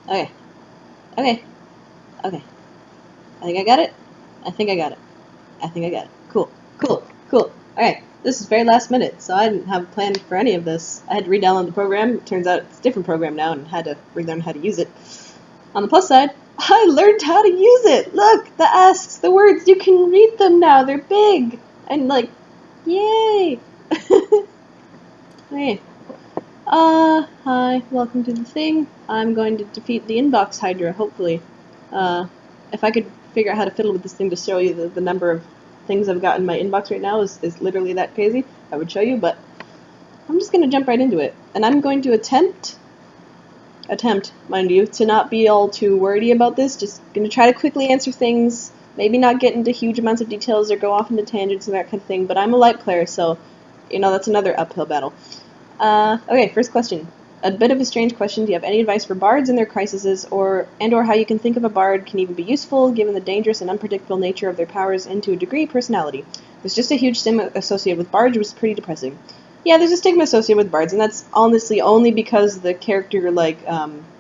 Okay. Okay. Okay. I think I got it. I think I got it. I think I got it. Cool. Cool. Cool. Alright. This is very last minute, so I didn't have a plan for any of this. I had to re-download the program. It turns out it's a different program now and had to relearn how to use it. On the plus side, I learned how to use it! Look! The asks, the words, you can read them now! They're big! And like, yay! Okay. Hi, welcome to the thing. I'm going to defeat the inbox hydra, hopefully. If I could figure out how to fiddle with this thing to show you the number of things I've got in my inbox right now is literally that crazy, I would show you, but I'm just gonna jump right into it. And I'm going to attempt, mind you, to not be all too wordy about this, just gonna try to quickly answer things, maybe not get into huge amounts of details or go off into tangents and that kind of thing, but I'm a light player, so, that's another uphill battle. Okay, first question. A bit of a strange question. Do you have any advice for bards in their crises, or how you can think of a bard can even be useful, given the dangerous and unpredictable nature of their powers and, to a degree, personality? There's just a huge stigma associated with bards, which is pretty depressing. Yeah, there's a stigma associated with bards, and that's honestly only because the character,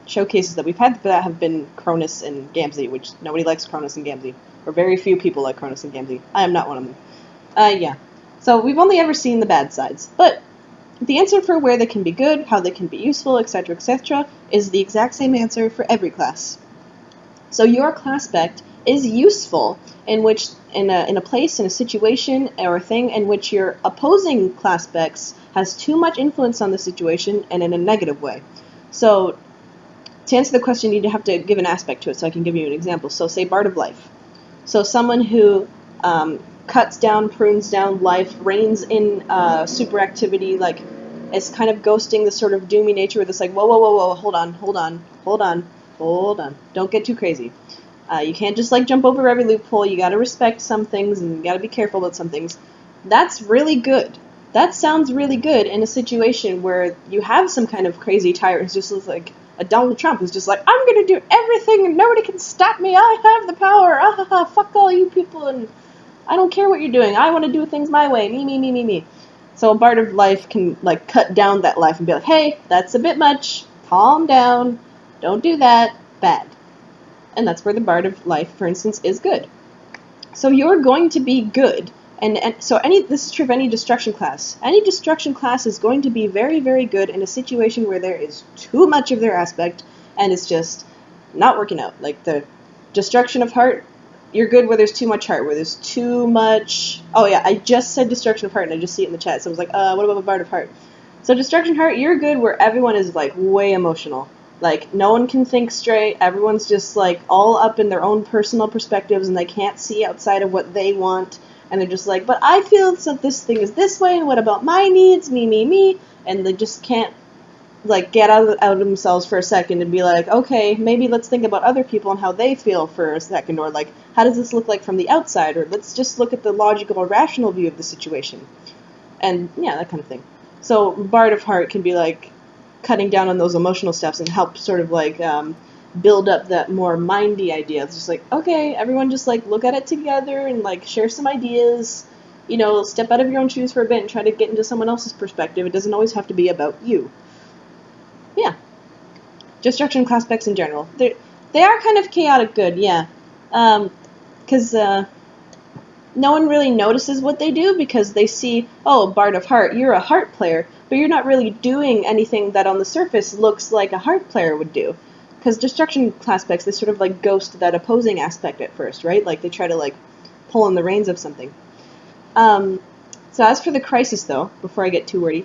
showcases that we've had that have been Cronus and Gamzee, which nobody likes Cronus and Gamzee. Or very few people like Cronus and Gamzee. I am not one of them. Yeah. So we've only ever seen the bad sides, but the answer for where they can be good, how they can be useful, etc., is the exact same answer for every class. So your class spec is useful in a place, in a situation, or a thing in which your opposing class specs has too much influence on the situation and in a negative way. So to answer the question, you have to give an aspect to it, so I can give you an example. So say Bard of Life. So someone who cuts down, prunes down life, reins in super activity, like, is kind of ghosting the sort of doomy nature with this, like, whoa, hold on, don't get too crazy. You can't just, jump over every loophole, you gotta respect some things, and you gotta be careful about some things. That's really good. That sounds really good in a situation where you have some kind of crazy tyrant who's just like a Donald Trump who's just like, I'm gonna do everything and nobody can stop me, I have the power, fuck all you people, and I don't care what you're doing. I want to do things my way. Me. So a Bard of Life can, cut down that life and be like, hey, that's a bit much. Calm down. Don't do that. Bad. And that's where the Bard of Life, for instance, is good. So you're going to be good. And so this is true of any destruction class. Any destruction class is going to be very, very good in a situation where there is too much of their aspect and it's just not working out. Like the destruction of heart, you're good where there's too much heart, where there's too much... Oh yeah, I just said destruction of heart, and I just see it in the chat, so I was like, what about a Bard of Heart? So destruction of heart, you're good where everyone is, way emotional. No one can think straight, everyone's just, all up in their own personal perspectives, and they can't see outside of what they want, and they're just like, but I feel that this thing is this way, and what about my needs, me, and they just can't, get out of themselves for a second and be like, okay, maybe let's think about other people and how they feel for a second, or how does this look like from the outside, or let's just look at the logical or rational view of the situation, and yeah, that kind of thing. So Bard of Heart can be cutting down on those emotional steps and help sort of build up that more mindy idea. It's just okay, everyone just look at it together and share some ideas, step out of your own shoes for a bit and try to get into someone else's perspective. It doesn't always have to be about you. Yeah. Destruction class specs in general. They are kind of chaotic good, yeah. Because no one really notices what they do because they see, oh, Bard of Heart, you're a heart player, but you're not really doing anything that on the surface looks like a heart player would do. Because destruction class specs, they sort of ghost that opposing aspect at first, right? They try to pull on the reins of something. So as for the crisis, though, before I get too wordy,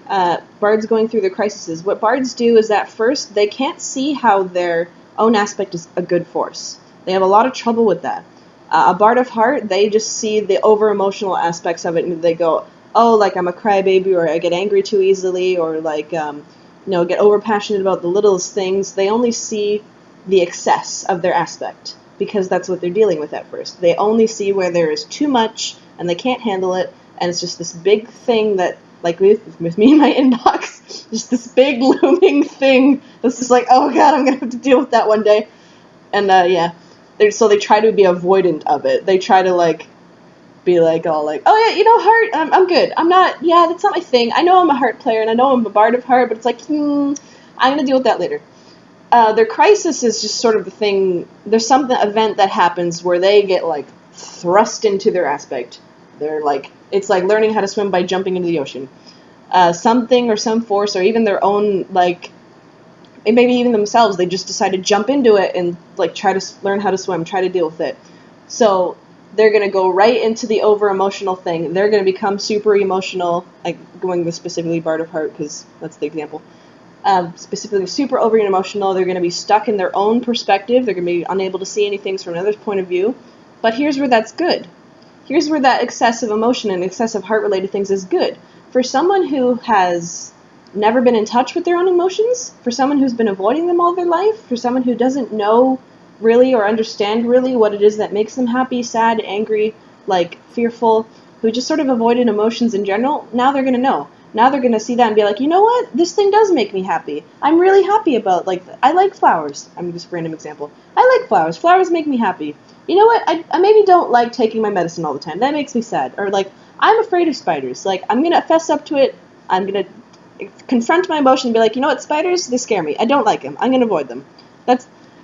bards going through the crises, what bards do is that first, they can't see how their own aspect is a good force. They have a lot of trouble with that. A Bard of Heart, they just see the over-emotional aspects of it, and they go, oh, I'm a crybaby, or I get angry too easily, or, get over-passionate about the littlest things. They only see the excess of their aspect, because that's what they're dealing with at first. They only see where there is too much, and they can't handle it, and it's just this big thing that, with me in my inbox, just this big looming thing that's just oh god, I'm gonna have to deal with that one day. And, yeah. So they try to be avoidant of it. They try to, be oh yeah, heart, I'm good. I'm not, that's not my thing. I know I'm a heart player, and I know I'm a Bard of Heart, but it's I'm gonna deal with that later. Their crisis is just sort of the thing. There's some event that happens where they get like thrust into their aspect. They're like, it's like learning how to swim by jumping into the ocean. Something or some force or even their own, like, maybe even themselves, they just decide to jump into it and like try to learn how to swim, try to deal with it. So they're going to go right into the over-emotional thing. They're going to become super emotional, like going with specifically Bard of Heart because that's the example. Specifically super over-emotional. They're going to be stuck in their own perspective. They're going to be unable to see anything from another's point of view. But here's where that's good. Here's where that excessive emotion and excessive heart-related things is good. For someone who has never been in touch with their own emotions, for someone who's been avoiding them all their life, for someone who doesn't know really or understand really what it is that makes them happy, sad, angry, like fearful, who just sort of avoided emotions in general, now they're going to know. Now they're going to see that and be like, you know what? This thing does make me happy. I'm really happy about, like, I like flowers. I'm just a random example. I like flowers. Flowers make me happy. You know what? I maybe don't like taking my medicine all the time. That makes me sad. Or, like, I'm afraid of spiders. Like, I'm going to fess up to it. I'm going to confront my emotion and be like, you know what? Spiders, they scare me. I don't like them. I'm going to avoid them.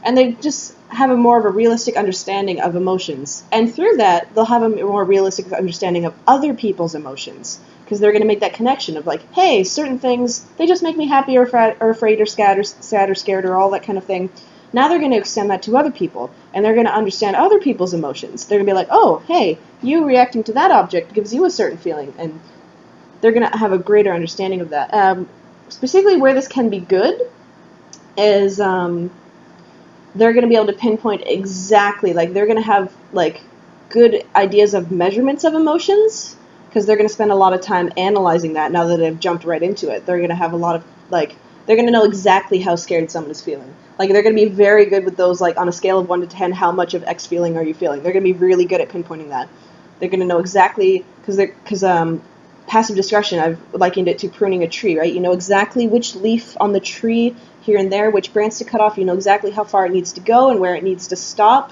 And they just have a more of a realistic understanding of emotions. And through that, they'll have a more realistic understanding of other people's emotions. Because they're going to make that connection of like, hey, certain things, they just make me happy or afraid or sad or scared or all that kind of thing. Now they're going to extend that to other people. And they're going to understand other people's emotions. They're going to be like, oh, hey, you reacting to that object gives you a certain feeling. And they're going to have a greater understanding of that. Specifically where this can be good is they're going to be able to pinpoint exactly, like they're going to have like good ideas of measurements of emotions. Because they're going to spend a lot of time analyzing that now that they've jumped right into it. They're going to have a lot of, like, they're going to know exactly how scared someone is feeling. Like, they're going to be very good with those, like, on a scale of 1 to 10, how much of X feeling are you feeling? They're going to be really good at pinpointing that. They're going to know exactly, because passive discretion, I've likened it to pruning a tree, right? You know exactly which leaf on the tree here and there, which branch to cut off. You know exactly how far it needs to go and where it needs to stop.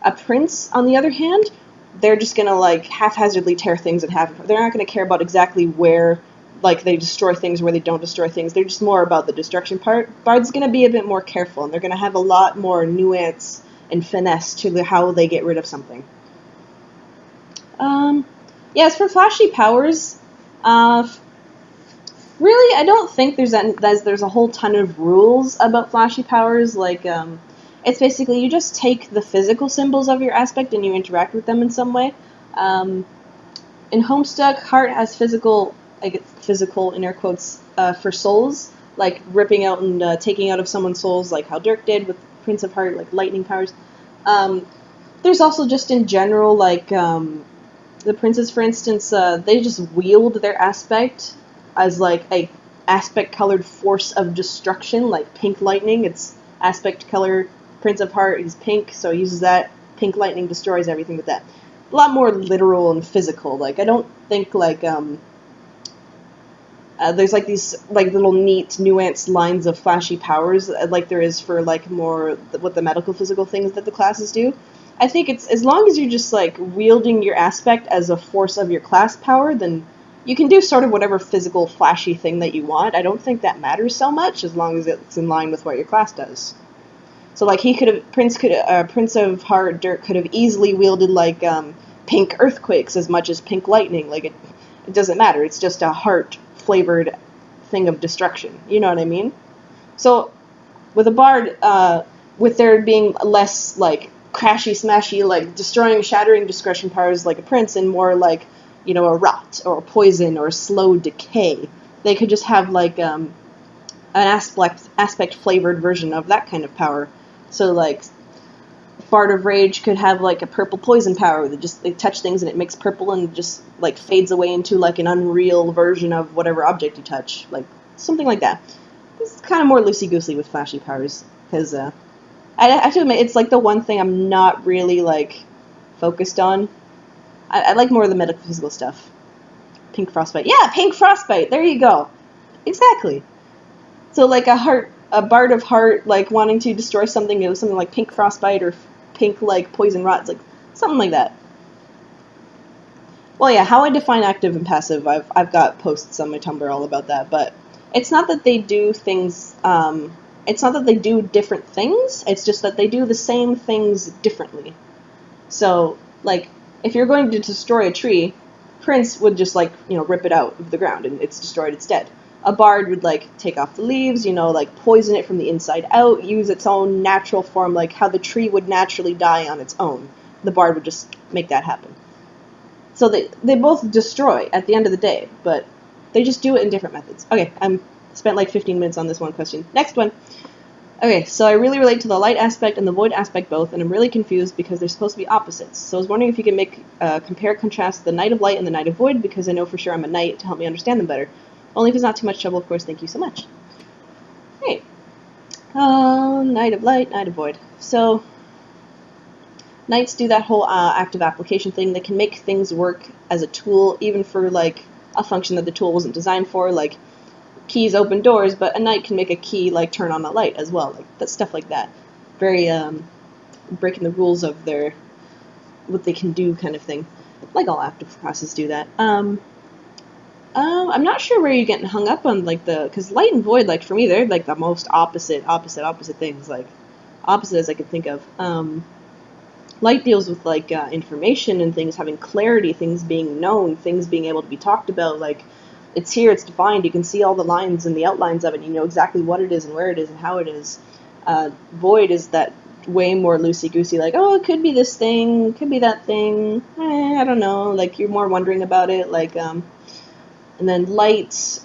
A prince, on the other hand, they're just going to, like, haphazardly tear things in half. They're not going to care about exactly where, like, they destroy things, where they don't destroy things. They're just more about the destruction part. Bard's going to be a bit more careful, and they're going to have a lot more nuance and finesse to how they get rid of something. As for flashy powers, really, I don't think there's a whole ton of rules about flashy powers, like, it's basically you just take the physical symbols of your aspect and you interact with them in some way. In Homestuck, Heart has physical, in air quotes, for souls, like ripping out and taking out of someone's souls, like how Dirk did with Prince of Heart, like lightning powers. There's also just in general, like the princes, for instance, they just wield their aspect as like a aspect-colored force of destruction, like pink lightning. It's aspect color. Prince of Heart is pink, so he uses that. Pink lightning destroys everything with that. A lot more literal and physical. Like, I don't think, like, there's, like, these, like, little neat, nuanced lines of flashy powers, like there is for, like, more what the medical physical things that the classes do. I think it's, as long as you're just, like, wielding your aspect as a force of your class power, then you can do sort of whatever physical, flashy thing that you want. I don't think that matters so much, as long as it's in line with what your class does. So, like, Prince of Heart, Dirk could have easily wielded, like, pink earthquakes as much as pink lightning. Like, it doesn't matter. It's just a heart-flavored thing of destruction. You know what I mean? So, with a bard, with there being less, like, crashy, smashy, like, destroying, shattering discretion powers like a prince, and more like, you know, a rot, or a poison, or a slow decay, they could just have, like, an aspect-flavored version of that kind of power. So, like, Bard of Rage could have, like, a purple poison power that just, they touch things and it makes purple and just, like, fades away into, like, an unreal version of whatever object you touch. Like, something like that. It's kind of more loosey-goosey with flashy powers, because, I have to admit, it's, like, the one thing I'm not really, like, focused on. I like more of the metaphysical stuff. Pink Frostbite. Yeah, Pink Frostbite! There you go! Exactly. So, like, a Bard of Heart, like, wanting to destroy something, it was something like Pink Frostbite or Pink, like, Poison Rot, like, something like that. Well, yeah, how I define active and passive, I've got posts on my Tumblr all about that, but it's not that they do things, it's not that they do different things, it's just that they do the same things differently. So, like, if you're going to destroy a tree, Prince would just, like, you know, rip it out of the ground and it's destroyed, it's dead. A bard would, like, take off the leaves, you know, like, poison it from the inside out, use its own natural form, like how the tree would naturally die on its own. The bard would just make that happen. So they both destroy at the end of the day, but they just do it in different methods. Okay, I'm spent like 15 minutes on this one question. Next one. Okay, so I really relate to the light aspect and the void aspect both, and I'm really confused because they're supposed to be opposites. So I was wondering if you could compare, contrast the Knight of Light and the Knight of Void, because I know for sure I'm a knight, to help me understand them better. Only if it's not too much trouble, of course. Thank you so much. Hey. Knight of Light, Knight of Void. So, knights do that whole active application thing. They can make things work as a tool, even for, like, a function that the tool wasn't designed for, like, keys open doors, but a knight can make a key, like, turn on a light as well, like, that stuff like that. Very, breaking the rules of their, what they can do kind of thing. Like all active classes do that. I'm not sure where you're getting hung up on, like, because light and void, like, for me, they're, like, the most opposite things, like, opposite as I could think of. Light deals with, like, information and things, having clarity, things being known, things being able to be talked about, like, it's here, it's defined, you can see all the lines and the outlines of it, you know exactly what it is and where it is and how it is. Void is that way more loosey-goosey, like, oh, it could be this thing, could be that thing, I don't know, like, you're more wondering about it, like, and then light,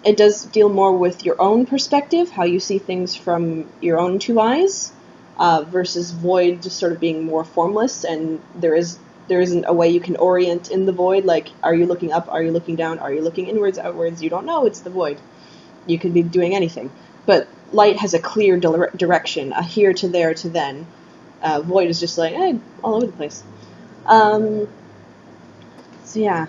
it does deal more with your own perspective, how you see things from your own two eyes, versus void just sort of being more formless, and there isn't a way you can orient in the void, like, are you looking up, are you looking down, are you looking inwards, outwards, you don't know, it's the void. You could be doing anything. But light has a clear direction, a here to there to then. Void is just like, all over the place. So yeah.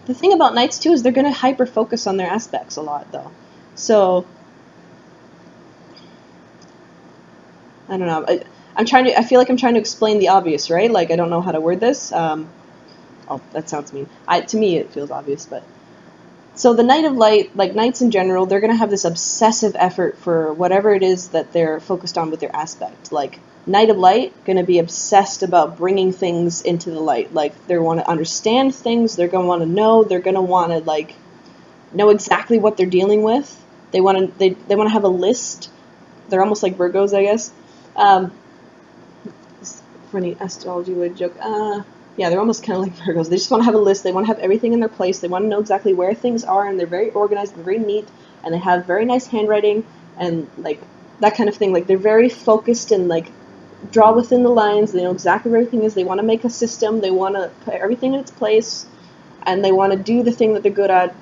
The thing about knights, too, is they're going to hyper-focus on their aspects a lot, though. So, I don't know. I feel like I'm trying to explain the obvious, right? Like, I don't know how to word this. Oh, that sounds mean. To me, it feels obvious, but... So the Knight of Light, like knights in general, they're going to have this obsessive effort for whatever it is that they're focused on with their aspect. Like, Knight of Light, going to be obsessed about bringing things into the light. Like, they want to understand things, they're going to want to know, they're going to want to, like, know exactly what they're dealing with. They want to have a list. They're almost like Virgos, I guess. Funny astrology word joke. Yeah, they're almost kind of like Virgos. They just want to have a list. They want to have everything in their place. They want to know exactly where things are, and they're very organized and very neat, and they have very nice handwriting, and, like, that kind of thing. Like, they're very focused and, like, draw within the lines. They know exactly where everything is. They want to make a system. They want to put everything in its place, and they want to do the thing that they're good at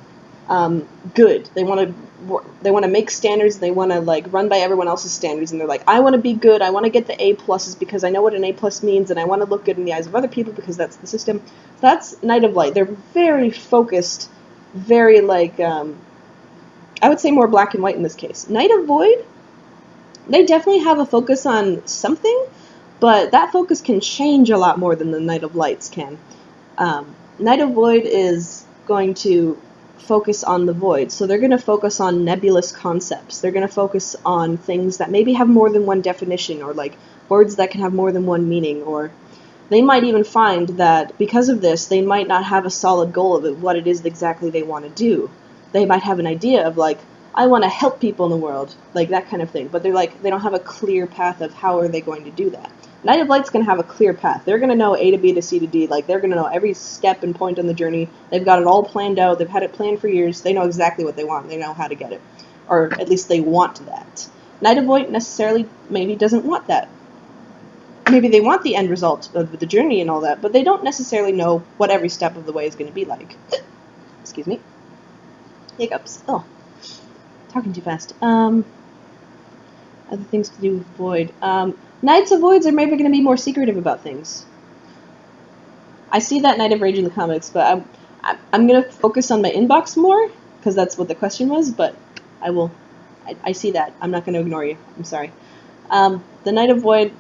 good. They want to make standards. They want to, like, run by everyone else's standards, and they're like, I want to be good. I want to get the A pluses because I know what an A plus means, and I want to look good in the eyes of other people because that's the system. That's Knight of Light. They're very focused, very, like, I would say more black and white in this case. Knight of Void, they definitely have a focus on something, but that focus can change a lot more than the Knight of Lights can. Knight of Void is going to focus on the void. So they're going to focus on nebulous concepts. They're going to focus on things that maybe have more than one definition, or, like, words that can have more than one meaning, or they might even find that because of this, they might not have a solid goal of what it is exactly they want to do. They might have an idea of, like, I want to help people in the world, like that kind of thing, but they're like, they don't have a clear path of how are they going to do that. Knight of Light's going to have a clear path. They're going to know A to B to C to D. Like, they're going to know every step and point on the journey. They've got it all planned out. They've had it planned for years. They know exactly what they want. They know how to get it. Or at least they want that. Knight of Void necessarily maybe doesn't want that. Maybe they want the end result of the journey and all that, but they don't necessarily know what every step of the way is going to be like. Excuse me. Hiccups. Oh. Talking too fast. Other things to do with Void. Knights of Voids are maybe going to be more secretive about things. I see that Knight of Rage in the comics, but I'm going to focus on my inbox more, because that's what the question was, but I see that. I'm not going to ignore you. I'm sorry. The Knight of Void,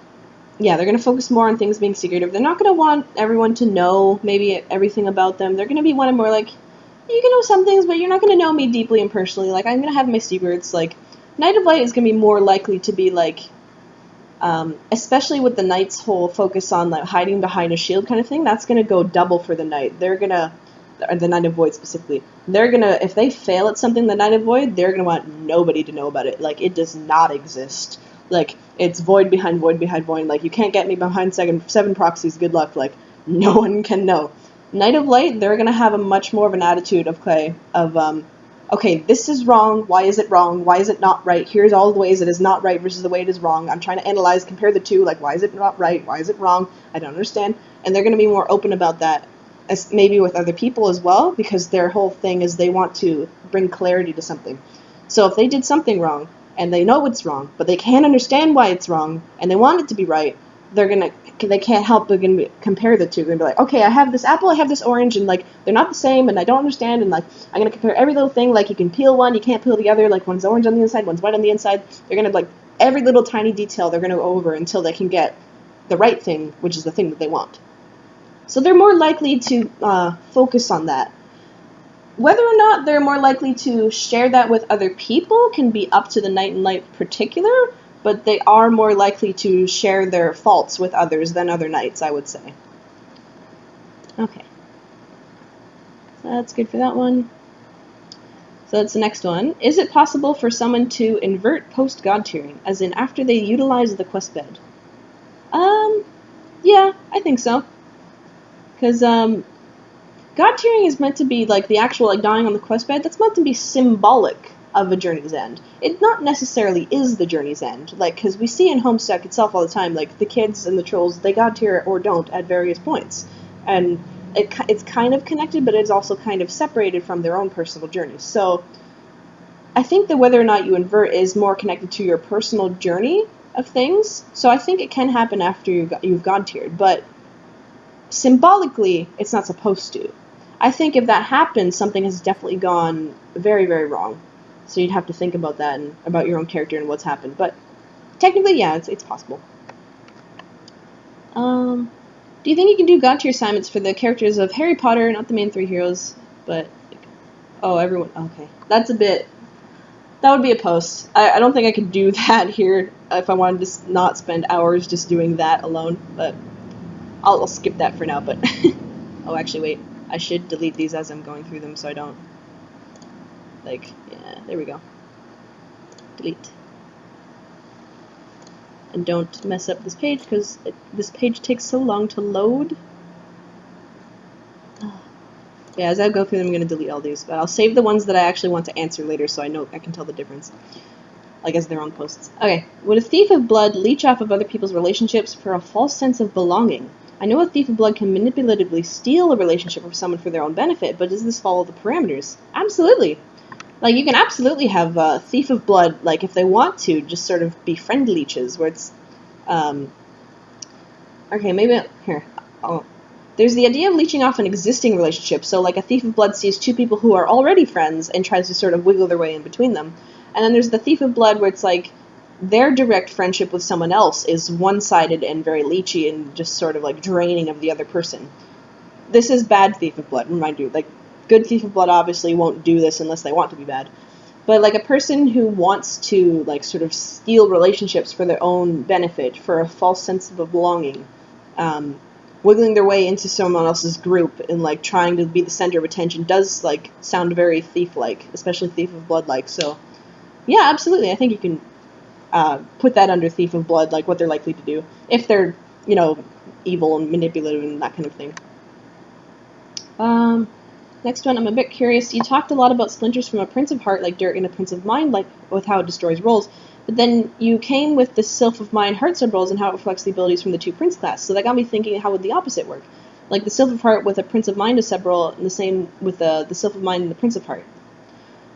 yeah, they're going to focus more on things being secretive. They're not going to want everyone to know maybe everything about them. They're going to be more like, you can know some things, but you're not going to know me deeply and personally. Like, I'm going to have my secrets, like, Knight of Light is going to be more likely to be like, especially with the Knight's whole focus on like hiding behind a shield kind of thing, that's going to go double for the Knight. They're going to, the Knight of Void specifically, they're going to, if they fail at something, the Knight of Void, they're going to want nobody to know about it. Like, it does not exist. Like, it's void behind void behind void. Like, you can't get me behind seven proxies, good luck. Like, no one can know. Knight of Light, they're going to have a much more of an attitude of okay, this is wrong, why is it wrong, why is it not right, here's all the ways it is not right versus the way it is wrong, I'm trying to analyze, compare the two, like, why is it not right, why is it wrong, I don't understand, and they're going to be more open about that, as maybe with other people as well, because their whole thing is they want to bring clarity to something. So if they did something wrong, and they know it's wrong, but they can't understand why it's wrong, and they want it to be right, they can't help but compare the two. They're gonna be like, okay, I have this apple, I have this orange, and like they're not the same, and I don't understand, and like I'm gonna compare every little thing. Like you can peel one, you can't peel the other. Like one's orange on the inside, one's white on the inside. They're gonna like every little tiny detail they're gonna go over until they can get the right thing, which is the thing that they want. So they're more likely to focus on that. Whether or not they're more likely to share that with other people can be up to the Knight in Light in particular, but they are more likely to share their faults with others than other knights, I would say. Okay. So that's good for that one. So that's the next one. Is it possible for someone to invert post-god tiering, as in after they utilize the quest bed? Yeah, I think so. Because, god tiering is meant to be, like, the actual, like, dying on the quest bed, that's meant to be symbolic of a journey's end. It not necessarily is the journey's end, like, because we see in Homestuck itself all the time, like, the kids and the trolls, they god tier or don't at various points, and it's kind of connected, but it's also kind of separated from their own personal journeys. So I think that whether or not you invert is more connected to your personal journey of things, so I think it can happen after you've god tiered, but symbolically, it's not supposed to. I think if that happens, something has definitely gone very, very wrong. So you'd have to think about that and about your own character and what's happened. But technically, yeah, it's possible. Do you think you can do god tier assignments for the characters of Harry Potter, not the main three heroes, but everyone? Okay, that's a bit. That would be a post. I don't think I could do that here if I wanted to not spend hours just doing that alone. But I'll skip that for now. But oh, actually, wait. I should delete these as I'm going through them so I don't. Like, yeah, there we go. Delete. And don't mess up this page, because this page takes so long to load. Yeah, as I go through them, I'm going to delete all these, but I'll save the ones that I actually want to answer later so I can tell the difference. Like as their own posts. Okay, would a thief of blood leech off of other people's relationships for a false sense of belonging? I know a thief of blood can manipulatively steal a relationship from someone for their own benefit, but does this follow the parameters? Absolutely. Like, you can absolutely have a thief of blood, like, if they want to, just sort of be friend leeches, where it's, okay, maybe, here, there's the idea of leeching off an existing relationship, so, like, a thief of blood sees two people who are already friends and tries to sort of wiggle their way in between them, and then there's the thief of blood where it's, like, their direct friendship with someone else is one-sided and very leechy and just sort of, like, draining of the other person. This is bad thief of blood, remind you, like, good thief of blood obviously won't do this unless they want to be bad. But, like, a person who wants to, like, sort of steal relationships for their own benefit, for a false sense of belonging, wiggling their way into someone else's group and, like, trying to be the center of attention does, like, sound very thief-like, especially thief of blood-like. So, yeah, absolutely, I think you can put that under thief of blood, like, what they're likely to do, if they're, you know, evil and manipulative and that kind of thing. Next one, I'm a bit curious. You talked a lot about splinters from a Prince of Heart like Dirt and a Prince of Mind, like with how it destroys rolls, but then you came with the Sylph of Mind Heart sub rolls and how it reflects the abilities from the two Prince class. So that got me thinking, how would the opposite work? Like the Sylph of Heart with a Prince of Mind a sub roll, and the same with the Sylph of Mind and the Prince of Heart.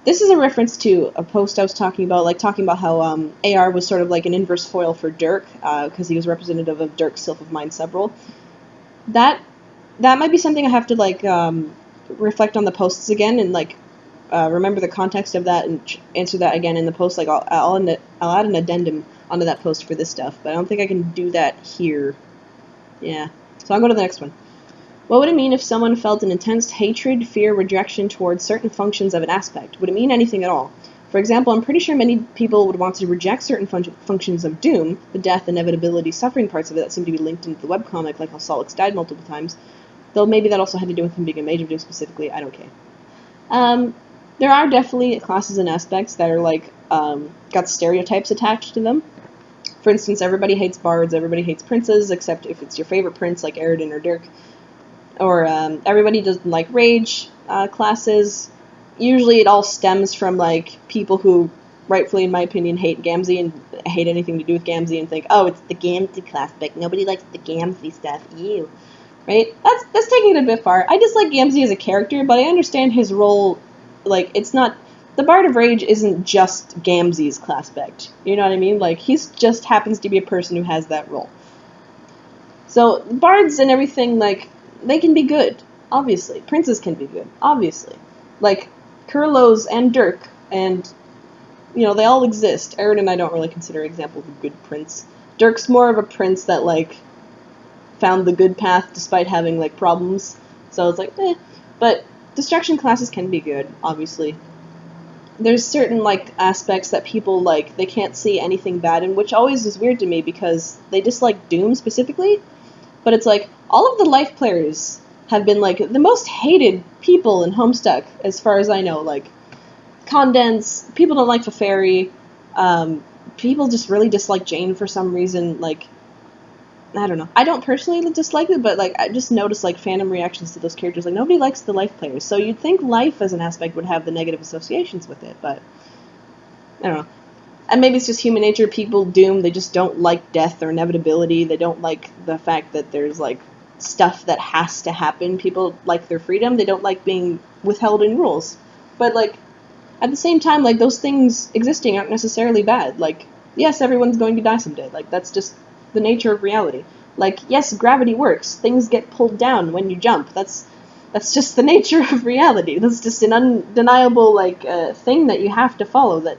This is a reference to a post I was talking about how AR was sort of like an inverse foil for Dirk, because he was representative of Dirk's Sylph of Mind sub roll. That might be something I have to, like, reflect on the posts again and, like, remember the context of that and answer that again in the post. Like, I'll add an addendum onto that post for this stuff, but I don't think I can do that here. Yeah. So I'll go to the next one. What would it mean if someone felt an intense hatred, fear, rejection towards certain functions of an aspect? Would it mean anything at all? For example, I'm pretty sure many people would want to reject certain functions of Doom, the death, inevitability, suffering parts of it that seem to be linked into the webcomic, like how Solix died multiple times, though maybe that also had to do with him being a mage of Doom specifically, I don't care. There are definitely classes and aspects that are like, got stereotypes attached to them. For instance, everybody hates bards, everybody hates princes, except if it's your favorite prince like Aridin or Dirk. Or everybody doesn't like rage classes. Usually it all stems from like people who, rightfully in my opinion, hate Gamzee and hate anything to do with Gamzee and think, oh, it's the Gamzee class, but nobody likes the Gamzee stuff, ew. Right? That's taking it a bit far. I dislike Gamzee as a character, but I understand his role. Like, it's not... The Bard of Rage isn't just Gamzee's class spec. You know what I mean? Like, he's just happens to be a person who has that role. So, bards and everything, like, they can be good, obviously. Princes can be good, obviously. Like, Kurlos and Dirk, and, you know, they all exist. Aridin I don't really consider an example of a good prince. Dirk's more of a prince that, like, found the good path despite having, like, problems. So it's like, eh. But destruction classes can be good, obviously. There's certain, like, aspects that people, like, they can't see anything bad in, which always is weird to me because they dislike Doom specifically. But it's like, all of the life players have been, like, the most hated people in Homestuck, as far as I know. Like, Condense, people don't like Feferi, people just really dislike Jane for some reason, like, I don't know. I don't personally dislike it, but, like, I just noticed, like, fandom reactions to those characters. Like, nobody likes the life players, so you'd think life as an aspect would have the negative associations with it, but I don't know. And maybe it's just human nature. People Doom, they just don't like death or inevitability. They don't like the fact that there's, like, stuff that has to happen. People like their freedom. They don't like being withheld in rules. But, like, at the same time, like, those things existing aren't necessarily bad. Like, yes, everyone's going to die someday. Like, that's just the nature of reality. Like, yes, gravity works. Things get pulled down when you jump. That's just the nature of reality. That's just an undeniable, like, thing that you have to follow.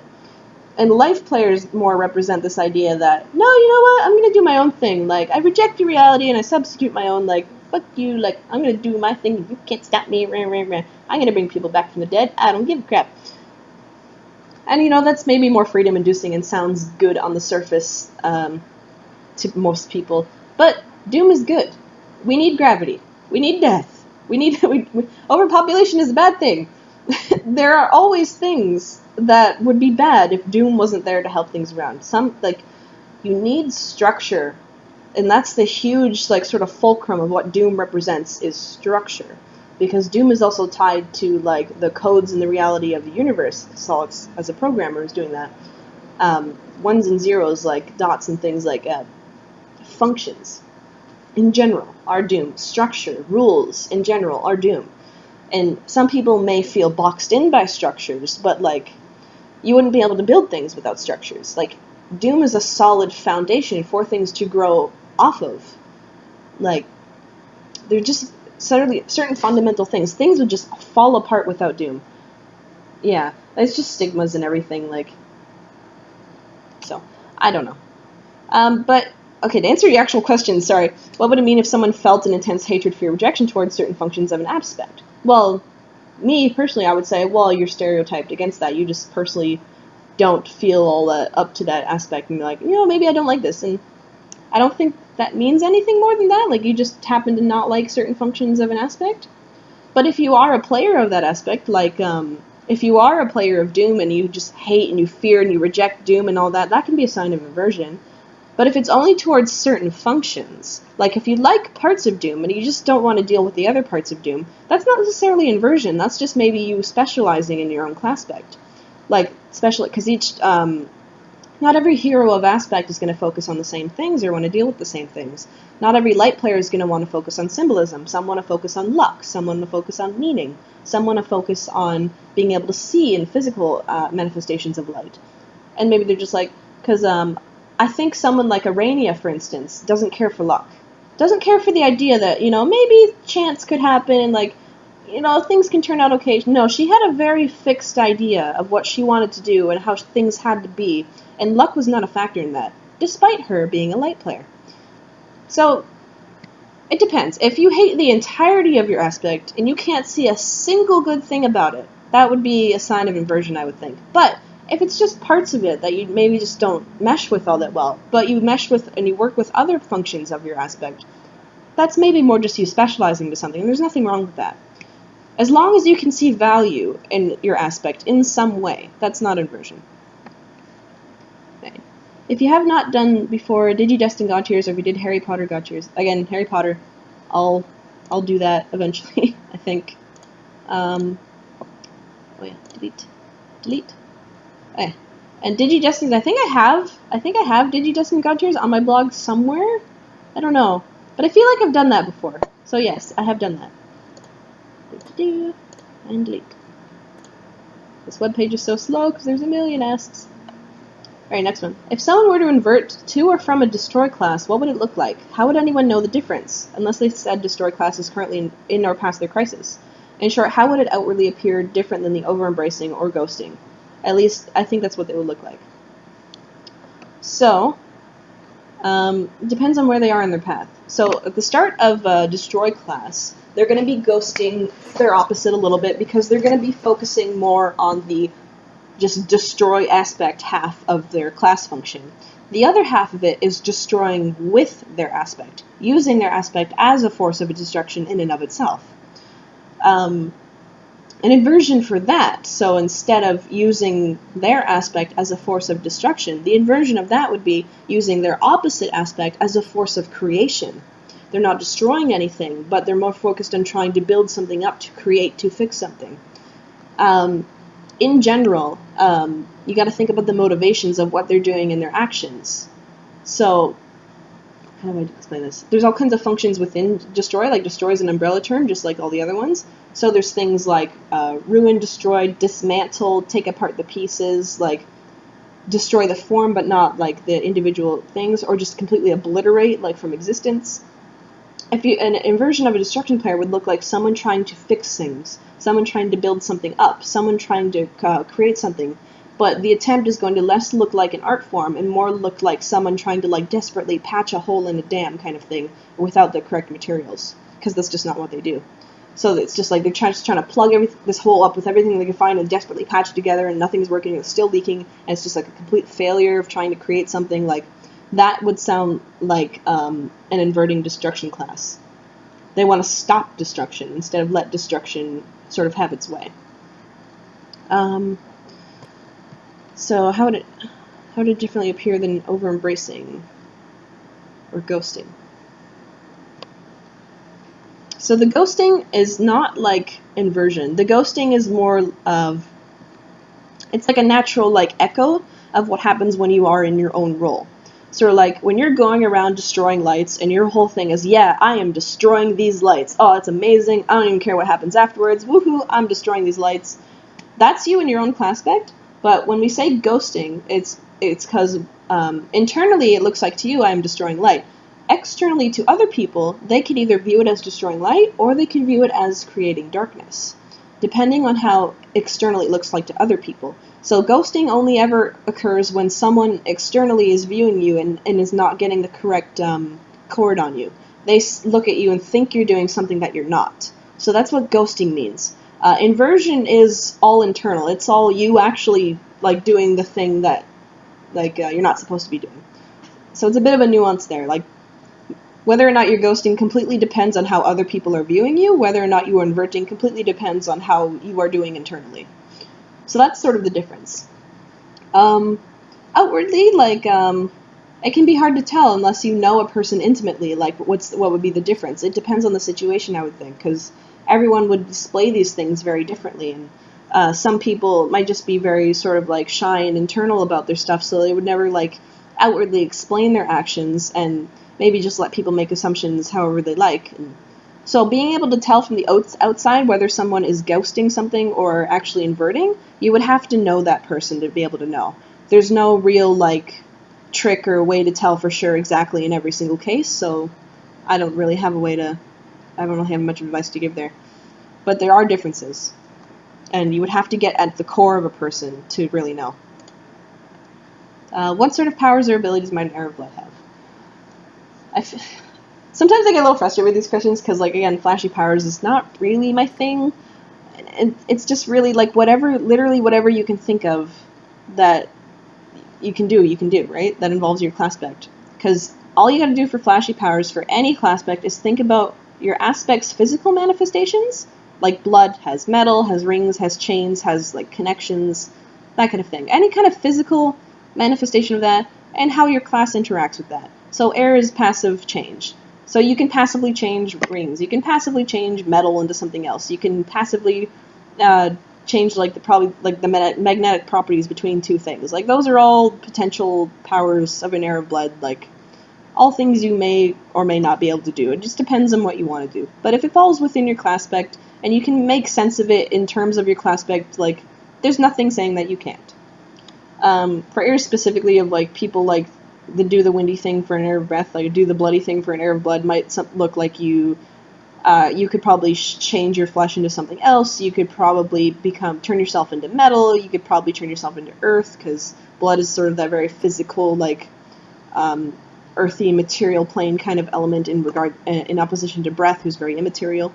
And life players more represent this idea that, no, you know what, I'm gonna do my own thing. Like, I reject your reality and I substitute my own, like, fuck you, like, I'm gonna do my thing and you can't stop me, rah, rah, rah. I'm gonna bring people back from the dead, I don't give a crap. And, you know, that's maybe more freedom-inducing and sounds good on the surface, to most people. But Doom is good. We need gravity. We need death. Overpopulation is a bad thing. There are always things that would be bad if Doom wasn't there to help things around. You need structure, and that's the huge, like, sort of fulcrum of what Doom represents, is structure. Because Doom is also tied to, like, the codes and the reality of the universe. Solix, as a programmer, is doing that. Ones and zeros, like dots and things like functions, in general, are Doom. Structure, rules, in general, are Doom. And some people may feel boxed in by structures, but, like, you wouldn't be able to build things without structures. Like, Doom is a solid foundation for things to grow off of. Like, they're just certain fundamental things. Things would just fall apart without Doom. Yeah, it's just stigmas and everything, like, so, I don't know. But, okay, to answer your actual question, sorry, what would it mean if someone felt an intense hatred, fear, rejection towards certain functions of an aspect? Well, me, personally, I would say, well, you're stereotyped against that. You just personally don't feel all up to that aspect and be like, you know, maybe I don't like this. And I don't think that means anything more than that. Like, you just happen to not like certain functions of an aspect. But if you are a player of that aspect, like, if you are a player of Doom and you just hate and you fear and you reject Doom and all that, that can be a sign of aversion. But if it's only towards certain functions, like if you like parts of Doom and you just don't want to deal with the other parts of Doom, that's not necessarily inversion, that's just maybe you specializing in your own class spect. Like, because not every hero of aspect is going to focus on the same things or want to deal with the same things. Not every light player is going to want to focus on symbolism. Some want to focus on luck. Some want to focus on meaning. Some want to focus on being able to see in physical manifestations of light. And maybe they're just like, because I think someone like Arania, for instance, doesn't care for luck. Doesn't care for the idea that, you know, maybe chance could happen and, like, you know, things can turn out okay. No, she had a very fixed idea of what she wanted to do and how things had to be, and luck was not a factor in that, despite her being a light player. So, it depends. If you hate the entirety of your aspect and you can't see a single good thing about it, that would be a sign of inversion, I would think. But If it's just parts of it that you maybe just don't mesh with all that well, but you mesh with and you work with other functions of your aspect, that's maybe more just you specializing to something, and there's nothing wrong with that. As long as you can see value in your aspect in some way, that's not inversion. Okay. If you have not done before Digidestined God Tiers, or if you did Harry Potter God Tiers, again, Harry Potter, I'll do that eventually, I think. Oh yeah, delete. Okay. And Digidestined, I think I have Digidestined God Tiers on my blog somewhere. I don't know, but I feel like I've done that before. So yes, I have done that. And delete. This webpage is so slow because there's a million asks. Alright, next one. If someone were to invert to or from a destroy class, what would it look like? How would anyone know the difference? Unless they said destroy class is currently in or past their crisis. In short, how would it outwardly appear different than the over-embracing or ghosting? At least, I think that's what they would look like. So, it depends on where they are in their path. So, at the start of destroy class, they're going to be ghosting their opposite a little bit because they're going to be focusing more on the just destroy aspect half of their class function. The other half of it is destroying with their aspect, using their aspect as a force of destruction in and of itself. An inversion for that, so instead of using their aspect as a force of destruction, the inversion of that would be using their opposite aspect as a force of creation. They're not destroying anything, but they're more focused on trying to build something up, to create, to fix something. In general, you got to think about the motivations of what they're doing in their actions. So, how do I explain this? There's all kinds of functions within destroy, like destroy is an umbrella term, just like all the other ones. So there's things like ruin, destroy, dismantle, take apart the pieces, like destroy the form but not like the individual things, or just completely obliterate, like from existence. An inversion of a destruction player would look like someone trying to fix things, someone trying to build something up, someone trying to create something, but the attempt is going to less look like an art form and more look like someone trying to like desperately patch a hole in a dam kind of thing without the correct materials, because that's just not what they do. So it's just like they're trying to plug this hole up with everything they can find and desperately patch it together, and nothing's working, and it's still leaking, and it's just like a complete failure of trying to create something. Like that would sound like an inverting destruction class. They want to stop destruction instead of let destruction sort of have its way. So how would it differently appear than over-embracing or ghosting? So the ghosting is not like inversion. The ghosting is more of, it's like a natural like echo of what happens when you are in your own role. So like when you're going around destroying lights and your whole thing is, yeah, I am destroying these lights. Oh, it's amazing. I don't even care what happens afterwards. Woohoo, I'm destroying these lights. That's you in your own class aspect. But when we say ghosting, it's because internally it looks like to you I am destroying light. Externally to other people, they can either view it as destroying light or they can view it as creating darkness, depending on how externally it looks like to other people. So ghosting only ever occurs when someone externally is viewing you and is not getting the correct chord on you. They look at you and think you're doing something that you're not. So that's what ghosting means. Inversion is all internal. It's all you actually like doing the thing that like you're not supposed to be doing. So it's a bit of a nuance there. Like whether or not you're ghosting completely depends on how other people are viewing you. Whether or not you are inverting completely depends on how you are doing internally. So that's sort of the difference. Outwardly, like it can be hard to tell unless you know a person intimately. Like what would be the difference? It depends on the situation, I would think, because everyone would display these things very differently, and some people might just be very sort of like shy and internal about their stuff, so they would never like outwardly explain their actions and maybe just let people make assumptions however they like. And so being able to tell from the outside whether someone is ghosting something or actually inverting, you would have to know that person to be able to know. There's no real like trick or way to tell for sure exactly in every single case, so I don't really have much advice to give there. But there are differences, and you would have to get at the core of a person to really know. What sort of powers or abilities might an Heir of Blood have? Sometimes I get a little frustrated with these questions because, like, again, flashy powers is not really my thing. And it's just really, like, literally whatever you can think of that you can do, right? That involves your class spec. Because all you gotta do for flashy powers for any class spec is think about your aspect's physical manifestations, like blood has metal, has rings, has chains, has like connections, that kind of thing. Any kind of physical manifestation of that, and how your class interacts with that. So air is passive change. So you can passively change rings. You can passively change metal into something else. You can passively change like the magnetic properties between two things. Like those are all potential powers of an air of blood. Like all things you may or may not be able to do. It just depends on what you want to do. But if it falls within your class spec and you can make sense of it in terms of your class spec, like there's nothing saying that you can't. For air specifically, of like people like do the windy thing for an air of breath, like do the bloody thing for an air of blood, might look like you could probably change your flesh into something else. You could probably turn yourself into metal. You could probably turn yourself into earth, because blood is sort of that very physical, like earthy material plane kind of element in opposition to breath, who's very immaterial.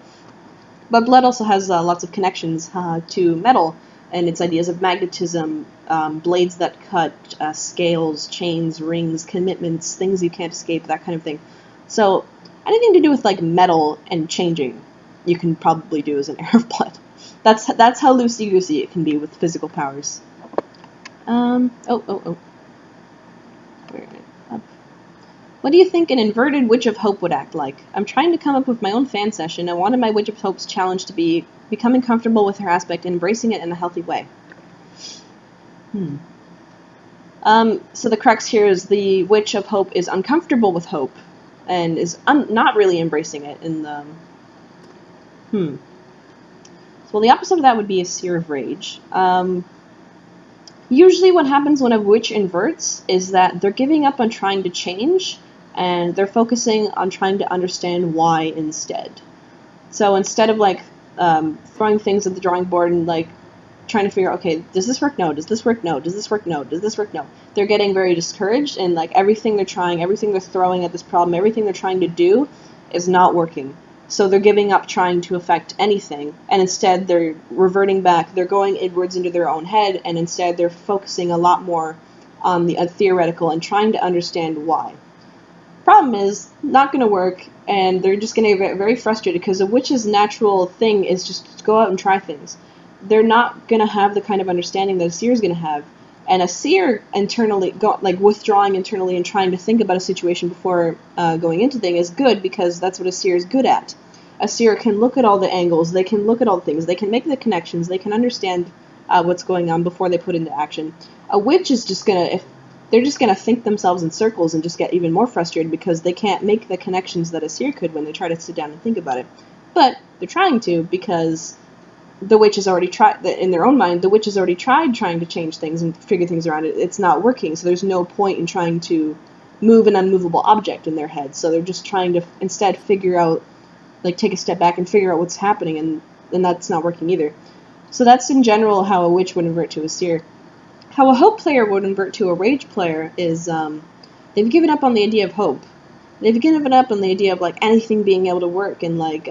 But blood also has lots of connections to metal and its ideas of magnetism, blades that cut, scales, chains, rings, commitments, things you can't escape, that kind of thing. So anything to do with like metal and changing, you can probably do as an air of blood. That's how loosey-goosey it can be with physical powers. What do you think an inverted Witch of Hope would act like? I'm trying to come up with my own fan session, and wanted my Witch of Hope's challenge to be becoming comfortable with her aspect and embracing it in a healthy way. So the crux here is the Witch of Hope is uncomfortable with hope, and is not really embracing it in the... So the opposite of that would be a Seer of Rage. Usually what happens when a witch inverts is that they're giving up on trying to change, and they're focusing on trying to understand why instead. So instead of like throwing things at the drawing board and like trying to figure out, okay, does this work? No. Does this work? No. Does this work? No. Does this work? No. They're getting very discouraged, and like everything they're trying, everything they're throwing at this problem, everything they're trying to do is not working. So they're giving up trying to affect anything, and instead they're reverting back, they're going inwards into their own head, and instead they're focusing a lot more on the theoretical and trying to understand why. Problem is, not going to work, and they're just going to get very frustrated, because a witch's natural thing is just to go out and try things. They're not going to have the kind of understanding that a seer is going to have, and a seer internally, withdrawing internally and trying to think about a situation before going into things is good, because that's what a seer is good at. A seer can look at all the angles, they can look at all the things, they can make the connections, they can understand what's going on before they put into action. A witch is just they're just gonna think themselves in circles and just get even more frustrated because they can't make the connections that a seer could when they try to sit down and think about it. But they're trying to, because the witch has already tried, in their own mind, the witch has already tried trying to change things and figure things around it. It's not working, so there's no point in trying to move an unmovable object in their head. So they're just trying to instead figure out, like take a step back and figure out what's happening, and that's not working either. So that's in general how a witch would invert to a seer. How a hope player would invert to a rage player is they've given up on the idea of hope. They've given up on the idea of like anything being able to work, and like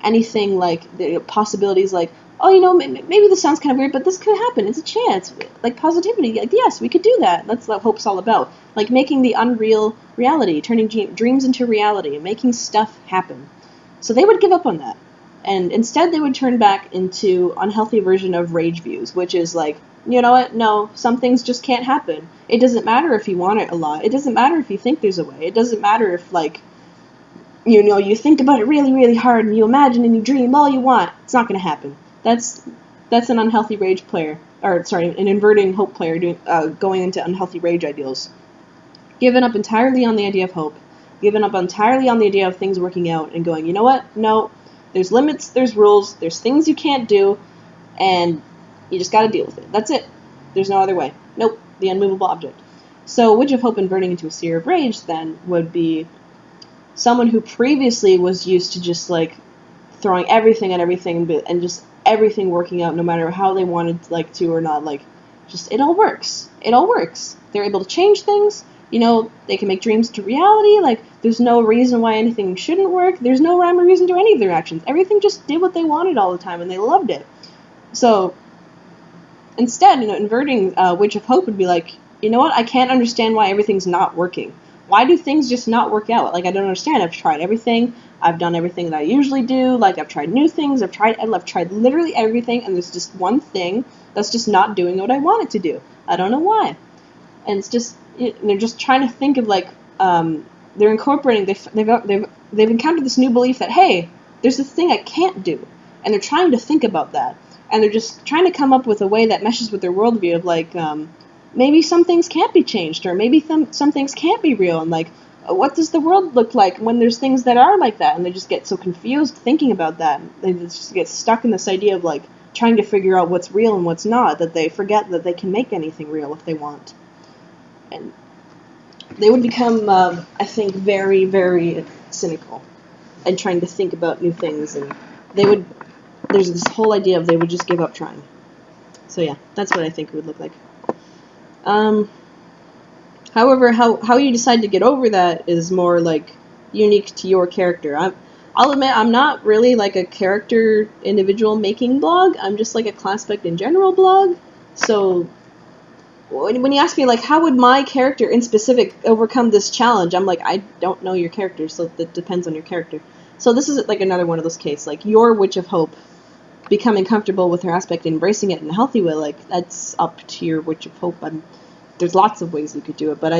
anything like the possibilities, like, oh, you know, maybe this sounds kind of weird, but this could happen. It's a chance. Like positivity. Like, yes, we could do that. That's what hope's all about. Like making the unreal reality, turning dreams into reality, and making stuff happen. So they would give up on that. And instead they would turn back into unhealthy version of rage views, which is like, you know what, no, some things just can't happen. It doesn't matter if you want it a lot. It doesn't matter if you think there's a way. It doesn't matter if, like, you know, you think about it really, really hard and you imagine and you dream all you want. It's not going to happen. That's an unhealthy rage player, or sorry, an inverting hope player going into unhealthy rage ideals. Giving up entirely on the idea of hope. Giving up entirely on the idea of things working out and going, you know what, no, there's limits, there's rules, there's things you can't do, and you just gotta deal with it. That's it. There's no other way. Nope, the unmovable object. So Witch of Hope inverting into a Seer of Rage, then, would be someone who previously was used to just, like, throwing everything at everything, and just everything working out no matter how they wanted, like, to or not, like, just, it all works. It all works. They're able to change things. You know, they can make dreams to reality. Like, there's no reason why anything shouldn't work. There's no rhyme or reason to any of their actions. Everything just did what they wanted all the time, and they loved it. So, instead, inverting Witch of Hope would be like, you know what? I can't understand why everything's not working. Why do things just not work out? Like, I don't understand. I've tried everything. I've done everything that I usually do. Like, I've tried new things. I've tried literally everything, and there's just one thing that's just not doing what I want it to do. I don't know why. And it's just, they're just trying to think of, like, they're incorporating, they've encountered this new belief that, hey, there's this thing I can't do. And they're trying to think about that. And they're just trying to come up with a way that meshes with their worldview of, like, maybe some things can't be changed, or maybe some things can't be real, and, like, what does the world look like when there's things that are like that? And they just get so confused thinking about that. They just get stuck in this idea of, like, trying to figure out what's real and what's not, that they forget that they can make anything real if they want. And they would become, I think, very, very cynical and trying to think about new things, and there's this whole idea of they would just give up trying. So yeah, that's what I think it would look like. However, how you decide to get over that is more, like, unique to your character. I'll admit, I'm not really, like, a character individual making blog. I'm just, like, a class spec in general blog. So when you ask me, like, how would my character in specific overcome this challenge, I'm like, I don't know your character, so that depends on your character. So this is, like, another one of those cases. Like, your Witch of Hope becoming comfortable with her aspect and embracing it in a healthy way, like, that's up to your Witch of Hope. There's lots of ways you could do it, but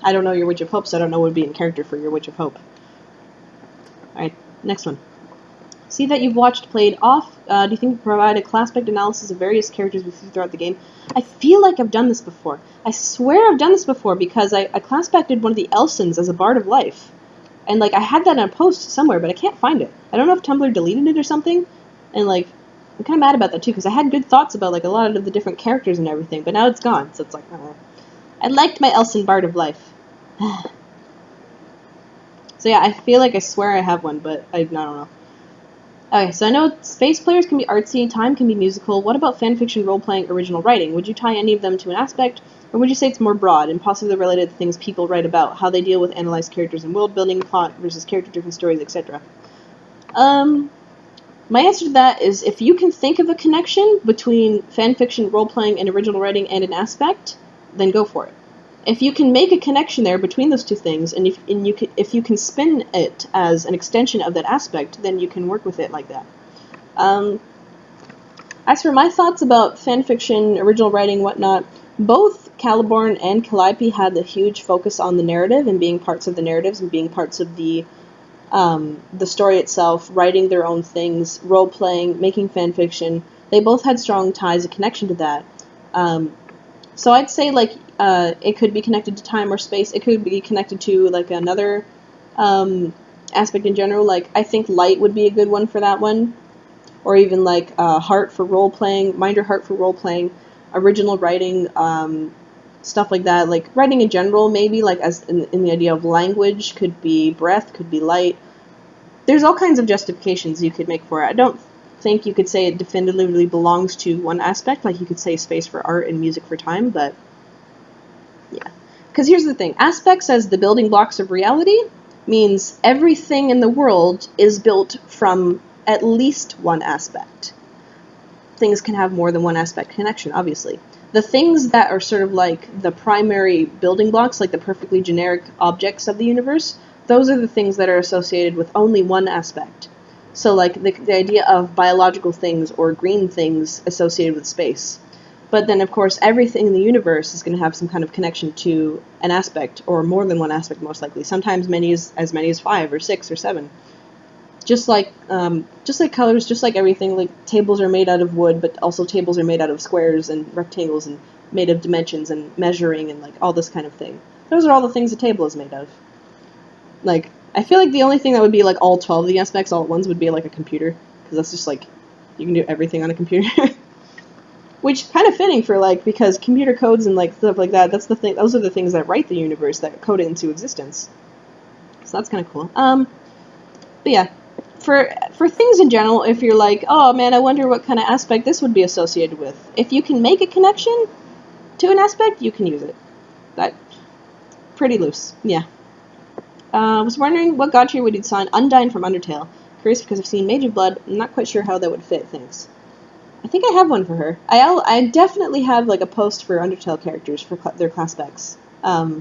I don't know your Witch of Hope, so I don't know what would be in character for your Witch of Hope. Alright, next one. See that you've watched Played Off. Do you think you provide a class spec analysis of various characters we see throughout the game? I feel like I've done this before. I swear I've done this before, because I class spec'd one of the Elsons as a Bard of Life. And, like, I had that in a post somewhere, but I can't find it. I don't know if Tumblr deleted it or something, and, like, I'm kind of mad about that, too, because I had good thoughts about, like, a lot of the different characters and everything, but now it's gone, so it's like, I liked my Elson Bard of Life. So yeah, I feel like I swear I have one, but I don't know. Okay, so I know space players can be artsy, time can be musical. What about fanfiction, role-playing, original writing? Would you tie any of them to an aspect, or would you say it's more broad and possibly related to things people write about, how they deal with analyzed characters and world-building, plot versus character-driven stories, etc.? My answer to that is, if you can think of a connection between fanfiction, role-playing, and original writing and an aspect, then go for it. If you can make a connection there between those two things, and if you can spin it as an extension of that aspect, then you can work with it like that. As for my thoughts about fanfiction, original writing, whatnot, both Caliborn and Calliope had a huge focus on the narrative and being parts of the narratives and being parts of the story itself, writing their own things, role-playing, making fanfiction. They both had strong ties, a connection to that. So I'd say, like, it could be connected to time or space. It could be connected to, like, another aspect in general. Like, I think light would be a good one for that one. Or even, like, heart for role-playing, mind or heart for role-playing, original writing, stuff like that. Like, writing in general, maybe, like, as in the idea of language, could be breath, could be light. There's all kinds of justifications you could make for it. I don't think you could say it definitively belongs to one aspect, like you could say space for art and music for time, but yeah. Because here's the thing, aspects as the building blocks of reality means everything in the world is built from at least one aspect. Things can have more than one aspect connection, obviously. The things that are sort of like the primary building blocks, like the perfectly generic objects of the universe, those are the things that are associated with only one aspect. So, like, the idea of biological things or green things associated with space. But then, of course, everything in the universe is going to have some kind of connection to an aspect, or more than one aspect, most likely. Sometimes as many as 5 or 6 or 7. Just like colors, just like everything, like, tables are made out of wood, but also tables are made out of squares and rectangles and made of dimensions and measuring and, like, all this kind of thing. Those are all the things a table is made of. Like, I feel like the only thing that would be, like, all 12 of the aspects all at once would be, like, a computer. Because that's just, like, you can do everything on a computer. Which, kind of fitting for, like, because computer codes and, like, stuff like that, that's the thing, those are the things that write the universe, that code it into existence. So that's kind of cool. But yeah, for things in general, if you're like, oh man, I wonder what kind of aspect this would be associated with. If you can make a connection to an aspect, you can use it. That's pretty loose, yeah. I was wondering what god tier would you assign Undyne from Undertale. Curious because I've seen Mage of Blood. I'm not quite sure how that would fit things. I think I have one for her. I definitely have like a post for Undertale characters for their class specs. I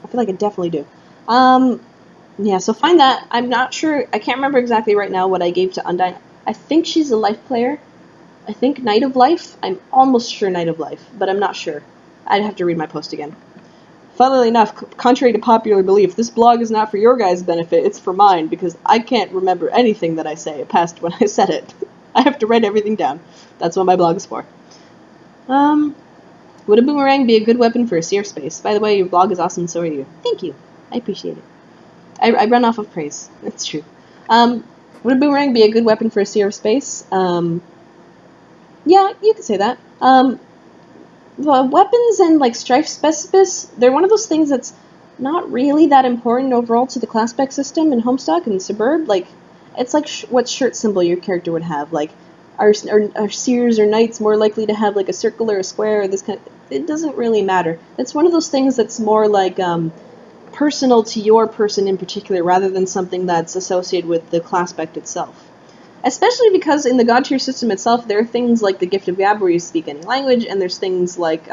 feel like I definitely do. Yeah, so find that. I'm not sure. I can't remember exactly right now what I gave to Undyne. I think she's a life player. I think Knight of Life. I'm almost sure Knight of Life, but I'm not sure. I'd have to read my post again. Funnily enough, contrary to popular belief, this blog is not for your guys' benefit, it's for mine, because I can't remember anything that I say past when I said it. I have to write everything down. That's what my blog is for. Would a boomerang be a good weapon for a sea of space? By the way, your blog is awesome, so are you. Thank you. I appreciate it. I run off of praise. That's true. Would a boomerang be a good weapon for a sea of space? Yeah, you could say that. The weapons and, like, strife specifics, they're one of those things that's not really that important overall to the class spec system in Homestuck and Suburb. Like, it's like what shirt symbol your character would have. Like, are seers or knights more likely to have, like, a circle or a square or this kind of... It doesn't really matter. It's one of those things that's more, like, personal to your person in particular, rather than something that's associated with the class spec itself. Especially because in the God Tier system itself, there are things like the Gift of Gab where you speak any language, and there's things like,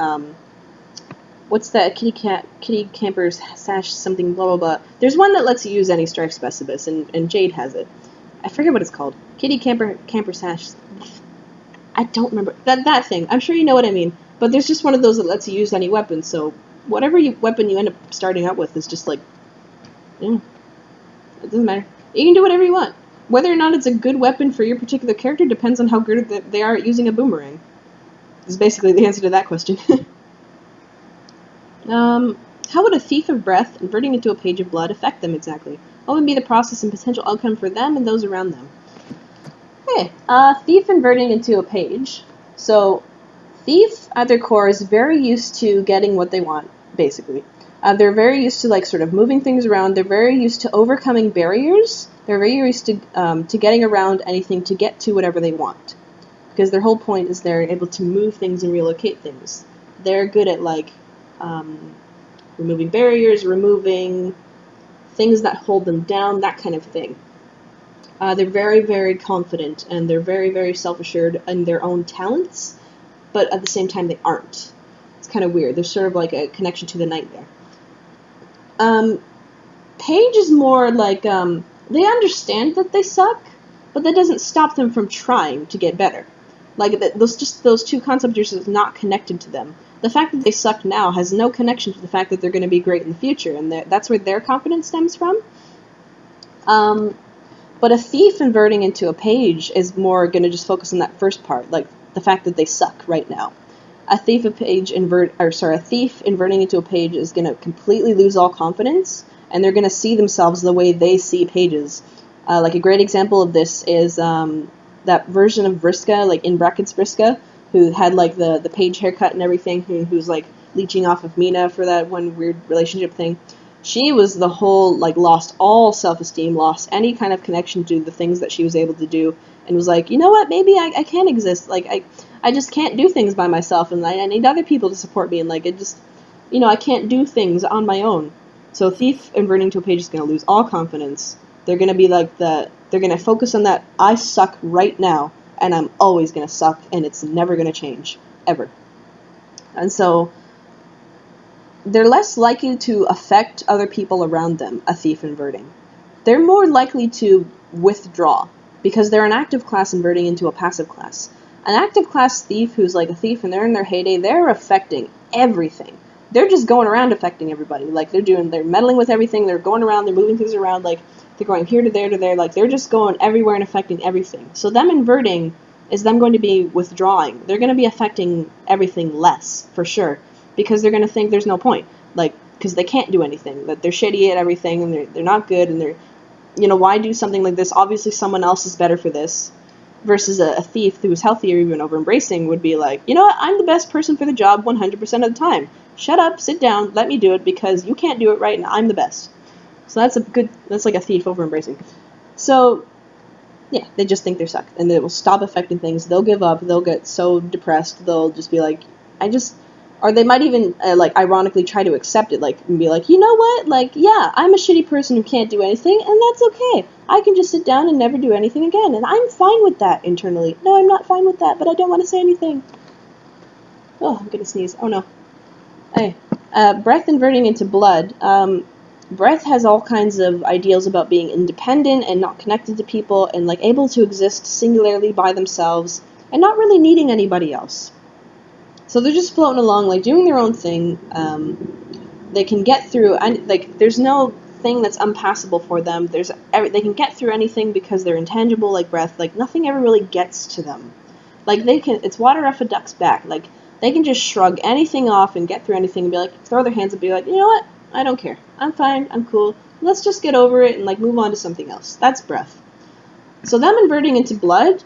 what's that, kitty camper's sash something blah blah blah. There's one that lets you use any strife specifics, and Jade has it. I forget what it's called. Kitty camper sash. I don't remember. That thing. I'm sure you know what I mean. But there's just one of those that lets you use any weapon, so whatever weapon you end up starting out with is just like, yeah, it doesn't matter. You can do whatever you want. Whether or not it's a good weapon for your particular character depends on how good they are at using a boomerang. Is basically the answer to that question. How would a thief of breath inverting into a page of blood affect them exactly? What would be the process and potential outcome for them and those around them? Okay, thief inverting into a page. So, thief at their core is very used to getting what they want, basically. They're very used to, like, sort of moving things around. They're very used to overcoming barriers. They're very used to getting around anything to get to whatever they want. Because their whole point is they're able to move things and relocate things. They're good at, like, removing barriers, removing things that hold them down, that kind of thing. They're very, very confident, and they're very, very self-assured in their own talents, but at the same time they aren't. It's kind of weird. There's sort of like a connection to the knight there. Page is more like, they understand that they suck, but that doesn't stop them from trying to get better. Like, those two concepts are just not connected to them. The fact that they suck now has no connection to the fact that they're going to be great in the future, and that's where their confidence stems from. But a thief inverting into a page is more going to just focus on that first part, like the fact that they suck right now. A thief inverting into a page is going to completely lose all confidence, and they're going to see themselves the way they see pages. Like a great example of this is that version of Vriska, like in brackets Vriska, who had like the page haircut and everything, who's like leeching off of Mina for that one weird relationship thing. She was the whole, like, lost all self-esteem, lost any kind of connection to the things that she was able to do, and was like, you know what, maybe I can exist, like, I just can't do things by myself, and I need other people to support me, and, like, it just, you know, I can't do things on my own. So thief inverting to a page is going to lose all confidence. They're going to be like they're going to focus on that, I suck right now, and I'm always going to suck, and it's never going to change, ever. And so they're less likely to affect other people around them, a thief inverting. They're more likely to withdraw, because they're an active class inverting into a passive class. An active class thief who's like a thief and they're in their heyday, they're affecting everything. They're just going around affecting everybody. Like, they're meddling with everything, they're going around, they're moving things around, like, they're going here to there, like, they're just going everywhere and affecting everything. So them inverting is them going to be withdrawing. They're going to be affecting everything less, for sure. Because they're going to think there's no point, like, because they can't do anything, that they're shitty at everything, and they're not good, and they're, you know, why do something like this? Obviously someone else is better for this, versus a thief who's healthier, even over embracing, would be like, you know what, I'm the best person for the job 100% of the time. Shut up, sit down, let me do it, because you can't do it right, and I'm the best. So that's like a thief over embracing. So, yeah, they just think they suck, and they will stop affecting things, they'll give up, they'll get so depressed, they'll just be like, Or they might even, like, ironically try to accept it, like, and be like, you know what? Like, yeah, I'm a shitty person who can't do anything, and that's okay. I can just sit down and never do anything again, and I'm fine with that internally. No, I'm not fine with that, but I don't want to say anything. Oh, I'm gonna sneeze. Oh, no. Hey. Breath inverting into blood. Breath has all kinds of ideals about being independent and not connected to people, and, like, able to exist singularly by themselves, and not really needing anybody else. So they're just floating along, like, doing their own thing. They can get through, and, like, there's no thing that's unpassable for them. They can get through anything because they're intangible, like breath. Like, nothing ever really gets to them. Like, it's water off a duck's back. Like, they can just shrug anything off and get through anything and be like, throw their hands and be like, you know what? I don't care. I'm fine. I'm cool. Let's just get over it and, like, move on to something else. That's breath. So them inverting into blood,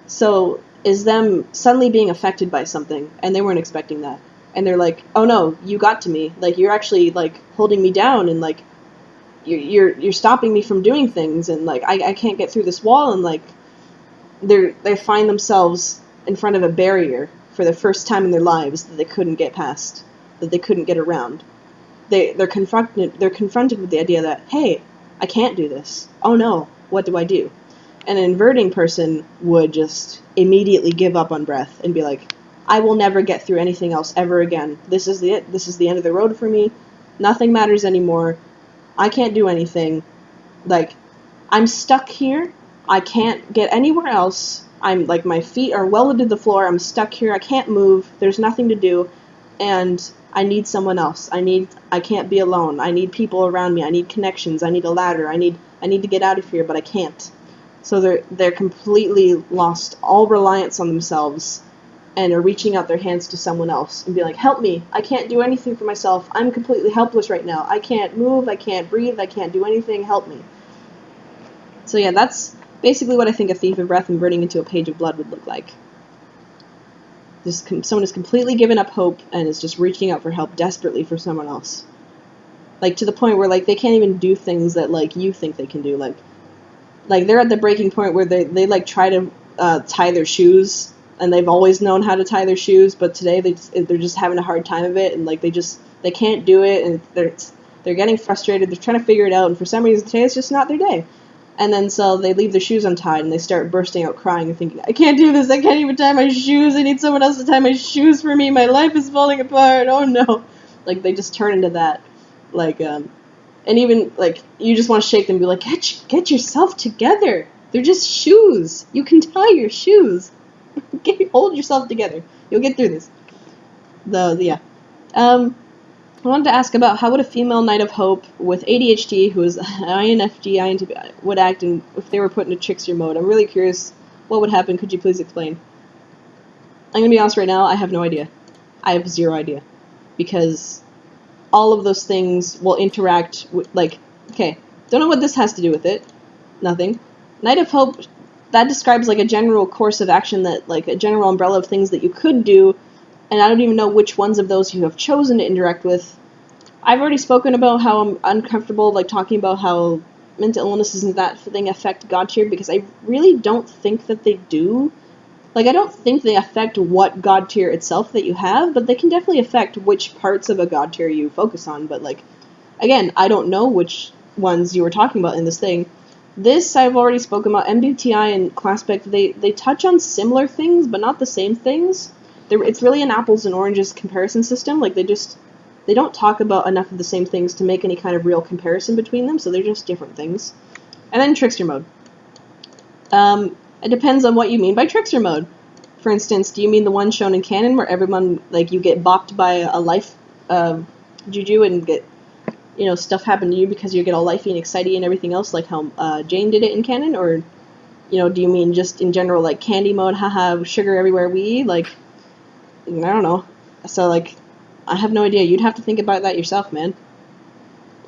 so is them suddenly being affected by something, and they weren't expecting that. And they're like, oh no, you got to me. Like, you're actually, like, holding me down, and, like, you're stopping me from doing things, and, like, I can't get through this wall, and, like, they find themselves in front of a barrier for the first time in their lives that they couldn't get past, that they couldn't get around. They're confronted with the idea that, hey, I can't do this. Oh no, what do I do? An inverting person would just immediately give up on breath and be like, I will never get through anything else ever again. This is it. This is the end of the road for me. Nothing matters anymore. I can't do anything. Like, I'm stuck here. I can't get anywhere else. I'm, like, my feet are welded to the floor. I'm stuck here. I can't move. There's nothing to do. And I need someone else. I can't be alone. I need people around me. I need connections. I need a ladder. I need to get out of here, but I can't. So they're completely lost all reliance on themselves and are reaching out their hands to someone else and be like, help me. I can't do anything for myself. I'm completely helpless right now. I can't move. I can't breathe. I can't do anything. Help me. So yeah, that's basically what I think a thief of breath inverting into a page of blood would look like. Someone has completely given up hope and is just reaching out for help desperately for someone else. Like, to the point where, like, they can't even do things that, like, you think they can do. Like they're at the breaking point where they like, try to tie their shoes, and they've always known how to tie their shoes, but today they're just having a hard time of it, and, like, they can't do it, and they're getting frustrated. They're trying to figure it out, and for some reason today it's just not their day. And then so they leave their shoes untied, and they start bursting out crying and thinking, I can't do this. I can't even tie my shoes. I need someone else to tie my shoes for me. My life is falling apart. Oh no. Like, they just turn into that. Like, and even, like, you just want to shake them and be like, get yourself together. They're just shoes. You can tie your shoes. Hold yourself together. You'll get through this. Yeah. I wanted to ask about how would a female Knight of Hope with ADHD, who is INFJ, INTP, would act if they were put into trickster mode. I'm really curious what would happen. Could you please explain? I'm going to be honest right now, I have no idea. I have zero idea. Because all of those things will interact with, like, okay, don't know what this has to do with it. Nothing. Knight of Hope, that describes, like, a general course of action, that, like, a general umbrella of things that you could do, and I don't even know which ones of those you have chosen to interact with. I've already spoken about how I'm uncomfortable, like, talking about how mental illnesses and that thing affect God tier, because I really don't think that they do. Like, I don't think they affect what God tier itself that you have, but they can definitely affect which parts of a God tier you focus on. But, like, again, I don't know which ones you were talking about in this thing. This, I've already spoken about. MBTI and Classpect, they touch on similar things, but not the same things. It's really an apples and oranges comparison system. Like, they don't talk about enough of the same things to make any kind of real comparison between them, so they're just different things. And then trickster mode. It depends on what you mean by trickster mode. For instance, do you mean the one shown in canon where everyone, like, you get bopped by a life juju and get, you know, stuff happen to you because you get all lifey and excited and everything else, like how Jane did it in canon? Or, you know, do you mean just in general, like, candy mode, haha, sugar everywhere we eat? Like, I don't know. So, like, I have no idea. You'd have to think about that yourself, man.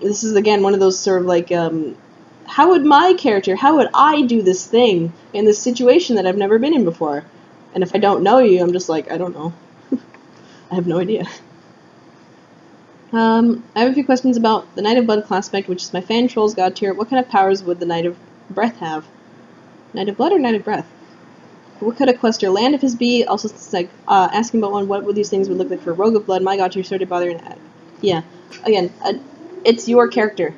This is, again, one of those sort of, like, how would I do this thing in this situation that I've never been in before? And if I don't know you, I'm just like, I don't know. I have no idea. I have a few questions about the Knight of Blood Classpect, which is my fan trolls god tier. What kind of powers would the Knight of Breath have? Knight of Blood or Knight of Breath? what could a quest or land of his be? Also, it's like asking about one. What would these things would look like for a rogue of blood? My God, you're started bothering. Yeah, again, it's your character.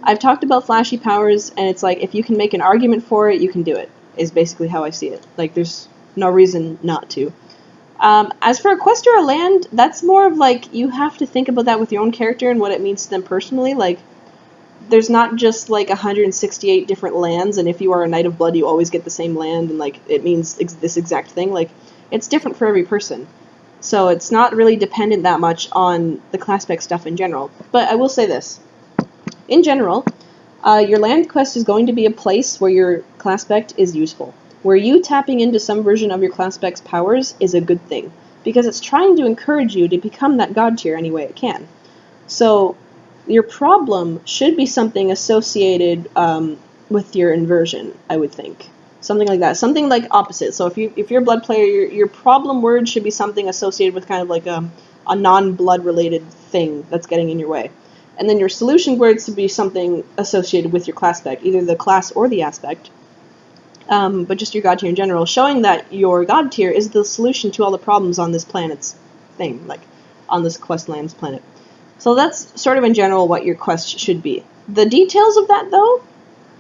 I've talked about flashy powers, and it's like if you can make an argument for it, you can do it. Is basically how I see it. Like there's no reason not to. As for a quest or a land, that's more of like you have to think about that with your own character and what it means to them personally. Like there's not just like 168 different lands, and if you are a Knight of Blood, you always get the same land, and like it means this exact thing. Like it's different for every person, so it's not really dependent that much on the class spec stuff in general. But I will say this: in general, your land quest is going to be a place where your class spec is useful, where you tapping into some version of your class spec's powers is a good thing, because it's trying to encourage you to become that god tier any way it can. So your problem should be something associated with your inversion, I would think. Something like that. Something like opposite. So if you're a blood player, your problem word should be something associated with kind of like a non-blood related thing that's getting in your way. And then your solution words should be something associated with your class spec, either the class or the aspect. But just your god tier in general, showing that your god tier is the solution to all the problems on this planet's thing, like on this quest land's planet. So that's sort of in general what your quest should be. The details of that, though,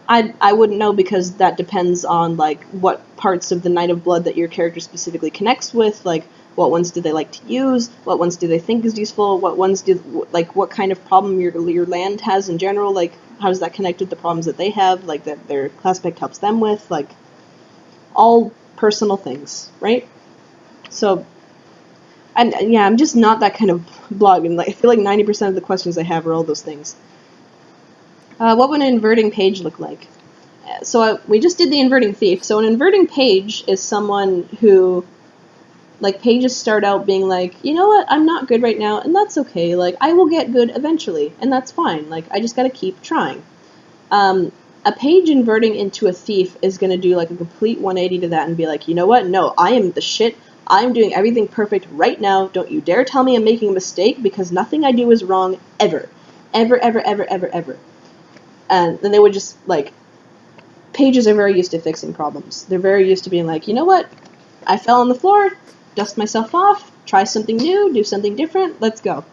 I wouldn't know, because that depends on like what parts of the Knight of Blood that your character specifically connects with, like what ones do they like to use, what ones do they think is useful, what ones do, like what kind of problem your land has in general, like how does that connect with the problems that they have, like that their class spec helps them with, like all personal things, right? So I'm just not that kind of blog, and like I feel like 90% of the questions I have are all those things. What would an inverting page look like? So we just did the inverting thief. So an inverting page is someone who, like, pages start out being like, you know what, I'm not good right now, and that's okay. Like, I will get good eventually, and that's fine. Like, I just gotta keep trying. A page inverting into a thief is gonna do like a complete 180 to that and be like, you know what, no, I am the shit. I'm doing everything perfect right now. Don't you dare tell me I'm making a mistake, because nothing I do is wrong ever. Ever, ever, ever, ever, ever. And then they would just, like, pages are very used to fixing problems. They're very used to being like, you know what? I fell on the floor, dust myself off, try something new, do something different, let's go.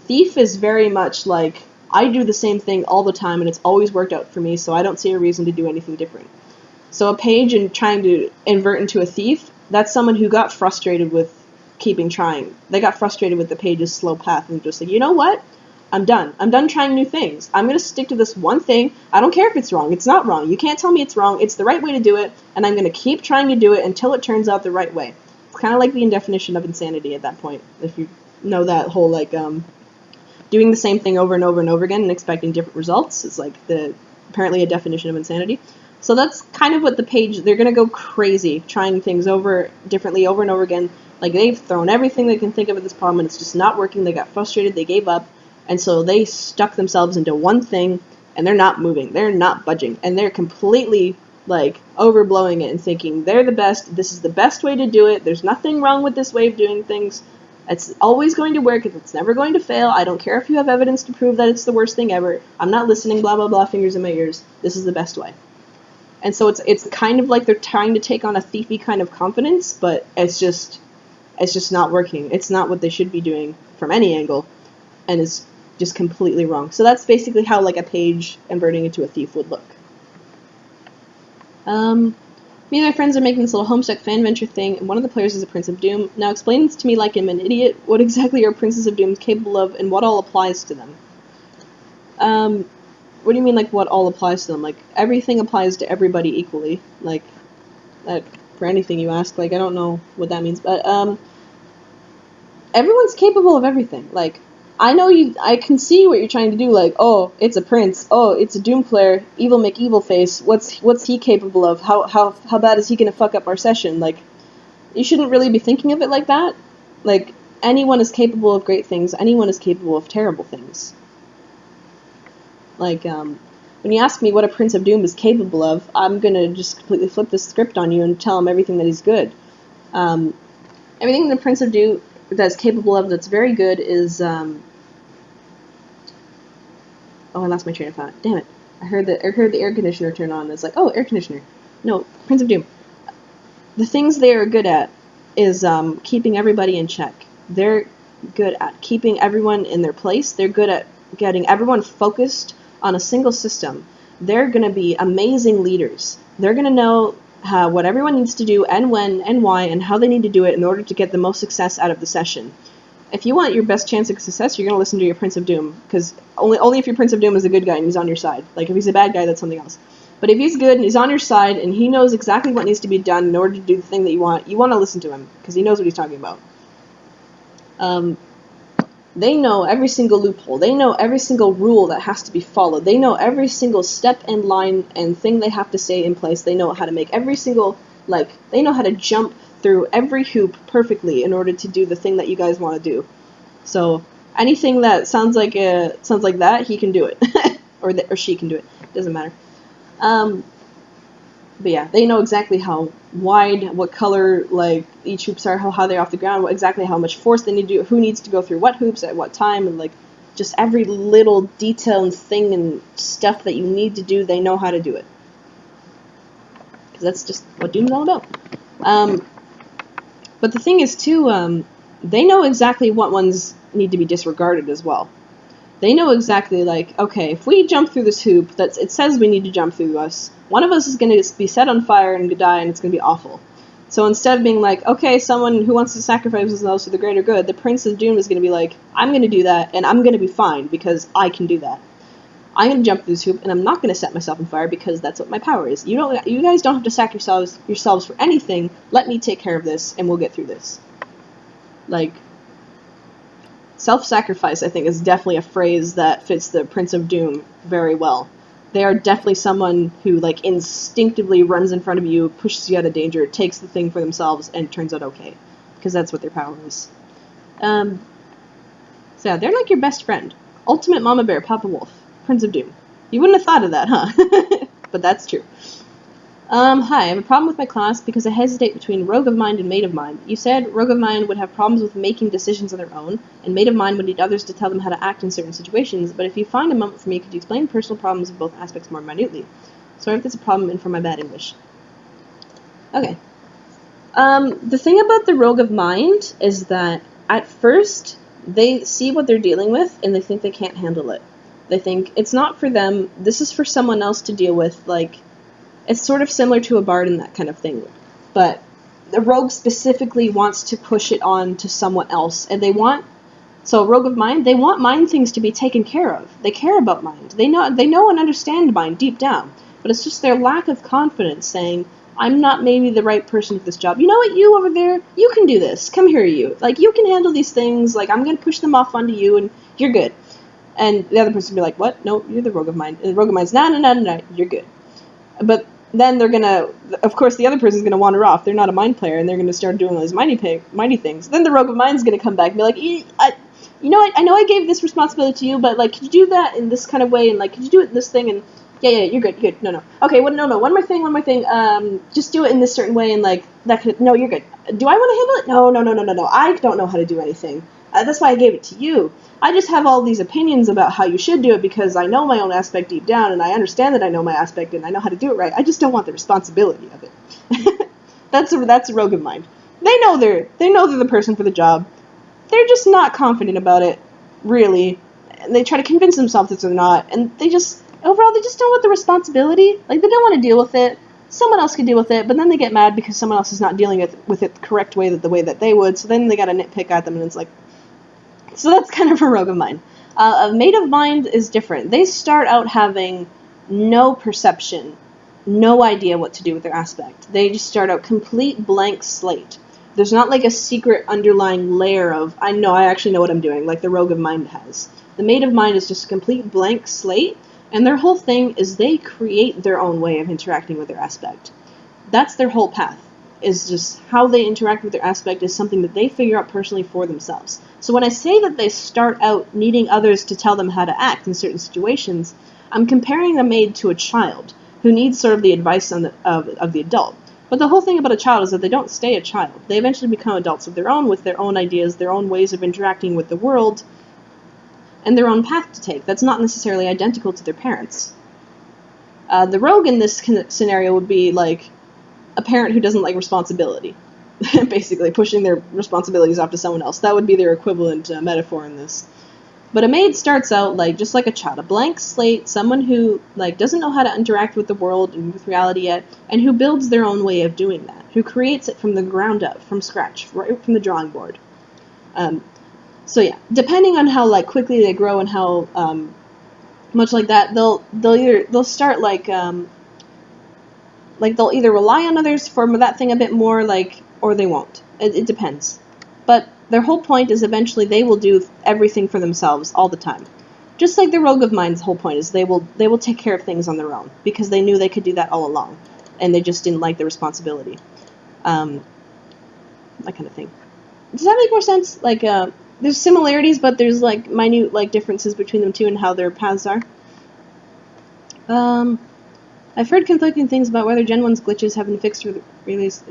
Thief is very much like, I do the same thing all the time and it's always worked out for me, so I don't see a reason to do anything different. So a page and trying to invert into a thief, that's someone who got frustrated with keeping trying. They got frustrated with the page's slow path and just like, you know what? I'm done. I'm done trying new things. I'm going to stick to this one thing. I don't care if it's wrong. It's not wrong. You can't tell me it's wrong. It's the right way to do it, and I'm going to keep trying to do it until it turns out the right way. It's kind of like the definition of insanity at that point, if you know that whole, like, doing the same thing over and over and over again and expecting different results is, like, apparently a definition of insanity. So that's kind of what the page, they're going to go crazy trying things differently over and over again. Like, they've thrown everything they can think of at this problem, and it's just not working. They got frustrated. They gave up. And so they stuck themselves into one thing, and they're not moving. They're not budging. And they're completely, like, overblowing it and thinking they're the best. This is the best way to do it. There's nothing wrong with this way of doing things. It's always going to work. It's never going to fail. I don't care if you have evidence to prove that it's the worst thing ever. I'm not listening, blah, blah, blah, fingers in my ears. This is the best way. And so it's kind of like they're trying to take on a thiefy kind of confidence, but it's just not working. It's not what they should be doing from any angle, and it's just completely wrong. So that's basically how, like, a page inverting into a thief would look. Me and my friends are making this little Homestuck fan venture thing, and one of the players is a Prince of Doom. Now explain this to me like I'm an idiot. What exactly are Princes of Doom capable of, and what all applies to them? What do you mean, like, what all applies to them? Like, everything applies to everybody equally. Like, for anything you ask, like, I don't know what that means, but, everyone's capable of everything. Like, I can see what you're trying to do, like, oh, it's a prince, oh, it's a Doom player, Evil McEvil face, what's he capable of, how bad is he gonna fuck up our session? Like, you shouldn't really be thinking of it like that. Like, anyone is capable of great things, anyone is capable of terrible things. Like, when you ask me what a Prince of Doom is capable of, I'm gonna just completely flip the script on you and tell him everything that he's good. Everything the Prince of Doom that's capable of that's very good is, oh, I lost my train of thought. Damn it. I heard the air conditioner turn on. It's like, oh, air conditioner. No, Prince of Doom. The things they are good at is keeping everybody in check. They're good at keeping everyone in their place. They're good at getting everyone focused on a single system. They're going to be amazing leaders. They're going to know what everyone needs to do and when and why and how they need to do it in order to get the most success out of the session. If you want your best chance of success, you're going to listen to your Prince of Doom, because only if your Prince of Doom is a good guy and he's on your side. Like, if he's a bad guy, that's something else. But if he's good and he's on your side and he knows exactly what needs to be done in order to do the thing that you want to listen to him, because he knows what he's talking about. They know every single loophole. They know every single rule that has to be followed. They know every single step and line and thing they have to say in place. They know how to make every single, they know how to jump through every hoop perfectly in order to do the thing that you guys want to do. So anything that sounds like that, he can do it, or she can do it. Doesn't matter. But yeah, they know exactly how wide, what color, each hoops are, how they're off the ground, exactly how much force they need to do, who needs to go through what hoops at what time, and just every little detail and thing and stuff that you need to do, they know how to do it. Because that's just what Doom is all about. But the thing is, too, they know exactly what ones need to be disregarded as well. They know exactly, okay, if we jump through this hoop, it says we need to jump through us, one of us is going to be set on fire and die, and it's going to be awful. So instead of being okay, someone who wants to sacrifice themselves for the greater good, the Prince of Doom is going to be I'm going to do that, and I'm going to be fine, because I can do that. I'm going to jump through this hoop, and I'm not going to set myself on fire, because that's what my power is. You guys don't have to sacrifice yourselves for anything. Let me take care of this, and we'll get through this. Self-sacrifice, I think, is definitely a phrase that fits the Prince of Doom very well. They are definitely someone who, instinctively runs in front of you, pushes you out of danger, takes the thing for themselves, and turns out okay. Because that's what their power is. So yeah, they're like your best friend. Ultimate Mama Bear, Papa Wolf, Prince of Doom. You wouldn't have thought of that, huh? But that's true. Hi, I have a problem with my class because I hesitate between Rogue of Mind and Maid of Mind. You said Rogue of Mind would have problems with making decisions on their own, and Maid of Mind would need others to tell them how to act in certain situations, but if you find a moment for me, could you explain personal problems of both aspects more minutely? Sorry if that's a problem and for my bad English. Okay. The thing about the Rogue of Mind is that, at first, they see what they're dealing with, and they think they can't handle it. They think, it's not for them, this is for someone else to deal with, it's sort of similar to a bard and that kind of thing, but the rogue specifically wants to push it on to someone else, and Rogue of Mind, they want mind things to be taken care of. They care about mind. They know and understand mind deep down, but it's just their lack of confidence saying, I'm not maybe the right person for this job. You know what, you over there, you can do this. Come here, you. You can handle these things. I'm going to push them off onto you, and you're good. And the other person will be like, what? No, you're the Rogue of Mind. And the Rogue of Mind's, no, you're good. But then they're going to, of course, the other person's going to wander off. They're not a mind player, and they're going to start doing all these mighty things. Then the Rogue of Mind's going to come back and be like, you know what, I know I gave this responsibility to you, but, could you do that in this kind of way, and, could you do it in this thing, and, yeah, you're good, no. Okay, no, one more thing, just do it in this certain way, and, no, you're good. Do I want to handle it? No, I don't know how to do anything. That's why I gave it to you. I just have all these opinions about how you should do it because I know my own aspect deep down, and I understand that I know my aspect, and I know how to do it right. I just don't want the responsibility of it. That's a Rogue of Mind. They know they're the person for the job. They're just not confident about it, really. And they try to convince themselves that they're not, and overall, they just don't want the responsibility. They don't want to deal with it. Someone else can deal with it, but then they get mad because someone else is not dealing with it the correct way, the way that they would, so then they gotta nitpick at them, and it's so that's kind of a Rogue of Mind. A Maid of Mind is different. They start out having no perception, no idea what to do with their aspect. They just start out complete blank slate. There's not a secret underlying layer of, I actually know what I'm doing, like the Rogue of Mind has. The Maid of Mind is just a complete blank slate, and their whole thing is they create their own way of interacting with their aspect. That's their whole path, is just how they interact with their aspect is something that they figure out personally for themselves. So when I say that they start out needing others to tell them how to act in certain situations, I'm comparing a maid to a child who needs sort of the advice of the adult. But the whole thing about a child is that they don't stay a child. They eventually become adults of their own, with their own ideas, their own ways of interacting with the world, and their own path to take. That's not necessarily identical to their parents. The rogue in this scenario would be a parent who doesn't like responsibility. Basically, pushing their responsibilities off to someone else. That would be their equivalent metaphor in this. But a maid starts out like just like a child, a blank slate, someone who like doesn't know how to interact with the world and with reality yet, and who builds their own way of doing that, who creates it from the ground up, from scratch, right from the drawing board. So yeah, depending on how like quickly they grow and how much like that, they'll start like they'll either rely on others for that thing a bit more, like, or they won't. It depends. But their whole point is eventually they will do everything for themselves all the time. Just like the Rogue of Mine's whole point is they will take care of things on their own because they knew they could do that all along, and they just didn't like the responsibility. That kind of thing. Does that make more sense? Like, there's similarities, but there's like minute like differences between them too and how their paths are. I've heard conflicting things about whether Gen 1's glitches have been fixed or released.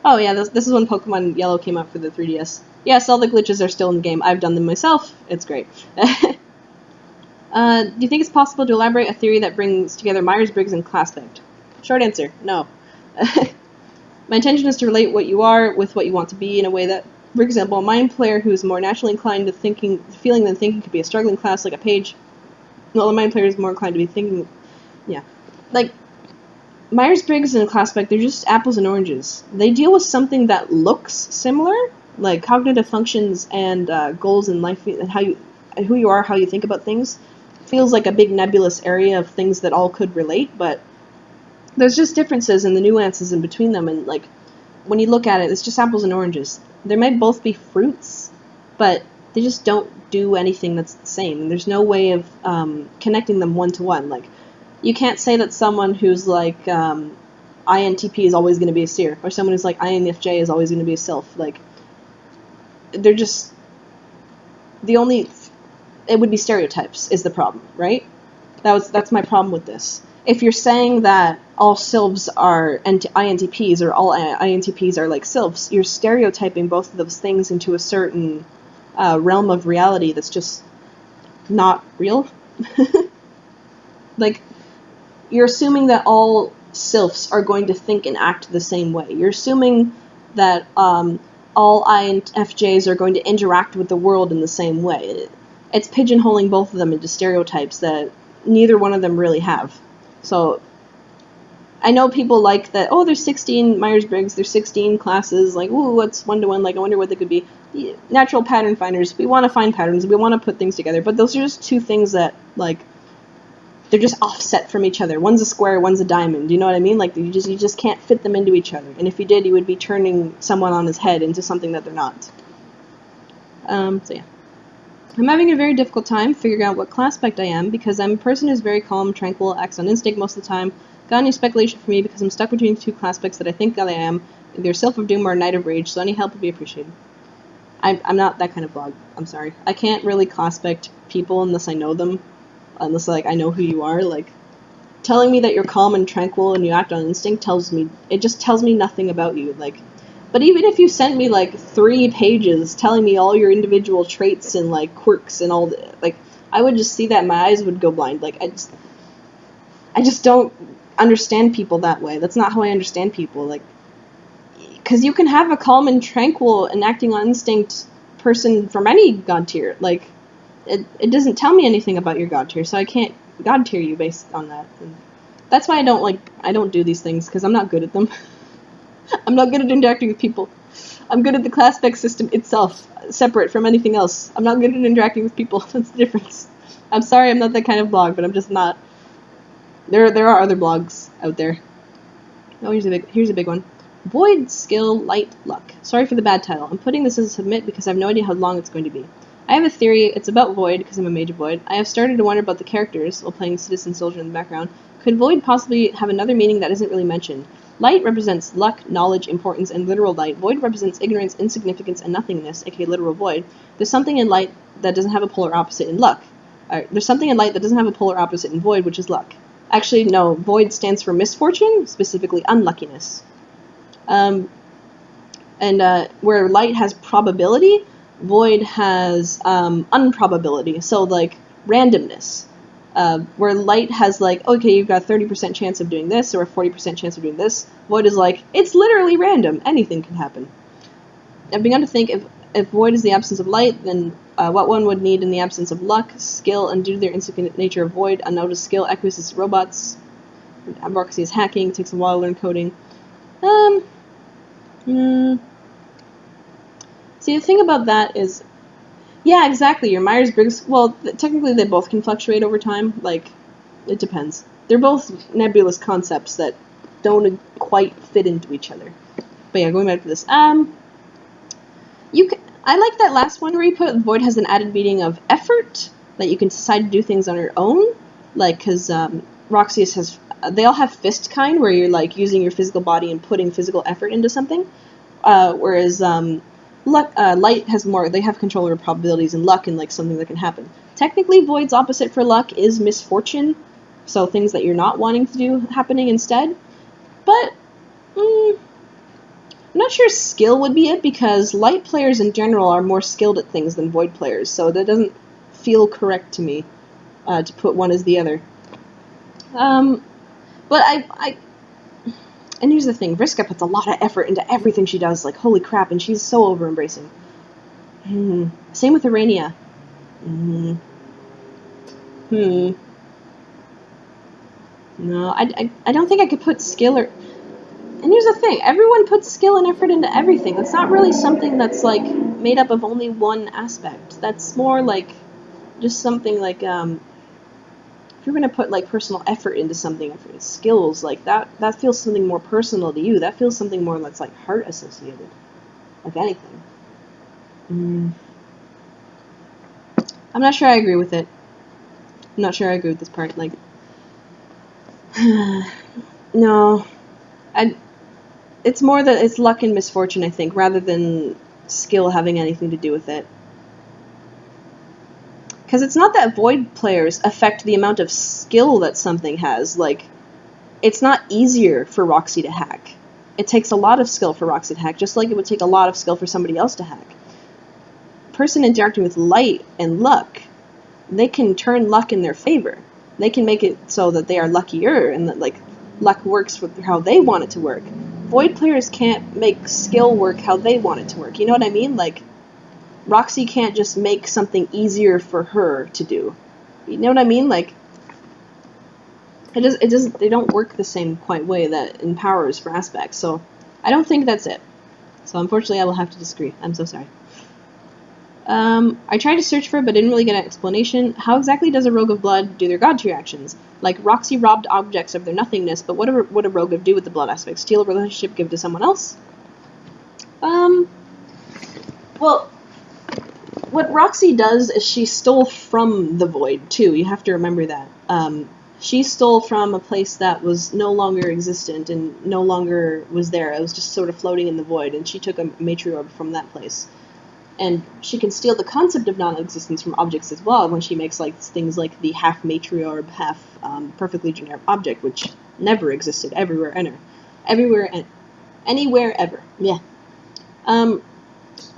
Oh yeah, this is when Pokemon Yellow came out for the 3DS. Yes, all the glitches are still in the game. I've done them myself. It's great. Do you think it's possible to elaborate a theory that brings together Myers-Briggs and Claspect? Short answer, no. My intention is to relate what you are with what you want to be in a way that, for example, a mind player who is more naturally inclined to feeling than thinking could be a struggling class like a page, while a mind player is more inclined to be thinking. Yeah. Like, Myers-Briggs and Claspect, they're just apples and oranges. They deal with something that looks similar, like cognitive functions and goals in life, and who you are, how you think about things. Feels like a big nebulous area of things that all could relate, but there's just differences in the nuances in between them, and like when you look at it, it's just apples and oranges. They might both be fruits, but they just don't do anything that's the same, and there's no way of connecting them one-to-one. Like, you can't say that someone who's like INTP is always going to be a seer, or someone who's like INFJ is always going to be a sylph. Like, they're just it would be stereotypes is the problem, right? That's my problem with this. If you're saying that all sylphs are INTPs or all INTPs are like sylphs, you're stereotyping both of those things into a certain realm of reality that's just not real. Like, you're assuming that all sylphs are going to think and act the same way. You're assuming that all INFJs are going to interact with the world in the same way. It's pigeonholing both of them into stereotypes that neither one of them really have. So, I know people like that, oh, there's 16 Myers-Briggs, there's 16 classes, like, ooh, what's one-to-one, like, I wonder what they could be. Natural pattern finders, we want to find patterns, we want to put things together, but those are just two things that, like, they're just offset from each other. One's a square, one's a diamond, you know what I mean? Like, you just can't fit them into each other, and if you did, you would be turning someone on his head into something that they're not. So yeah. I'm having a very difficult time figuring out what claspect I am, because I'm a person who's very calm, tranquil, acts on instinct most of the time. Got any speculation for me, because I'm stuck between two claspects that I think that I am, either Sylph of Doom or Knight of Rage, so any help would be appreciated. I'm not that kind of blog, I'm sorry. I can't really claspect people unless I know them, unless, like, I know who you are. Like, telling me that you're calm and tranquil and you act on instinct tells me nothing about you, like. But even if you sent me, like, 3 pages telling me all your individual traits and, like, quirks and all, like, I would just see that and my eyes would go blind. Like, I just don't understand people that way. That's not how I understand people. Like, because you can have a calm and tranquil and acting on instinct person from any god tier. Like, it doesn't tell me anything about your god tier, so I can't god tier you based on that. And that's why I don't do these things, because I'm not good at them. I'm not good at interacting with people. I'm good at the class spec system itself, separate from anything else. I'm not good at interacting with people. That's the difference. I'm sorry I'm not that kind of blog, but I'm just not. There are other blogs out there. Oh, here's a big one. Void, skill, light, luck. Sorry for the bad title. I'm putting this as a submit because I have no idea how long it's going to be. I have a theory. It's about Void, because I'm a mage of Void. I have started to wonder about the characters, while playing Citizen Soldier in the background. Could Void possibly have another meaning that isn't really mentioned? Light represents luck, knowledge, importance, and literal light. Void represents ignorance, insignificance, and nothingness, aka literal void. There's something in light that doesn't have a polar opposite in luck. There's something in light that doesn't have a polar opposite in void, which is luck. Actually, no. Void stands for misfortune, specifically unluckiness. And where light has probability, void has unprobability. So, like, randomness. Where light has like, okay, you've got a 30% chance of doing this or a 40% chance of doing this. Void is like, it's literally random. Anything can happen. I've begun to think if void is the absence of light, then what one would need in the absence of luck, skill, and due to their instant nature of void, unnoticed skill, Equus is robots, Roxy is hacking, takes a while to learn coding. See, the thing about that is, yeah, exactly, your Myers-Briggs, well, technically they both can fluctuate over time, like, it depends. They're both nebulous concepts that don't quite fit into each other. But yeah, going back to this, I like that last one where you put void has an added meaning of effort, that you can decide to do things on your own, like, because Roxy's has, they all have fist kind, where you're, like, using your physical body and putting physical effort into something, whereas, light has more, they have control over probabilities and luck and, like, something that can happen. Technically, void's opposite for luck is misfortune, so things that you're not wanting to do happening instead, but, I'm not sure skill would be it, because light players in general are more skilled at things than void players, so that doesn't feel correct to me, to put one as the other. But and here's the thing, Vriska puts a lot of effort into everything she does, like, holy crap, and she's so over-embracing. Same with Urania. No, I don't think I could put skill or... And here's the thing, everyone puts skill and effort into everything. That's not really something that's, like, made up of only one aspect. That's more, like, just something like, if you're going to put, like, personal effort into something, skills, like, that feels something more personal to you. That feels something more that's, like, heart associated. Like anything. I'm not sure I agree with it. I'm not sure I agree with this part, like... No. It's more that it's luck and misfortune, I think, rather than skill having anything to do with it. Because it's not that void players affect the amount of skill that something has. Like, it's not easier for Roxy to hack. It takes a lot of skill for Roxy to hack, just like it would take a lot of skill for somebody else to hack. Person interacting with light and luck, they can turn luck in their favor. They can make it so that they are luckier, and that, like, luck works with how they want it to work. Void players can't make skill work how they want it to work. You know what I mean? Like, Roxy can't just make something easier for her to do. You know what I mean? Like, they don't work the same quite way that empowers for aspects. So, I don't think that's it. So, unfortunately, I will have to disagree. I'm so sorry. I tried to search for it, but didn't really get an explanation. How exactly does a Rogue of Blood do their god tier actions? Like, Roxy robbed objects of their nothingness, but what would a Rogue do with the blood aspect? Steal a relationship, give to someone else? Well, what Roxy does is she stole from the void, too. You have to remember that. She stole from a place that was no longer existent and no longer was there. It was just sort of floating in the void, and she took a matriarch from that place. And she can steal the concept of non-existence from objects as well when she makes, like, things like the half matriarch, half perfectly generic object, which never existed anywhere ever. Yeah.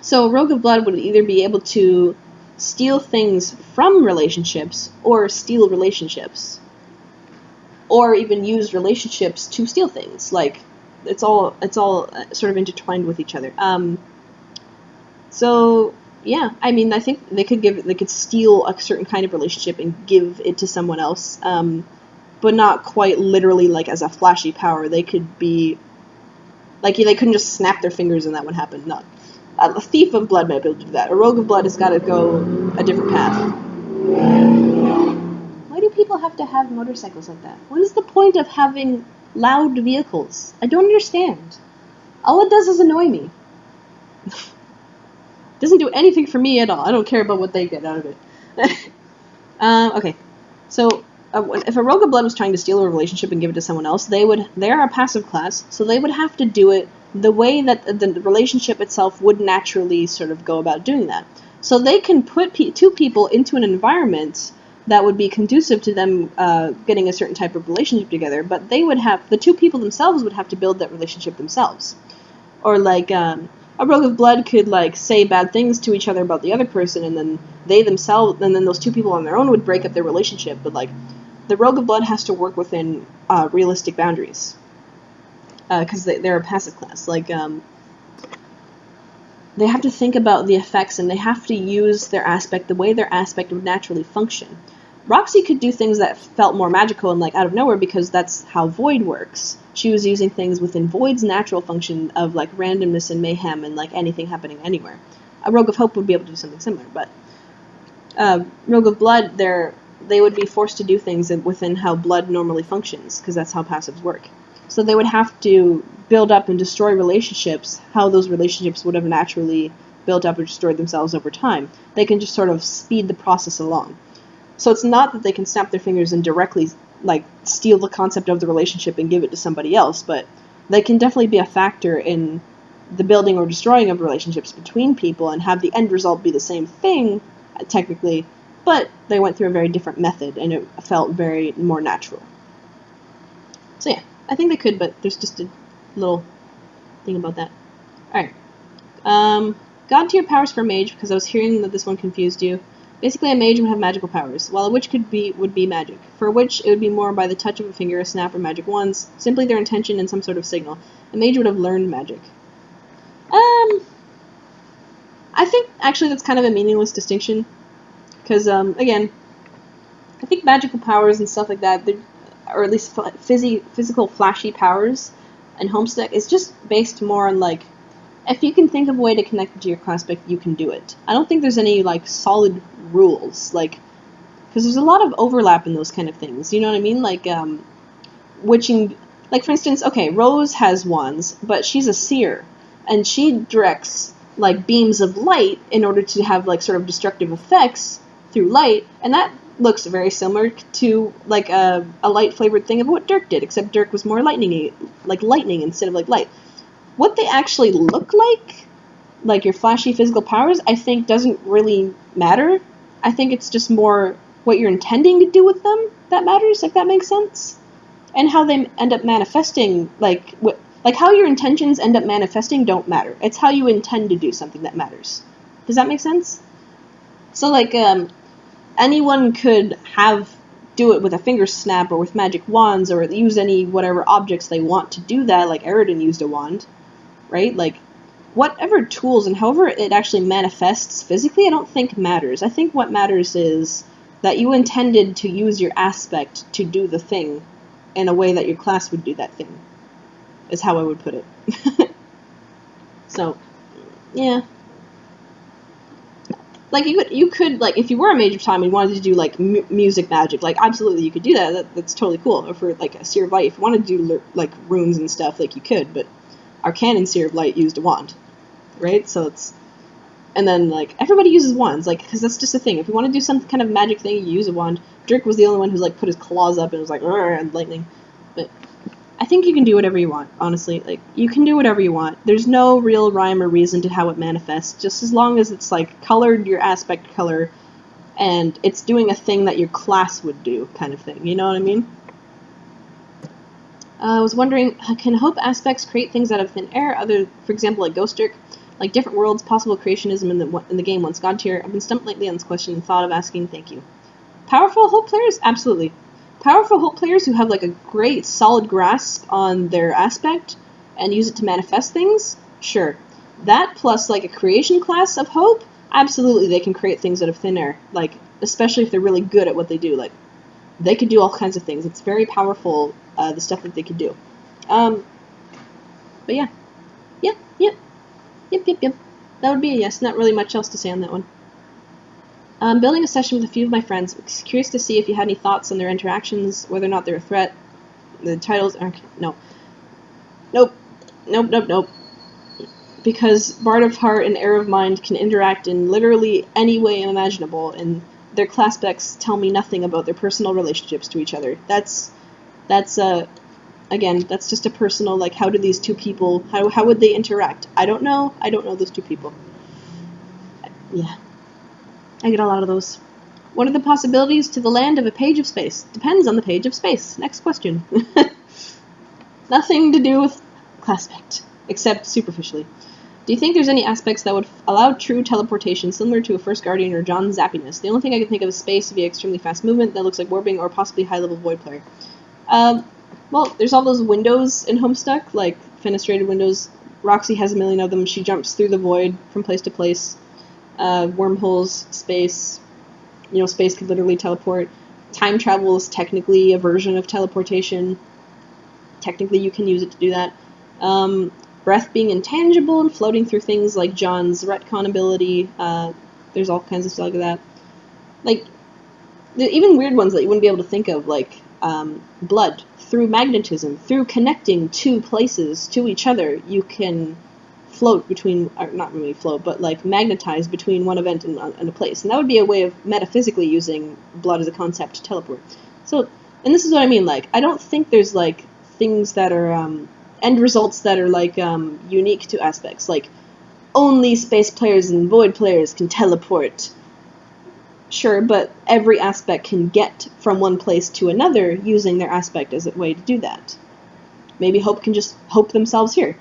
So Rogue of Blood would either be able to steal things from relationships or steal relationships, or even use relationships to steal things. Like, it's all sort of intertwined with each other. So, yeah, I mean, I think they could steal a certain kind of relationship and give it to someone else, but not quite literally, like, as a flashy power. They could be, like, they couldn't just snap their fingers and that would happen. No. A Thief of Blood might be able to do that. A Rogue of Blood has got to go a different path. Why do people have to have motorcycles like that? What is the point of having loud vehicles? I don't understand. All it does is annoy me. Doesn't do anything for me at all. I don't care about what they get out of it. Okay. So, if a Rogue of Blood was trying to steal a relationship and give it to someone else, they're a passive class, so they would have to do it the way that the relationship itself would naturally sort of go about doing that. So they can put two people into an environment that would be conducive to them getting a certain type of relationship together, but the two people themselves would have to build that relationship themselves. Or, like, a rogue of blood could, like, say bad things to each other about the other person, and then those two people on their own would break up their relationship, but, like, the rogue of blood has to work within realistic boundaries. Because they're a passive class. Like, they have to think about the effects, and they have to use their aspect the way their aspect would naturally function. Roxy could do things that felt more magical and, like, out of nowhere, because that's how Void works. She was using things within Void's natural function of, like, randomness and mayhem and, like, anything happening anywhere. A Rogue of Hope would be able to do something similar, but Rogue of Blood, they would be forced to do things within how blood normally functions, because that's how passives work. So they would have to build up and destroy relationships, how those relationships would have naturally built up or destroyed themselves over time. They can just sort of speed the process along. So it's not that they can snap their fingers and directly, like, steal the concept of the relationship and give it to somebody else, but they can definitely be a factor in the building or destroying of relationships between people and have the end result be the same thing, technically, but they went through a very different method, and it felt very more natural. So yeah, I think they could, but there's just a little thing about that. Alright. God tier powers for mage, because I was hearing that this one confused you. Basically, a mage would have magical powers, while a witch would be magic. For a witch, it would be more by the touch of a finger, a snap, or magic wands, simply their intention and some sort of signal. A mage would have learned magic. I think, actually, that's kind of a meaningless distinction, because, again, I think magical powers and stuff like that, or at least physical flashy powers and Homestuck, is just based more on, like, if you can think of a way to connect it to your class spec, you can do it. I don't think there's any, like, solid rules, like, because there's a lot of overlap in those kind of things, you know what I mean? Like, witching, like, for instance, okay, Rose has wands, but she's a seer, and she directs, like, beams of light in order to have, like, sort of destructive effects through light, and that looks very similar to, like, a light-flavored thing of what Dirk did, except Dirk was more lightning instead of, like, light. What they actually look like your flashy physical powers, I think doesn't really matter. I think it's just more what you're intending to do with them that matters, like, that makes sense. And how they end up manifesting, like how your intentions end up manifesting don't matter. It's how you intend to do something that matters. Does that make sense? So, like, anyone could do it with a finger snap or with magic wands or use any whatever objects they want to do that, like Eridan used a wand, right? Like, whatever tools and however it actually manifests physically, I don't think matters. I think what matters is that you intended to use your aspect to do the thing in a way that your class would do that thing, is how I would put it. So, yeah. Like, you could, like, if you were a mage of time and wanted to do, like, music magic, like, absolutely you could do that. That's totally cool. Or for, like, a Seer of Light, if you wanted to do, like, runes and stuff, like, you could, but Arcanon Seer of Light used a wand, right? So it's, and then, like, everybody uses wands, like, because that's just a thing. If you want to do some kind of magic thing, you use a wand. Dirk was the only one who, like, put his claws up and was like, and lightning. But I think you can do whatever you want, honestly. Like, you can do whatever you want. There's no real rhyme or reason to how it manifests, just as long as it's, like, colored your aspect color, and it's doing a thing that your class would do, kind of thing. You know what I mean? I was wondering, can Hope aspects create things out of thin air, for example, like Ghost Dirk? Like different worlds, possible creationism in the game once God tier? I've been stumped lately on this question and thought of asking, thank you. Powerful Hope players? Absolutely. Powerful Hope players who have, like, a great solid grasp on their aspect and use it to manifest things? Sure. That plus, like, a creation class of Hope? Absolutely, they can create things out of thin air. Like, especially if they're really good at what they do. Like, they could do all kinds of things. It's very powerful, the stuff that they could do. But yeah. Yep. That would be a yes. Not really much else to say on that one. Building a session with a few of my friends. Curious to see if you had any thoughts on their interactions, whether or not they're a threat. The titles are... No. Nope. Because Bard of Heart and Heir of Mind can interact in literally any way imaginable, and their class specs tell me nothing about their personal relationships to each other. Again, that's just a personal, like, how do these two people, how would they interact? I don't know those two people. Yeah. I get a lot of those. What are the possibilities to the land of a page of space? Depends on the page of space. Next question. Nothing to do with class spec, except superficially. Do you think there's any aspects that would allow true teleportation, similar to a First Guardian or John's zappiness? The only thing I can think of is space via extremely fast movement that looks like warping or possibly high-level void player. Well, there's all those windows in Homestuck, like fenestrated windows. Roxy has a million of them. She jumps through the void from place to place. Wormholes, space. You know, space could literally teleport. Time travel is technically a version of teleportation. Technically, you can use it to do that. Breath being intangible and floating through things like John's retcon ability. There's all kinds of stuff like that. Like, even weird ones that you wouldn't be able to think of, like blood. Through magnetism, through connecting two places to each other, you can float between, or not really float, but like magnetize between one event and a place. And that would be a way of metaphysically using blood as a concept to teleport. So, and this is what I mean, like, I don't think there's like things that are, end results that are like unique to aspects. Like, only space players and void players can teleport. Sure, but every aspect can get from one place to another using their aspect as a way to do that. Maybe Hope can just hope themselves here.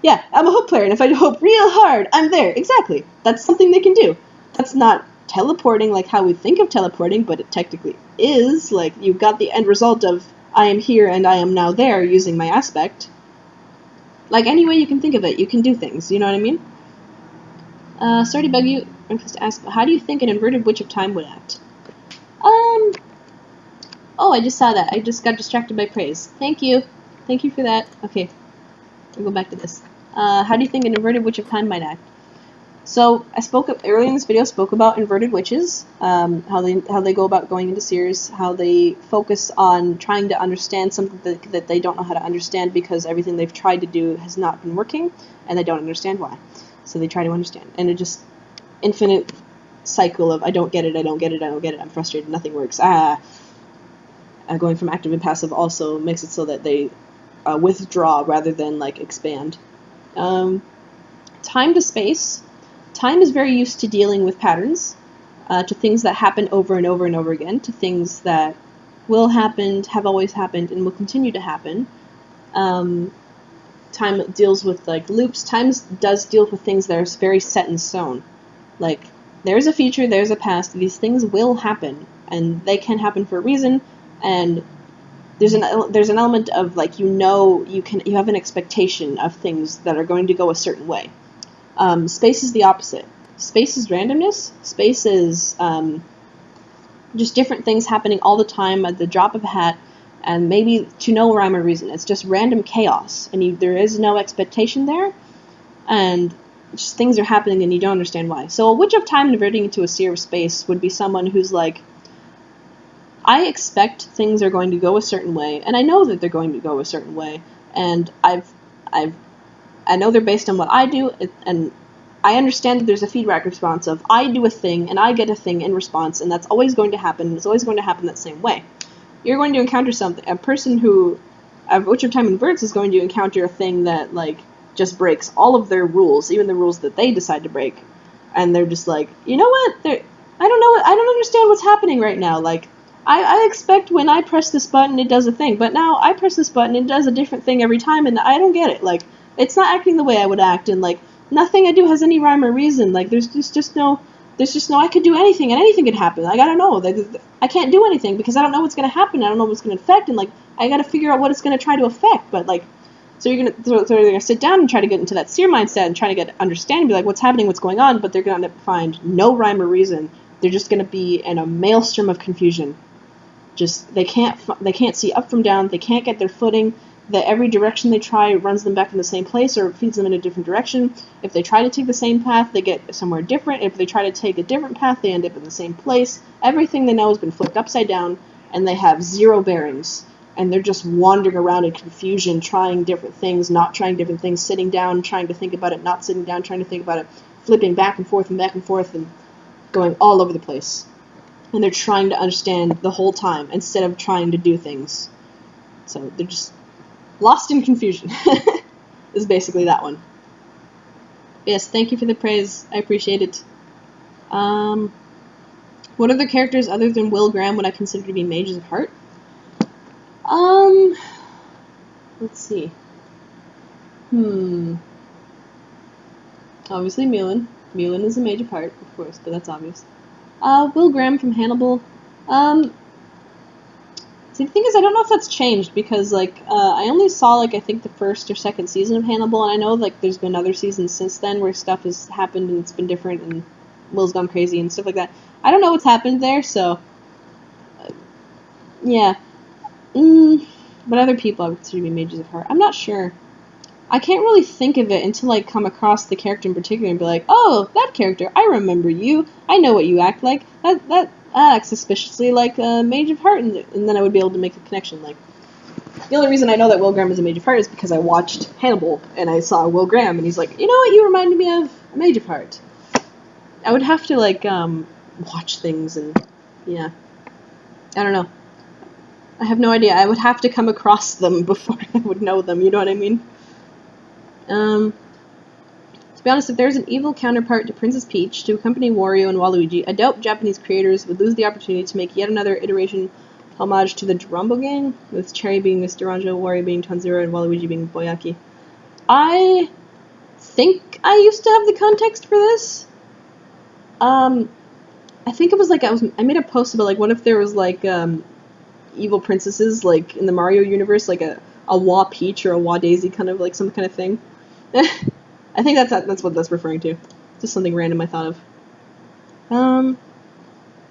Yeah, I'm a Hope player, and if I hope real hard, I'm there. Exactly. That's something they can do. That's not teleporting like how we think of teleporting, but it technically is. Like, you've got the end result of, I am here and I am now there using my aspect. Like, any way you can think of it, you can do things. You know what I mean? Sorry to bug you. I'm supposed to ask, how do you think an inverted Witch of Time would act? Oh, I just saw that. I just got distracted by praise. Thank you. Thank you for that. Okay. I'll go back to this. How do you think an inverted Witch of Time might act? So, I spoke earlier in this video, spoke about inverted witches, how they go about going into seers, how they focus on trying to understand something that they don't know how to understand because everything they've tried to do has not been working, and they don't understand why. So they try to understand. And it just, infinite cycle of, I don't get it, I don't get it, I don't get it, I'm frustrated, nothing works, going from active and passive also makes it so that they withdraw rather than, like, expand. Time to space. Time is very used to dealing with patterns, to things that happen over and over and over again, to things that will happen, have always happened, and will continue to happen. Time deals with, like, loops. Time does deal with things that are very set in stone. Like, there's a future, there's a past, these things will happen, and they can happen for a reason, and there's an element of, like, you have an expectation of things that are going to go a certain way. Space is the opposite. Space is randomness. Space is just different things happening all the time at the drop of a hat, and maybe to no rhyme or reason. It's just random chaos, and there is no expectation there, and just things are happening and you don't understand why. So a Witch of Time converting into a Seer of Space would be someone who's like, I expect things are going to go a certain way, and I know that they're going to go a certain way, and I know they're based on what I do, and I understand that there's a feedback response of, I do a thing, and I get a thing in response, and that's always going to happen, and it's always going to happen that same way. You're going to encounter something, a person who, a Witch of Time inverts is going to encounter a thing that, like, just breaks all of their rules, even the rules that they decide to break, and they're just like, you know what, I don't understand what's happening right now, like, I expect when I press this button it does a thing, but now I press this button and it does a different thing every time, and I don't get it, like, it's not acting the way I would act, and, like, nothing I do has any rhyme or reason, like, there's just no, I could do anything, and anything could happen, I gotta know, I can't do anything, because I don't know what's gonna happen, I don't know what's gonna affect, and, like, I gotta figure out what it's gonna try to affect, but, like, so you're gonna sit down and try to get into that seer mindset and try to get understand and be like, what's happening, what's going on, but they're gonna find no rhyme or reason. They're just gonna be in a maelstrom of confusion. Just they can't see up from down. They can't get their footing. That every direction they try runs them back in the same place or feeds them in a different direction. If they try to take the same path, they get somewhere different. If they try to take a different path, they end up in the same place. Everything they know has been flipped upside down, and they have zero bearings. And they're just wandering around in confusion, trying different things, not trying different things, sitting down, trying to think about it, not sitting down, trying to think about it, flipping back and forth, and going all over the place. And they're trying to understand the whole time, instead of trying to do things. So they're just lost in confusion, is basically that one. Yes, thank you for the praise, I appreciate it. What other characters other than Will Graham would I consider to be mages of heart? Let's see. Obviously, Mulan. Mulan is a major part, of course, but that's obvious. Will Graham from Hannibal. See, the thing is, I don't know if that's changed because, like, I only saw, like, I think the first or second season of Hannibal, and I know, like, there's been other seasons since then where stuff has happened and it's been different and Will's gone crazy and stuff like that. I don't know what's happened there, so, yeah. But other people I would consider to be mages of heart. I'm not sure. I can't really think of it until I come across the character in particular and be like, oh, that character, I remember you. I know what you act like. That acts suspiciously like a mage of heart, and then I would be able to make a connection. Like, the only reason I know that Will Graham is a mage of heart is because I watched Hannibal and I saw Will Graham, and he's like, you know what, you reminded me of a mage of heart. I would have to, like, watch things and, yeah. I don't know. I have no idea. I would have to come across them before I would know them, you know what I mean? To be honest, if there's an evil counterpart to Princess Peach to accompany Wario and Waluigi, I doubt Japanese creators would lose the opportunity to make yet another iteration homage to the Drumbo gang, with Cherry being Mr. Ranjo, Wario being Tanzura, and Waluigi being Boyaki. I think I used to have the context for this. I think it was like I made a post about, like, what if there was, like, evil princesses, like, in the Mario universe, like a Wa Peach or a Wa Daisy, kind of, like, some kind of thing. I think that's what that's referring to. Just something random I thought of.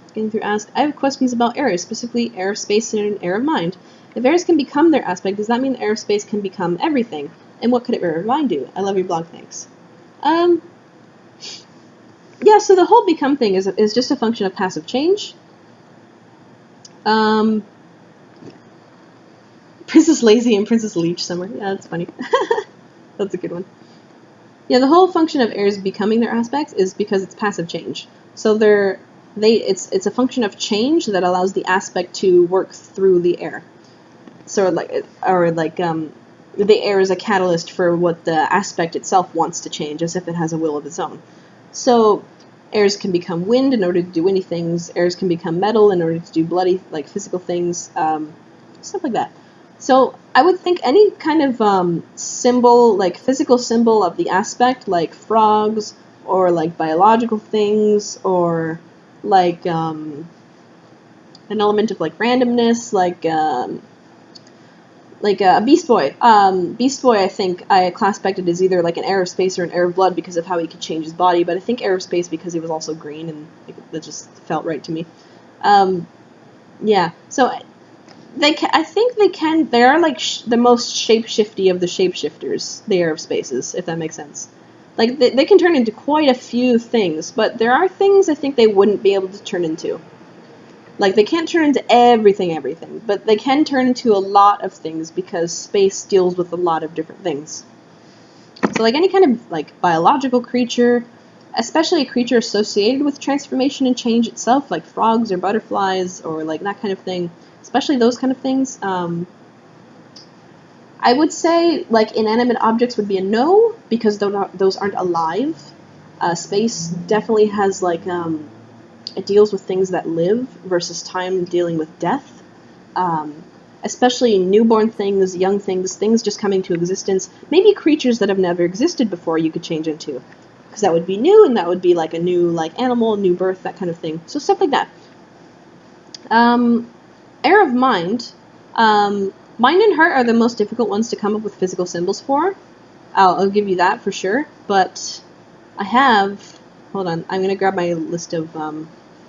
Getting through Ask. I have questions about errors, specifically error of space and an error of mind. If errors can become their aspect, does that mean error of space can become everything? And what could error of mind do? I love your blog, thanks. Yeah, so the whole become thing is just a function of passive change. Princess Lazy and Princess Leech somewhere. Yeah, that's funny. That's a good one. Yeah, the whole function of errors becoming their aspects is because it's passive change. So it's a function of change that allows the aspect to work through the error. So the error is a catalyst for what the aspect itself wants to change, as if it has a will of its own. So errors can become wind in order to do windy things. Errors can become metal in order to do bloody, like, physical things. Stuff like that. So I would think any kind of symbol, like physical symbol of the aspect, like frogs, or like biological things, or like an element of, like, randomness, like a Beast Boy. Beast Boy, I think I classified it as either like an error of space or an error of blood because of how he could change his body, but I think error of space because he was also green, and that just felt right to me. Yeah, so I think they are like the most shapeshifty of the shapeshifters, the error of spaces, if that makes sense. Like, they can turn into quite a few things, but there are things I think they wouldn't be able to turn into. Like, they can't turn into everything, but they can turn into a lot of things because space deals with a lot of different things. So, like, any kind of, like, biological creature, especially a creature associated with transformation and change itself, like frogs or butterflies or, like, that kind of thing, especially those kind of things, I would say, like, inanimate objects would be a no, because those aren't alive. Space definitely has, like, it deals with things that live versus time dealing with death. Especially newborn things, young things just coming to existence. Maybe creatures that have never existed before you could change into. Because that would be new, and that would be, like, a new, like, animal, new birth, that kind of thing. So stuff like that. Error of mind. Mind and heart are the most difficult ones to come up with physical symbols for. I'll give you that for sure. But I have... Hold on. I'm going to grab my list of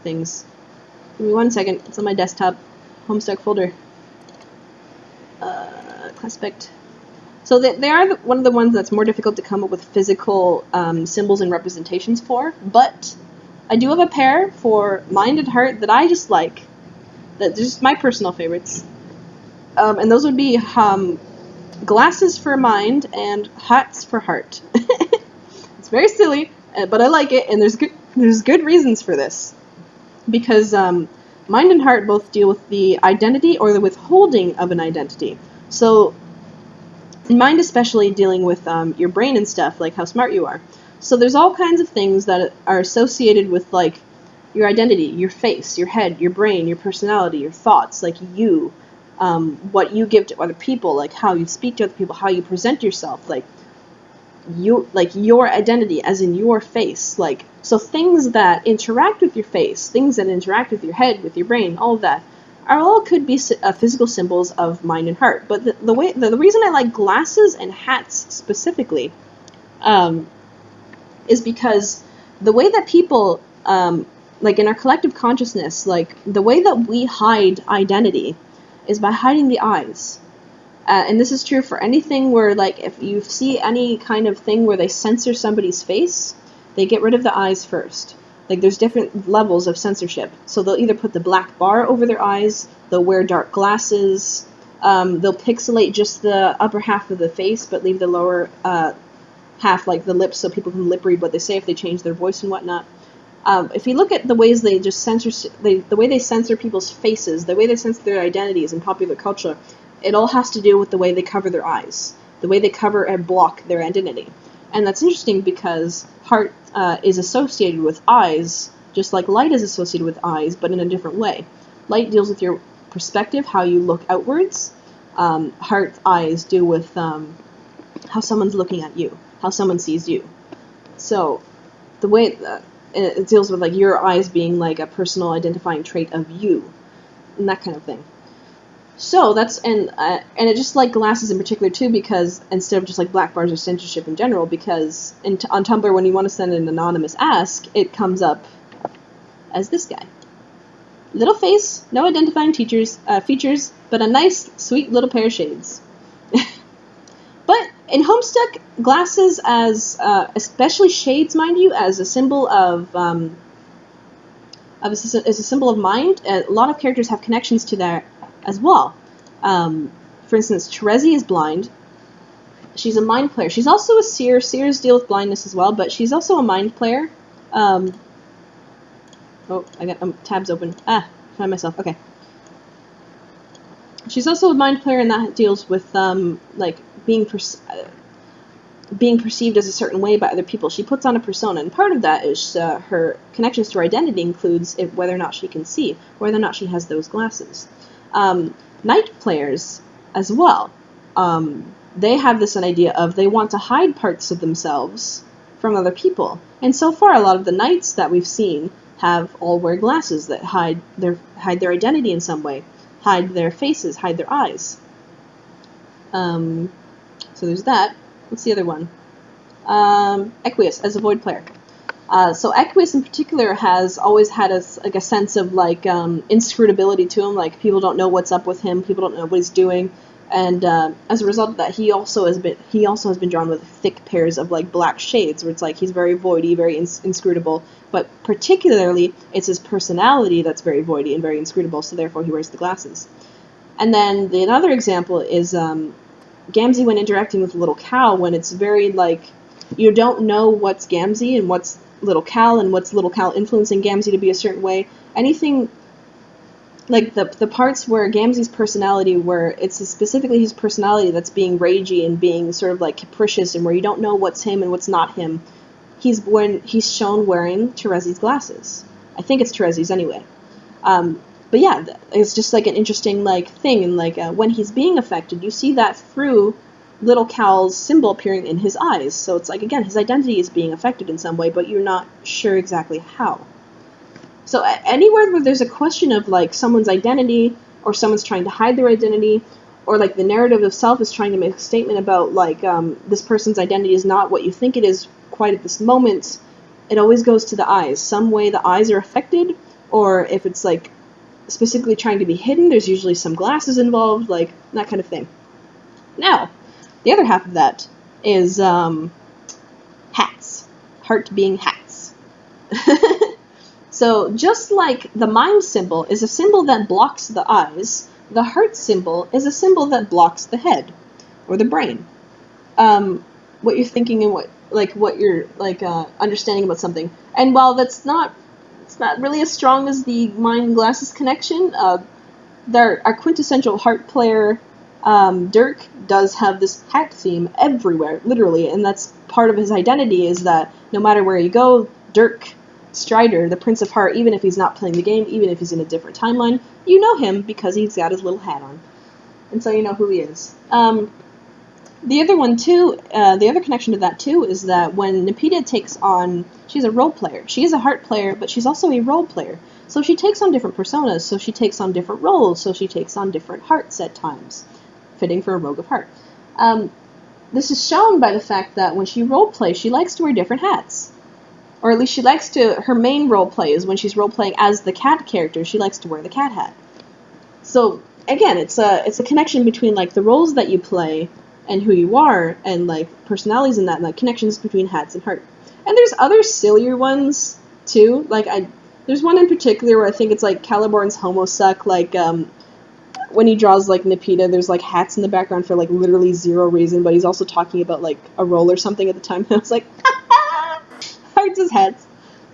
things. Give me 1 second. It's on my desktop. Homestuck folder. Claspect. So they are one of the ones that's more difficult to come up with physical symbols and representations for. But I do have a pair for mind and heart that I just like. That's just my personal favorites. And those would be glasses for mind and hats for heart. It's very silly, but I like it, and there's good reasons for this. Because mind and heart both deal with the identity or the withholding of an identity. So, mind especially dealing with your brain and stuff, like how smart you are. So there's all kinds of things that are associated with, like, your identity, your face, your head, your brain, your personality, your thoughts, like you, what you give to other people, like how you speak to other people, how you present yourself, like your identity, as in your face. Like, so things that interact with your face, things that interact with your head, with your brain, all of that, all could be physical symbols of mind and heart. But the reason I like glasses and hats specifically is because the way that people, like in our collective consciousness, like the way that we hide identity is by hiding the eyes. And this is true for anything where, like, if you see any kind of thing where they censor somebody's face, they get rid of the eyes first. Like, there's different levels of censorship. So they'll either put the black bar over their eyes, they'll wear dark glasses, they'll pixelate just the upper half of the face, but leave the lower half, like the lips, so people can lip read what they say if they change their voice and whatnot. If you look at the ways they just censor, the way they censor people's faces, the way they censor their identities in popular culture, it all has to do with the way they cover their eyes, the way they cover and block their identity. And that's interesting because heart is associated with eyes, just like light is associated with eyes, but in a different way. Light deals with your perspective, how you look outwards. Heart eyes deal with how someone's looking at you, how someone sees you. So the way it deals with, like, your eyes being like a personal identifying trait of you, and that kind of thing. So that's, and it just like glasses in particular too, because instead of just like black bars or censorship in general, because on Tumblr when you want to send an anonymous ask, it comes up as this guy. Little face, no identifying features, but a nice, sweet little pair of shades. But in Homestuck, glasses as, especially shades, mind you, as a symbol of as a symbol of mind, a lot of characters have connections to that as well. For instance, Terezi is blind. She's a mind player. She's also a seer. Seers deal with blindness as well, but she's also a mind player. Oh, I got tabs open. Find myself. Okay. She's also a mind player, and that deals with like being perceived as a certain way by other people. She puts on a persona, and part of that is her connections to her identity includes whether or not she can see, whether or not she has those glasses. Night players as well, they have this idea of they want to hide parts of themselves from other people. And so far, a lot of the knights that we've seen have all wear glasses that hide their identity in some way, hide their faces, hide their eyes. So there's that. What's the other one? Equius as a void player. So Equius in particular has always had a sense of like inscrutability to him. Like, people don't know what's up with him. People don't know what he's doing. And as a result of that, he also has been drawn with thick pairs of like black shades, where it's like he's very voidy, very inscrutable. But particularly, it's his personality that's very voidy and very inscrutable. So therefore, he wears the glasses. And then another example is Gamzee when interacting with Little Cow, when it's very like you don't know what's Gamzee and what's Little Cal and what's Little Cal influencing Gamzee to be a certain way. Anything like the parts where Gamzee's personality, where it's specifically his personality that's being ragey and being sort of like capricious, and where you don't know what's him and what's not him, he's shown wearing Terezi's glasses. I think it's Terezi's anyway. But yeah, it's just like an interesting like thing, and like when he's being affected, you see that through Little Cal's symbol appearing in his eyes. So it's like, again, his identity is being affected in some way, but you're not sure exactly how. So anywhere where there's a question of like someone's identity, or someone's trying to hide their identity, or like the narrative itself is trying to make a statement about like this person's identity is not what you think it is quite at this moment, it always goes to the eyes. Some way the eyes are affected, or if it's like specifically trying to be hidden, there's usually some glasses involved, like that kind of thing. Now, the other half of that is hats. Heart being hats. So just like the mind symbol is a symbol that blocks the eyes, the heart symbol is a symbol that blocks the head or the brain. What you're thinking and what you're understanding about something. And while it's not really as strong as the mind glasses connection, our quintessential heart player, Dirk, does have this hat theme everywhere, literally, and that's part of his identity, is that no matter where you go, Dirk Strider, the Prince of Heart, even if he's not playing the game, even if he's in a different timeline, you know him because he's got his little hat on. And so you know who he is. The other one too, the other connection to that too is that when Nepeta takes on, she's a role player. She is a heart player, but she's also a role player. So she takes on different personas, so she takes on different roles, so she takes on different hearts at times, fitting for a rogue of heart. This is shown by the fact that when she role plays, she likes to wear different hats. Or at least she likes to, her main role play is when she's role playing as the cat character, she likes to wear the cat hat. So again, it's a connection between like the roles that you play and who you are, and like personalities in that, and like connections between hats and heart. And there's other sillier ones too. Like there's one in particular where I think it's like Caliborn's Homestuck. Like when he draws like Nepeta, there's like hats in the background for like literally zero reason, but he's also talking about like a role or something at the time. And I was like, hearts as hats.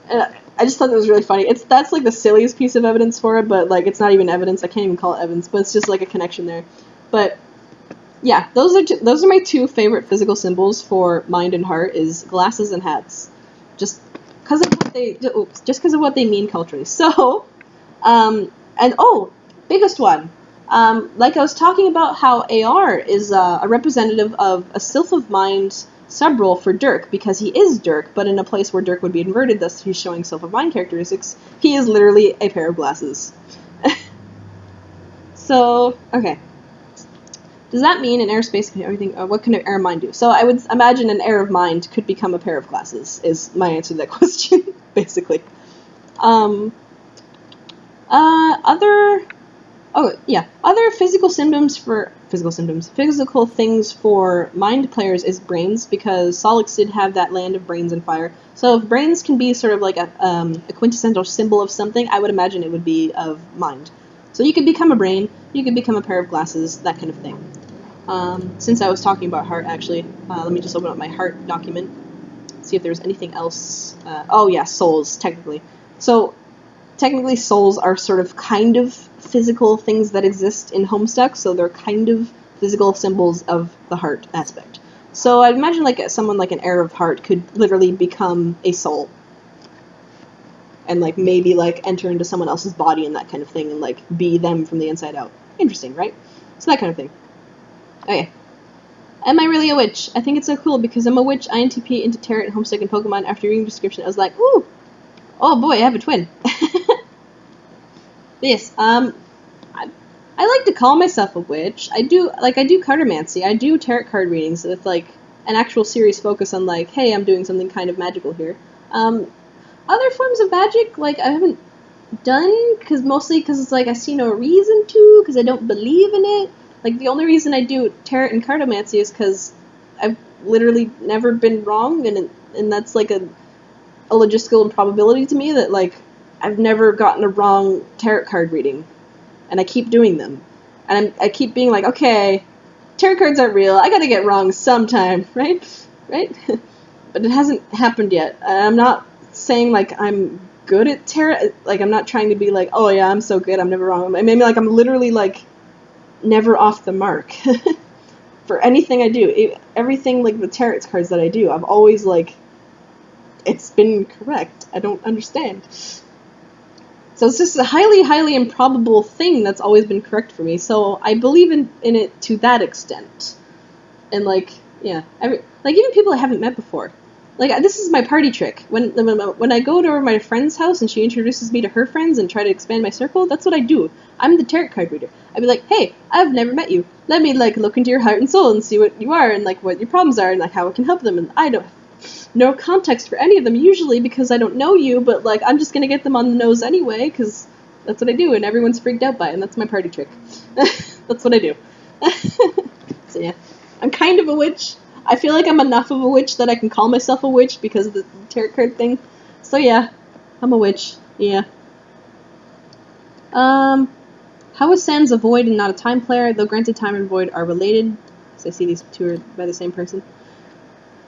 And I just thought that was really funny. That's like the silliest piece of evidence for it, but like it's not even evidence. I can't even call it evidence, but it's just like a connection there. But yeah, those are my two favorite physical symbols for mind and heart, is glasses and hats, just because of what they mean culturally. So, and biggest one, like I was talking about how AR is a representative of a Sylph of Mind sub-role for Dirk, because he is Dirk, but in a place where Dirk would be inverted, thus he's showing Sylph of Mind characteristics. He is literally a pair of glasses. So, okay. Does that mean an aerospace can everything? What can an air of mind do? So I would imagine an air of mind could become a pair of glasses, is my answer to that question, basically. Other physical things for mind players is brains, because Solix did have that land of brains and fire. So if brains can be sort of like a quintessential symbol of something, I would imagine it would be of mind. So you could become a brain, you could become a pair of glasses, that kind of thing. Since I was talking about heart, actually, let me just open up my heart document, see if there's anything else. Souls, technically. So, technically souls are sort of kind of physical things that exist in Homestuck, so they're kind of physical symbols of the heart aspect. So I'd imagine like someone like an heir of heart could literally become a soul. And like maybe like enter into someone else's body and that kind of thing, and like be them from the inside out. Interesting, right? So that kind of thing. Okay. Am I really a witch? I think it's so cool because I'm a witch, INTP, into tarot and Homestuck and Pokemon. After reading the description, I was like, ooh! Oh boy, I have a twin. Yes, I like to call myself a witch. I do cartomancy. I do tarot card readings with like an actual serious focus on like, hey, I'm doing something kind of magical here. Other forms of magic, like, I haven't done, mostly because it's like I see no reason to, because I don't believe in it. Like, the only reason I do tarot and cartomancy is because I've literally never been wrong, and that's like a logistical improbability to me that, like, I've never gotten a wrong tarot card reading, and I keep doing them. And I keep being like, okay, tarot cards aren't real, I gotta get wrong sometime, right? Right? But it hasn't happened yet. I'm not saying, like, I'm good at tarot, like, I'm not trying to be like, oh yeah, I'm so good, I'm never wrong. I mean, like, I'm literally, like, never off the mark. For anything I do, everything, like, the tarot cards that I do, I've always, like, it's been correct. I don't understand. So it's just a highly, highly improbable thing that's always been correct for me, so I believe in it to that extent. And, like, yeah, even people I haven't met before. Like, this is my party trick. When I go to my friend's house and she introduces me to her friends and try to expand my circle, that's what I do. I'm the tarot card reader. I'd be like, hey, I've never met you. Let me, like, look into your heart and soul and see what you are and, like, what your problems are and, like, how I can help them. And I don't have no context for any of them, usually, because I don't know you, but, like, I'm just gonna get them on the nose anyway, because that's what I do, and everyone's freaked out by it, and that's my party trick. That's what I do. So, yeah. I'm kind of a witch. I feel like I'm enough of a witch that I can call myself a witch because of the tarot card thing. So yeah, I'm a witch. Yeah. How is Sans a void and not a time player? Though granted, time and void are related. So I see these two are by the same person.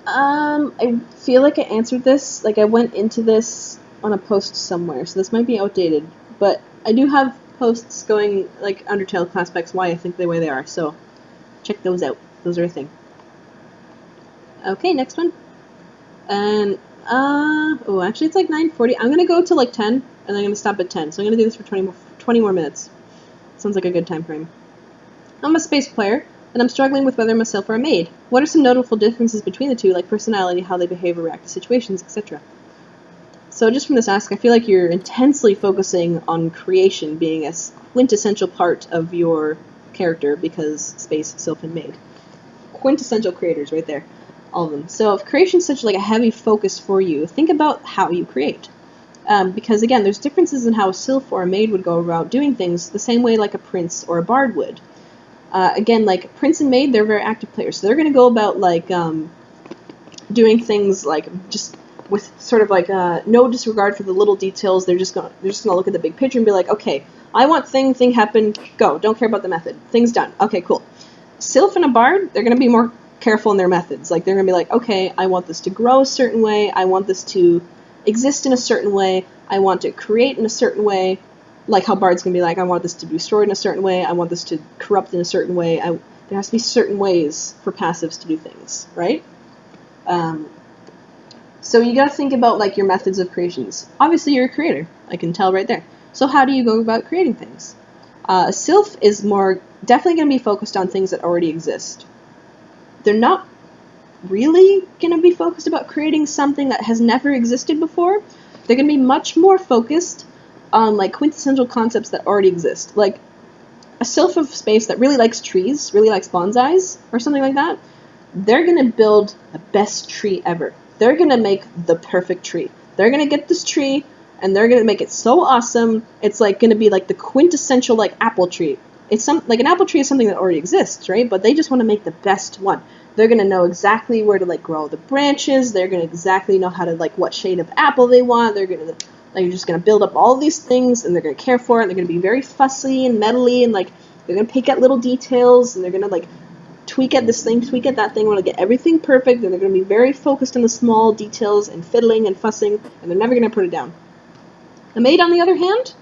I feel like I answered this. Like, I went into this on a post somewhere, so this might be outdated. But I do have posts going, like, Undertale aspects why I think the way they are. So check those out. Those are a thing. Okay, next one. And, actually it's like 9:40. I'm gonna go to like 10, and I'm gonna stop at 10. So I'm gonna do this for 20 more minutes. Sounds like a good time frame. I'm a space player. and I'm struggling with whether I'm a sylph or a maid. What are some notable differences between the two, like personality, how they behave or react to situations, etc.? So just from this ask, I feel like you're intensely focusing on creation being a quintessential part of your character, because space, sylph, and maid. Quintessential creators right there. All of them. So if creation is such like a heavy focus for you, think about how you create. Because again, there's differences in how a sylph or a maid would go about doing things the same way like a prince or a bard would. Again, like prince and maid, they're very active players, so they're going to go about like doing things like just with sort of like no disregard for the little details. They're just gonna look at the big picture and be like, okay, I want thing happen, go. Don't care about the method. Thing's done. Okay, cool. Sylph and a bard, they're going to be more careful in their methods. Like they're going to be like, okay, I want this to grow a certain way. I want this to exist in a certain way. I want to create in a certain way. Like how bards can be like, I want this to be destroyed in a certain way. I want this to corrupt in a certain way. There has to be certain ways for passives to do things, right? So you got to think about like your methods of creations. Obviously, you're a creator. I can tell right there. So how do you go about creating things? A sylph is more definitely going to be focused on things that already exist. They're not really going to be focused about creating something that has never existed before. They're going to be much more focused on like quintessential concepts that already exist. Like a sylph of space that really likes trees, really likes bonsais, or something like that, they're going to build the best tree ever. They're going to make the perfect tree. They're going to get this tree, and they're going to make it so awesome, it's like going to be like the quintessential like apple tree. It's like an apple tree is something that already exists, right? But they just want to make the best one. They're going to know exactly where to like grow the branches. They're going to exactly know how to like what shade of apple they want. They're just going to build up all these things, and they're going to care for it. And they're going to be very fussy and metally, and like they're going to pick at little details, and they're going to like tweak at this thing, tweak at that thing, want to get everything perfect. And they're going to be very focused on the small details and fiddling and fussing, and they're never going to put it down. A maid, on the other hand,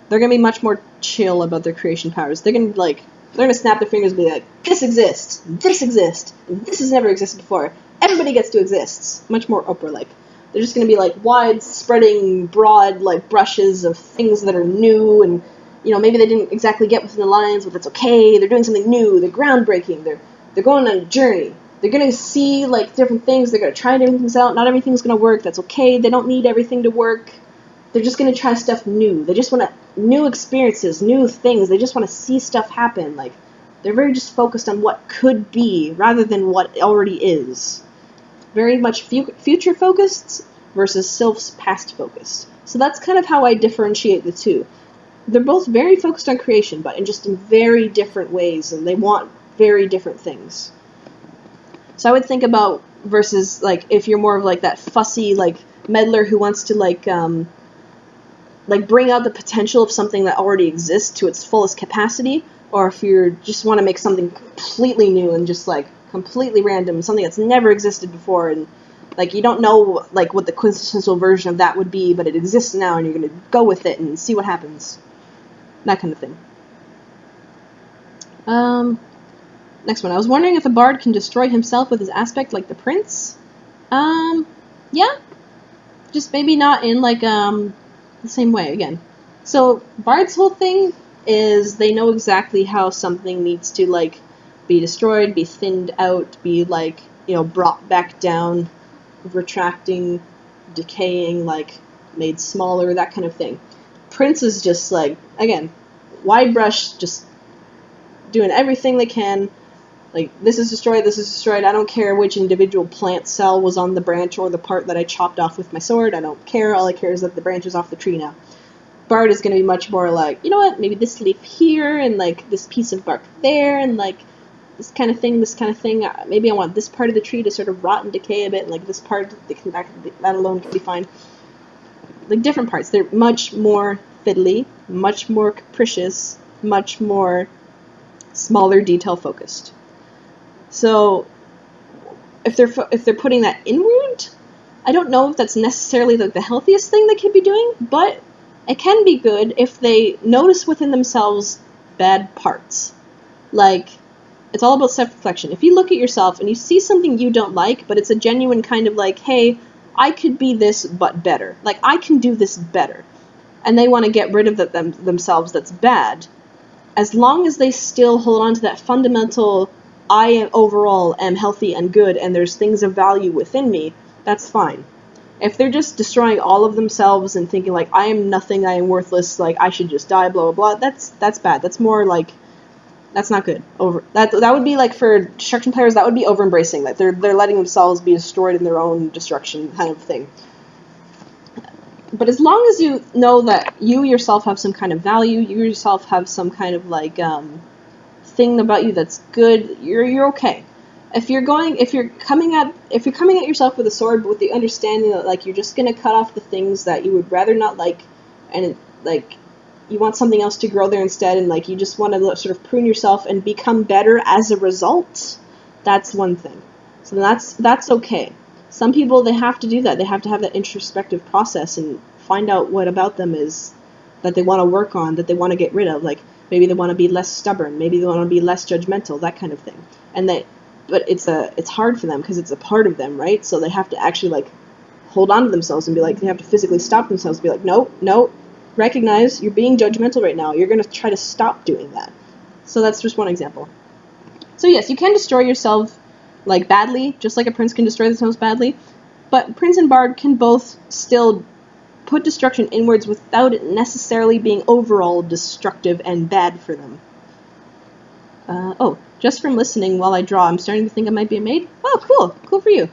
they're going to be much more chill about their creation powers. They're going to snap their fingers and be like, this exists, this has never existed before. Everybody gets to exist. Much more Oprah-like. They're just going to be like wide, spreading, broad like brushes of things that are new, and you know maybe they didn't exactly get within the lines, but that's okay. They're doing something new. They're groundbreaking. They're going on a journey. They're going to see like different things. They're going to try different things out. Not everything's going to work. That's okay. They don't need everything to work. They're just going to try stuff new. They just want new experiences, new things. They just want to see stuff happen. Like, they're very just focused on what could be rather than what already is. Very much future-focused versus sylph's past-focused. So that's kind of how I differentiate the two. They're both very focused on creation, but in very different ways, and they want very different things. So I would think about versus, like, if you're more of, like, that fussy, like, meddler who wants to, like bring out the potential of something that already exists to its fullest capacity, or if you just want to make something completely new and just like completely random, something that's never existed before, and like you don't know like what the quintessential version of that would be, but it exists now, and you're going to go with it and see what happens. That kind of thing. Next one. I was wondering if a bard can destroy himself with his aspect like the prince. Yeah. Just maybe not in like the same way again. So Bard's whole thing is they know exactly how something needs to like be destroyed, be thinned out, be like, you know, brought back down, retracting, decaying, like made smaller, that kind of thing. Prince is just like, again, wide brush, just doing everything they can. Like, this is destroyed, I don't care which individual plant cell was on the branch or the part that I chopped off with my sword, I don't care, all I care is that the branch is off the tree now. Bard is going to be much more like, you know what, maybe this leaf here, and like this piece of bark there, and like this kind of thing, maybe I want this part of the tree to sort of rot and decay a bit, and like this part, that alone can be fine. Like different parts, they're much more fiddly, much more capricious, much more smaller detail focused. So, if they're putting that inward, I don't know if that's necessarily the healthiest thing they could be doing, but it can be good if they notice within themselves bad parts. Like, it's all about self-reflection. If you look at yourself and you see something you don't like, but it's a genuine kind of like, hey, I could be this, but better. Like, I can do this better. And they want to get rid of themselves that's bad. As long as they still hold on to that fundamental I overall am healthy and good and there's things of value within me, that's fine. If they're just destroying all of themselves and thinking like, I am nothing, I am worthless, like I should just die, blah blah blah, that's bad. That's more like, that's not good. That would be like, for destruction players, that would be over embracing. Like they're letting themselves be destroyed in their own destruction kind of thing. But as long as you know that you yourself have some kind of value, you yourself have some kind of like thing about you that's good, you're okay. If you're coming at yourself with a sword, but with the understanding that like you're just gonna cut off the things that you would rather not like, and like you want something else to grow there instead, and like you just want to sort of prune yourself and become better as a result, that's one thing. So that's okay. Some people, they have to do that. They have to have that introspective process and find out what about them is that they want to work on, that they want to get rid of. Like maybe they want to be less stubborn, maybe they want to be less judgmental, that kind of thing. But it's hard for them because it's a part of them, right? So they have to actually like hold on to themselves and be like, they have to physically stop themselves and be like, no, recognize you're being judgmental right now. You're going to try to stop doing that. So that's just one example. So yes, you can destroy yourself like badly, just like a prince can destroy themselves badly, but prince and bard can both still put destruction inwards without it necessarily being overall destructive and bad for them. Just from listening while I draw, I'm starting to think I might be a maid. Oh, cool. Cool for you.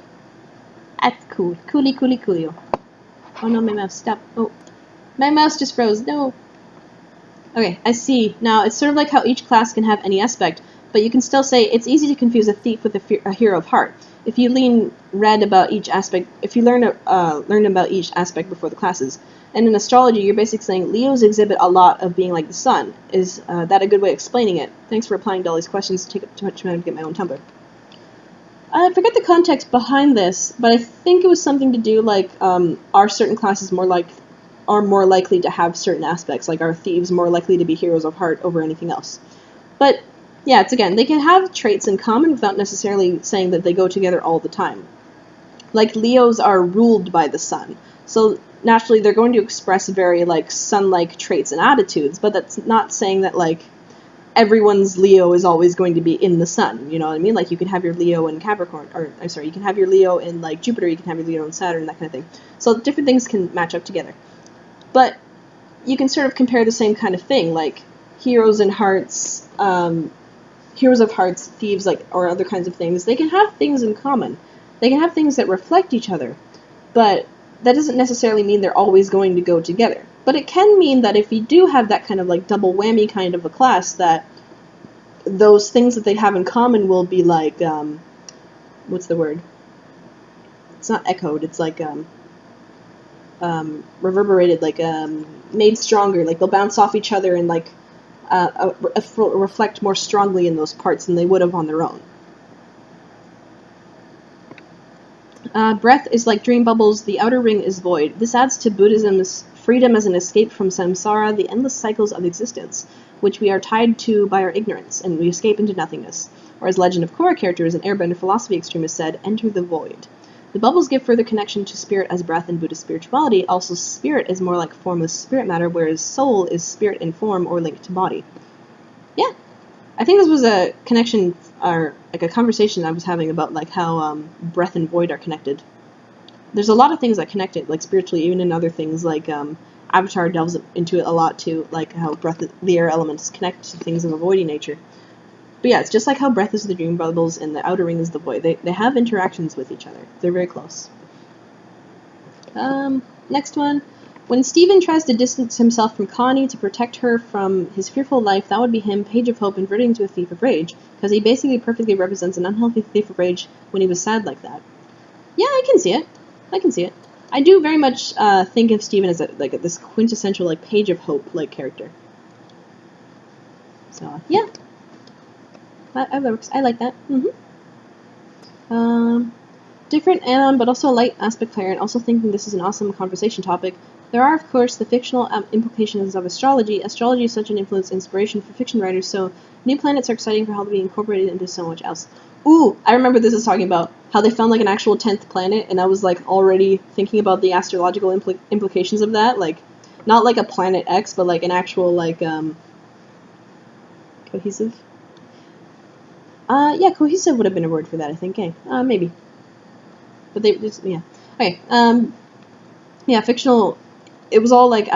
That's cool. Coolio. Oh no, my mouse. Stop. Oh. My mouse just froze. No. Okay, I see. Now, it's sort of like how each class can have any aspect, but you can still say it's easy to confuse a thief with a hero of heart. If you read about each aspect, if you learn about each aspect before the classes. And in astrology, you're basically saying Leos exhibit a lot of being like the sun. Is that a good way of explaining it? Thanks for replying to all these questions. Take up too much time to get my own Tumblr. I forget the context behind this, but I think it was something to do like, are certain classes are more likely to have certain aspects, like are thieves more likely to be heroes of heart over anything else. But yeah, it's again, they can have traits in common without necessarily saying that they go together all the time. Like Leos are ruled by the sun, so naturally they're going to express very like sun-like traits and attitudes, but that's not saying that like everyone's Leo is always going to be in the sun, you know what I mean? Like you can have your Leo in Capricorn, you can have your Leo in like Jupiter, you can have your Leo in Saturn, that kind of thing. So different things can match up together. But you can sort of compare the same kind of thing, like heroes of hearts, thieves, like, or other kinds of things. They can have things in common. They can have things that reflect each other, but that doesn't necessarily mean they're always going to go together. But it can mean that if you do have that kind of like double whammy kind of a class, that those things that they have in common will be like, what's the word? It's not echoed, it's like, reverberated, like made stronger, like they'll bounce off each other and like reflect more strongly in those parts than they would have on their own. Breath is like dream bubbles, the outer ring is void. This adds to Buddhism's freedom as an escape from samsara, the endless cycles of existence, which we are tied to by our ignorance, and we escape into nothingness. Or as Legend of Korra characters and Airbender philosophy extremists said, enter the void. The bubbles give further connection to spirit as breath in Buddhist spirituality. Also, spirit is more like formless spirit matter, whereas soul is spirit in form or linked to body. Yeah, I think this was a connection, or like a conversation I was having about like how breath and void are connected. There's a lot of things that connect it, like spiritually, even in other things, like Avatar delves into it a lot too, like how breath, the air elements connect to things of a voidy nature. But yeah, it's just like how breath is the dream bubbles and the outer ring is the void. They have interactions with each other. They're very close. Next one. When Stephen tries to distance himself from Connie to protect her from his fearful life, that would be him, Page of Hope, inverting into a Thief of Rage, because he basically perfectly represents an unhealthy Thief of Rage when he was sad like that. Yeah, I can see it. I do very much think of Stephen as this quintessential like Page of Hope like character. So yeah, that works. I like that. Different and but also a light aspect player, and also thinking this is an awesome conversation topic. There are, of course, the fictional implications of astrology. Astrology is such an influence and inspiration for fiction writers, so new planets are exciting for how to be incorporated into so much else. Ooh, I remember this is talking about how they found like an actual 10th planet, and I was like already thinking about the astrological implications of that, like not like a planet X, but like an actual like cohesive. Yeah, cohesive would have been a word for that, I think. Maybe. But they just, yeah. Okay. Yeah, fictional. It was all like a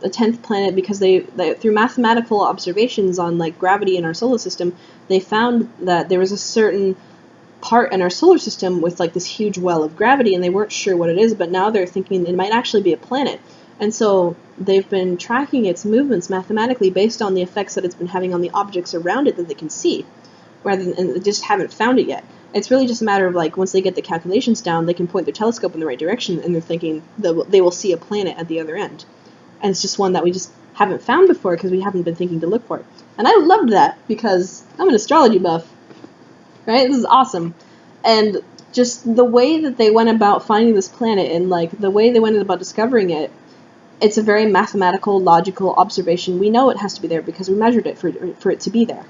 10th planet because they through mathematical observations on like gravity in our solar system, they found that there was a certain part in our solar system with like this huge well of gravity, and they weren't sure what it is, but now they're thinking it might actually be a planet. And so they've been tracking its movements mathematically based on the effects that it's been having on the objects around it that they can see, rather than, and they just haven't found it yet. It's really just a matter of like once they get the calculations down, they can point their telescope in the right direction, and they're thinking they will see a planet at the other end. And it's just one that we just haven't found before because we haven't been thinking to look for it. And I loved that because I'm an astrology buff, right? This is awesome. And just the way that they went about finding this planet and like the way they went about discovering it, it's a very mathematical, logical observation. We know it has to be there because we measured it for it to be there.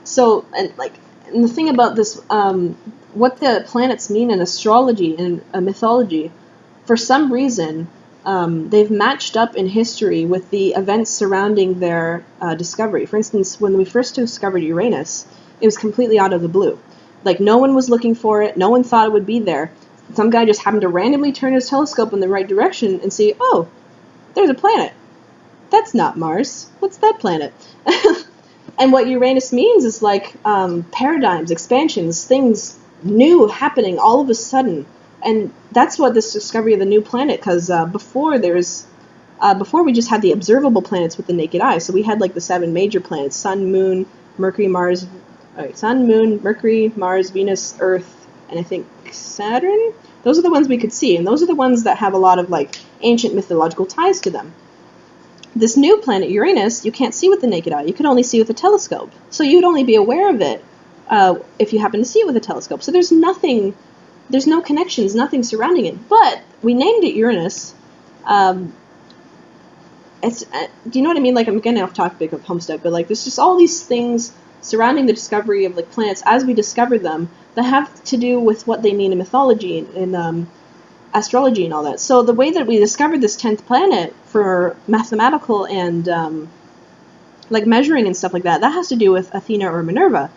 So, and the thing about this, what the planets mean in astrology and mythology, for some reason, they've matched up in history with the events surrounding their discovery. For instance, when we first discovered Uranus, it was completely out of the blue. Like, no one was looking for it, no one thought it would be there. Some guy just happened to randomly turn his telescope in the right direction and see, oh, there's a planet. That's not Mars. What's that planet? And what Uranus means is like paradigms, expansions, things new happening all of a sudden. And that's what this discovery of the new planet, because before we just had the observable planets with the naked eye. So we had like the 7 major planets: Sun, Moon, Mercury, Mars, Sun, Moon, Mercury, Mars, Venus, Earth, and I think Saturn. Those are the ones we could see, and those are the ones that have a lot of like ancient mythological ties to them. This new planet, Uranus, you can't see with the naked eye. You can only see with a telescope. So you'd only be aware of it if you happen to see it with a telescope. So there's no connections, nothing surrounding it. But we named it Uranus. Do you know what I mean? Like, I'm getting off topic of Homestuck, but like there's just all these things surrounding the discovery of like planets as we discovered them that have to do with what they mean in mythology and astrology and all that. So the way that we discovered this 10th planet for mathematical and like measuring and stuff like that has to do with Athena or Minerva,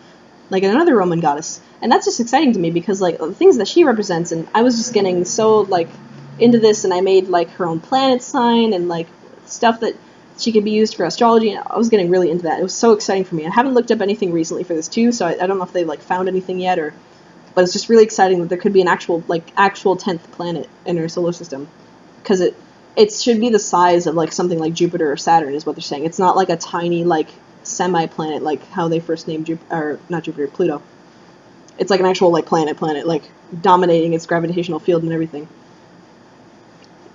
like another Roman goddess. And that's just exciting to me because like the things that she represents, and I was just getting so like into this, and I made like her own planet sign and like stuff that she could be used for astrology, and I was getting really into that. It was so exciting for me. I haven't looked up anything recently for this too, so I don't know if they've like found anything yet, but it's just really exciting that there could be an actual 10th planet in our solar system, because it should be the size of like something like Jupiter or Saturn is what they're saying. It's not like a tiny like semi-planet like how they first named Pluto. It's like an actual like planet like dominating its gravitational field and everything.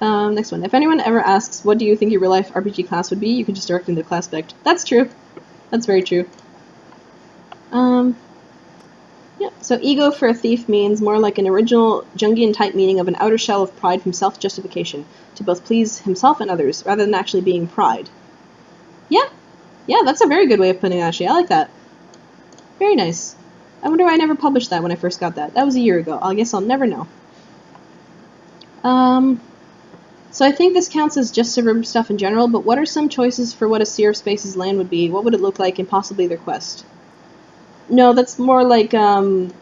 Next one. If anyone ever asks, what do you think your real-life RPG class would be, you can just direct them to class spec. That's true. That's very true. Yeah. So ego for a thief means more like an original Jungian-type meaning of an outer shell of pride from self-justification, to both please himself and others, rather than actually being pride. Yeah. Yeah, that's a very good way of putting it, actually. I like that. Very nice. I wonder why I never published that when I first got that. That was a year ago. I guess I'll never know. So I think this counts as just suburban stuff in general, but what are some choices for what a Seer of Space's land would be? What would it look like, and possibly their quest? No, that's more like, because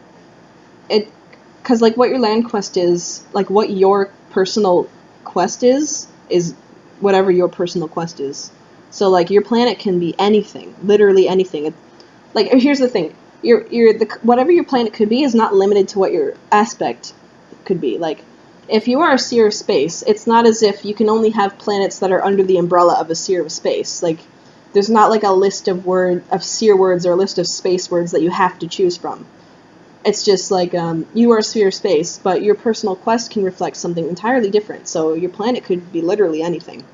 like what your land quest is, like what your personal quest is whatever your personal quest is. So like your planet can be anything, literally anything. Like, here's the thing, whatever your planet could be is not limited to what your aspect could be. Like, if you are a Seer of Space, it's not as if you can only have planets that are under the umbrella of a Seer of Space. Like, there's not like a list of Seer words or a list of space words that you have to choose from. It's just like, you are a Seer of Space, but your personal quest can reflect something entirely different. So your planet could be literally anything.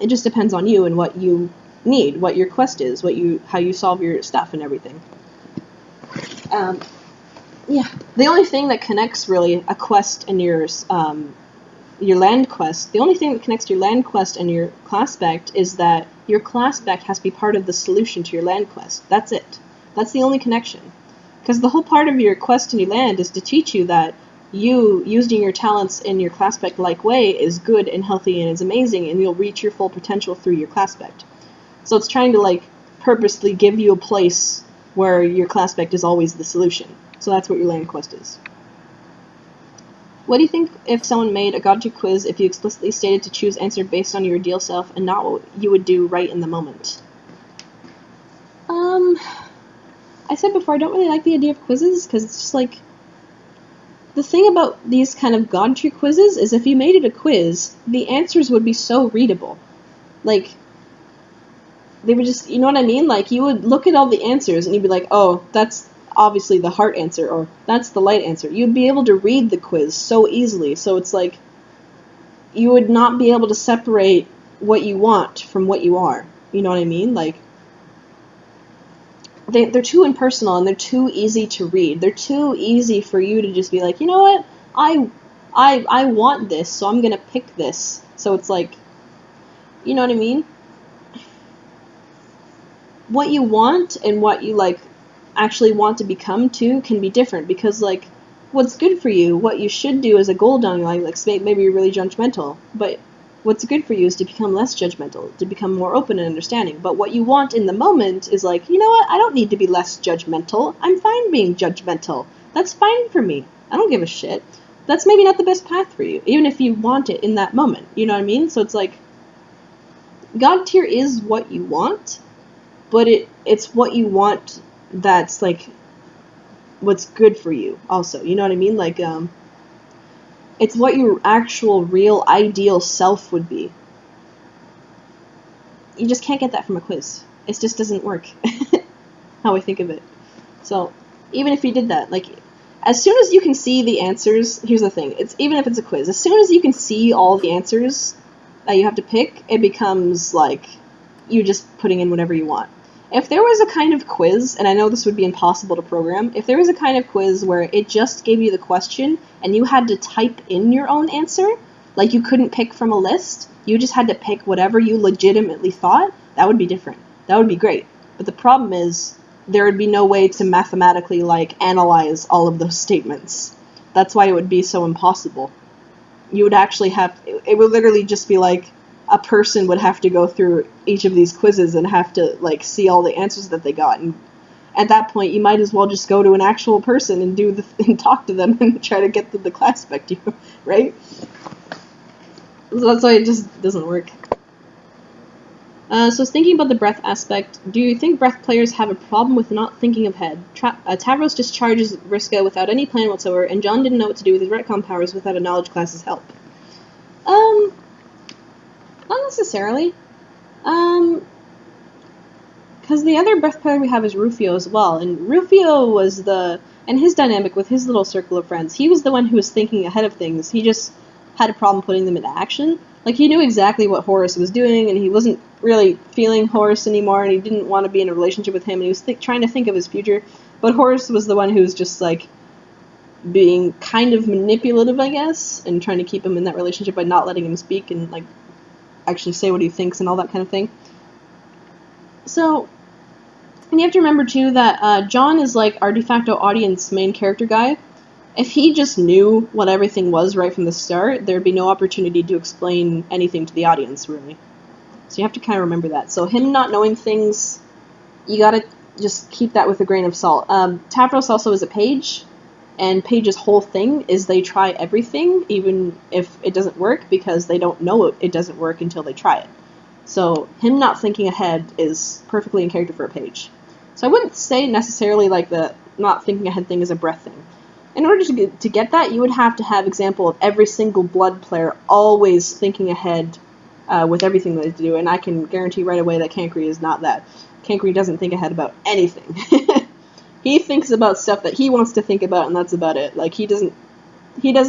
It just depends on you and what you need, what your quest is, how you solve your stuff and everything. Yeah, the only thing that connects really a quest and your land quest, the only thing that connects your land quest and your class spec is that your class spec has to be part of the solution to your land quest. That's it. That's the only connection. Because the whole part of your quest and your land is to teach you that you, using your talents in your class spec-like way, is good and healthy and is amazing, and you'll reach your full potential through your class spec. So it's trying to like purposely give you a place where your class spec is always the solution. So that's what your land quest is. What do you think if someone made a God tier quiz if you explicitly stated to choose answer based on your ideal self and not what you would do right in the moment? I said before, I don't really like the idea of quizzes, because it's just like, the thing about these kind of God tier quizzes is if you made it a quiz, the answers would be so readable. Like, they would just, you know what I mean? Like, you would look at all the answers and you'd be like, oh, that's obviously the heart answer, or that's the light answer. You'd be able to read the quiz so easily, so it's like, you would not be able to separate what you want from what you are. You know what I mean? Like, they're too impersonal and they're too easy to read. They're too easy for you to just be like, you know what, I want this, so I'm gonna pick this. So it's like, you know what I mean? What you want and what you like actually want to become too can be different, because like what's good for you, what you should do as a goal down your life, like maybe you're really judgmental, but what's good for you is to become less judgmental, to become more open and understanding. But what you want in the moment is like, you know what, I don't need to be less judgmental. I'm fine being judgmental. That's fine for me. I don't give a shit. That's maybe not the best path for you, even if you want it in that moment. You know what I mean? So it's like, God tier is what you want, but it's what you want that's like what's good for you also. You know what I mean? Like, it's what your actual, real, ideal self would be. You just can't get that from a quiz. It just doesn't work, how I think of it. So, even if you did that, like, as soon as you can see the answers, here's the thing, it's even if it's a quiz, as soon as you can see all the answers that you have to pick, it becomes, like, you just putting in whatever you want. If there was a kind of quiz, and I know this would be impossible to program, if there was a kind of quiz where it just gave you the question and you had to type in your own answer, like you couldn't pick from a list, you just had to pick whatever you legitimately thought, that would be different. That would be great. But the problem is, there would be no way to mathematically, like, analyze all of those statements. That's why it would be so impossible. You would actually have, it would literally just be like, a person would have to go through each of these quizzes and have to, like, see all the answers that they got. And at that point, you might as well just go to an actual person and and talk to them and try to get them to class spec you, right? So that's why it just doesn't work. So I was thinking about the breath aspect. Do you think breath players have a problem with not thinking ahead? Tavros just charges Vriska without any plan whatsoever, and John didn't know what to do with his retcon powers without a knowledge class's help. Not necessarily. Because the other breath player we have is Rufio as well, and Rufio was and his dynamic with his little circle of friends, he was the one who was thinking ahead of things. He just had a problem putting them into action. Like, he knew exactly what Horace was doing, and he wasn't really feeling Horace anymore, and he didn't want to be in a relationship with him, and he was trying to think of his future, but Horace was the one who was just, like, being kind of manipulative, I guess, and trying to keep him in that relationship by not letting him speak and, like, actually say what he thinks and all that kind of thing. So, and you have to remember, too, that John is, like, our de facto audience main character guy. If he just knew what everything was right from the start, there'd be no opportunity to explain anything to the audience, really. So you have to kind of remember that. So him not knowing things, you gotta just keep that with a grain of salt. Tavros also is a page, and Page's whole thing is they try everything, even if it doesn't work, because they don't know it doesn't work until they try it. So him not thinking ahead is perfectly in character for a page. So I wouldn't say necessarily like the not thinking ahead thing is a breath thing. In order to get that, you would have to have example of every single blood player always thinking ahead with everything that they do, and I can guarantee right away that Cancri is not that. Cancri doesn't think ahead about anything. He thinks about stuff that he wants to think about, and that's about it. Like, he doesn't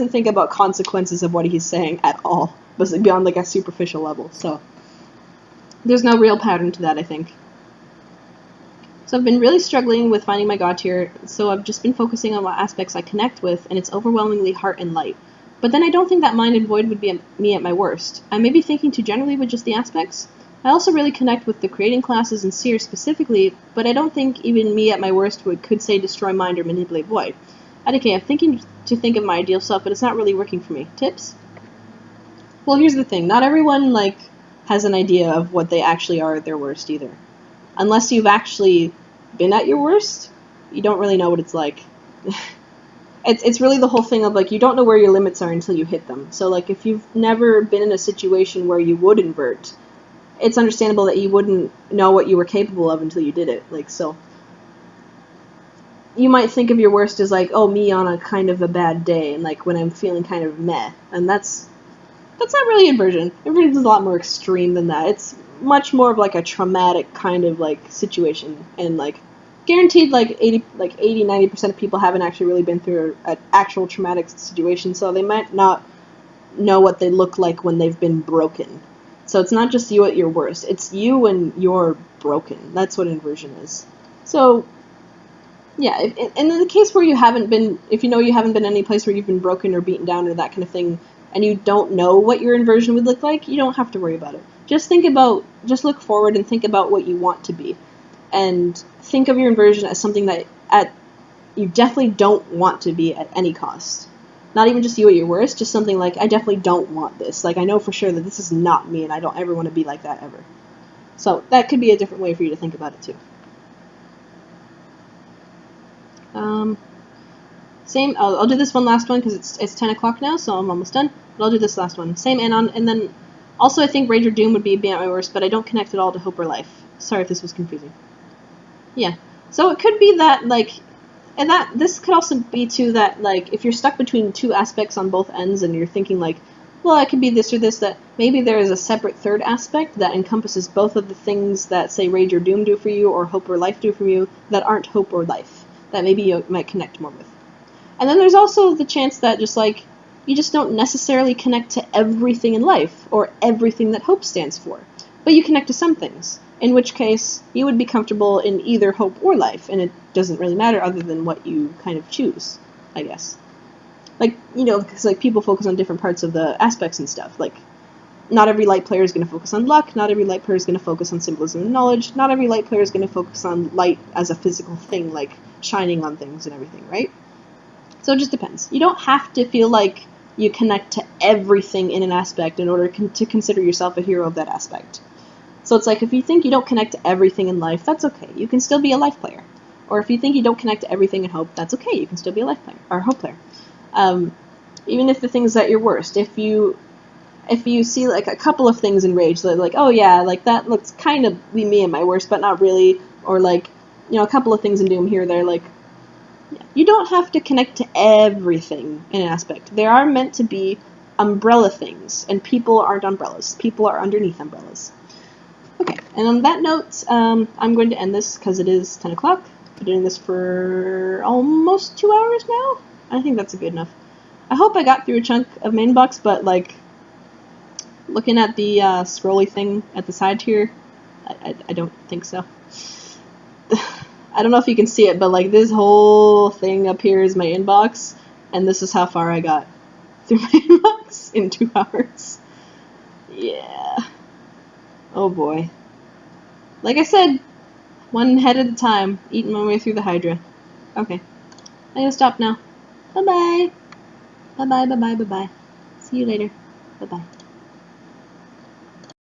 think about consequences of what he's saying at all, but beyond like a superficial level. So there's no real pattern to that, I think. So I've been really struggling with finding my God tier, so I've just been focusing on what aspects I connect with, and it's overwhelmingly heart and light. But then I don't think that mind and void would be me at my worst. I may be thinking too generally with just the aspects. I also really connect with the creating classes and seer specifically, but I don't think even me at my worst could say destroy mind or manipulate void. IDK, I'm thinking to think of my ideal self, but it's not really working for me. Tips? Well, here's the thing. Not everyone, like, has an idea of what they actually are at their worst either. Unless you've actually been at your worst, you don't really know what it's like. It's really the whole thing of, like, you don't know where your limits are until you hit them. So, like, if you've never been in a situation where you would invert, it's understandable that you wouldn't know what you were capable of until you did it. Like, so you might think of your worst as, like, oh, me on a kind of a bad day, and, like, when I'm feeling kind of meh. And that's not really inversion. Inversion is a lot more extreme than that. It's much more of, like, a traumatic kind of, like, situation. And, like, guaranteed, like, 90% of people haven't actually really been through an actual traumatic situation, so they might not know what they look like when they've been broken. So it's not just you at your worst. It's you when you're broken. That's what inversion is. So, yeah, and in the case where you haven't been, if you know you haven't been any place where you've been broken or beaten down or that kind of thing, and you don't know what your inversion would look like, you don't have to worry about it. Just look forward and think about what you want to be. And think of your inversion as something that you definitely don't want to be at any cost. Not even just you at your worst, just something like, I definitely don't want this. Like, I know for sure that this is not me, and I don't ever want to be like that ever. So that could be a different way for you to think about it, too. I'll do this one last one, because it's 10 o'clock now, so I'm almost done. But I'll do this last one. Same anon, and then also I think Rage or Doom would be being at my worst, but I don't connect at all to Hope or Life. Sorry if this was confusing. Yeah. So it could be that, like, and that this could also be too that, like, if you're stuck between two aspects on both ends and you're thinking, like, well, I could be this or this, that maybe there is a separate third aspect that encompasses both of the things that, say, Rage or Doom do for you or Hope or Life do for you that aren't Hope or Life, that maybe you might connect more with. And then there's also the chance that just, like, you just don't necessarily connect to everything in life or everything that Hope stands for, but you connect to some things. In which case, you would be comfortable in either Hope or Life, and it doesn't really matter other than what you kind of choose, I guess. Like, you know, because, like, people focus on different parts of the aspects and stuff. Like, not every light player is going to focus on luck, not every light player is going to focus on symbolism and knowledge, not every light player is going to focus on light as a physical thing, like shining on things and everything, right? So it just depends. You don't have to feel like you connect to everything in an aspect in order to consider yourself a hero of that aspect. So it's like, if you think you don't connect to everything in life, that's okay. You can still be a life player. Or if you think you don't connect to everything in Hope, that's okay. You can still be a life player, or Hope player. Even if the thing's at your worst. If you see, like, a couple of things in Rage that, like, oh yeah, like, that looks kind of me at my worst, but not really. Or, like, you know, a couple of things in Doom here, they're like, yeah, you don't have to connect to everything in an aspect. They are meant to be umbrella things, and people aren't umbrellas. People are underneath umbrellas. Okay, and on that note, I'm going to end this because it is 10 o'clock. I've been doing this for almost 2 hours now. I think that's good enough. I hope I got through a chunk of main box, but, like, looking at the scrolly thing at the side here, I don't think so. I don't know if you can see it, but, like, this whole thing up here is my inbox, and this is how far I got through my inbox in 2 hours. Yeah. Oh boy. Like I said, one head at a time, eating my way through the Hydra. Okay. I'm gonna stop now. Bye-bye. Bye-bye, bye-bye, bye-bye. See you later. Bye-bye.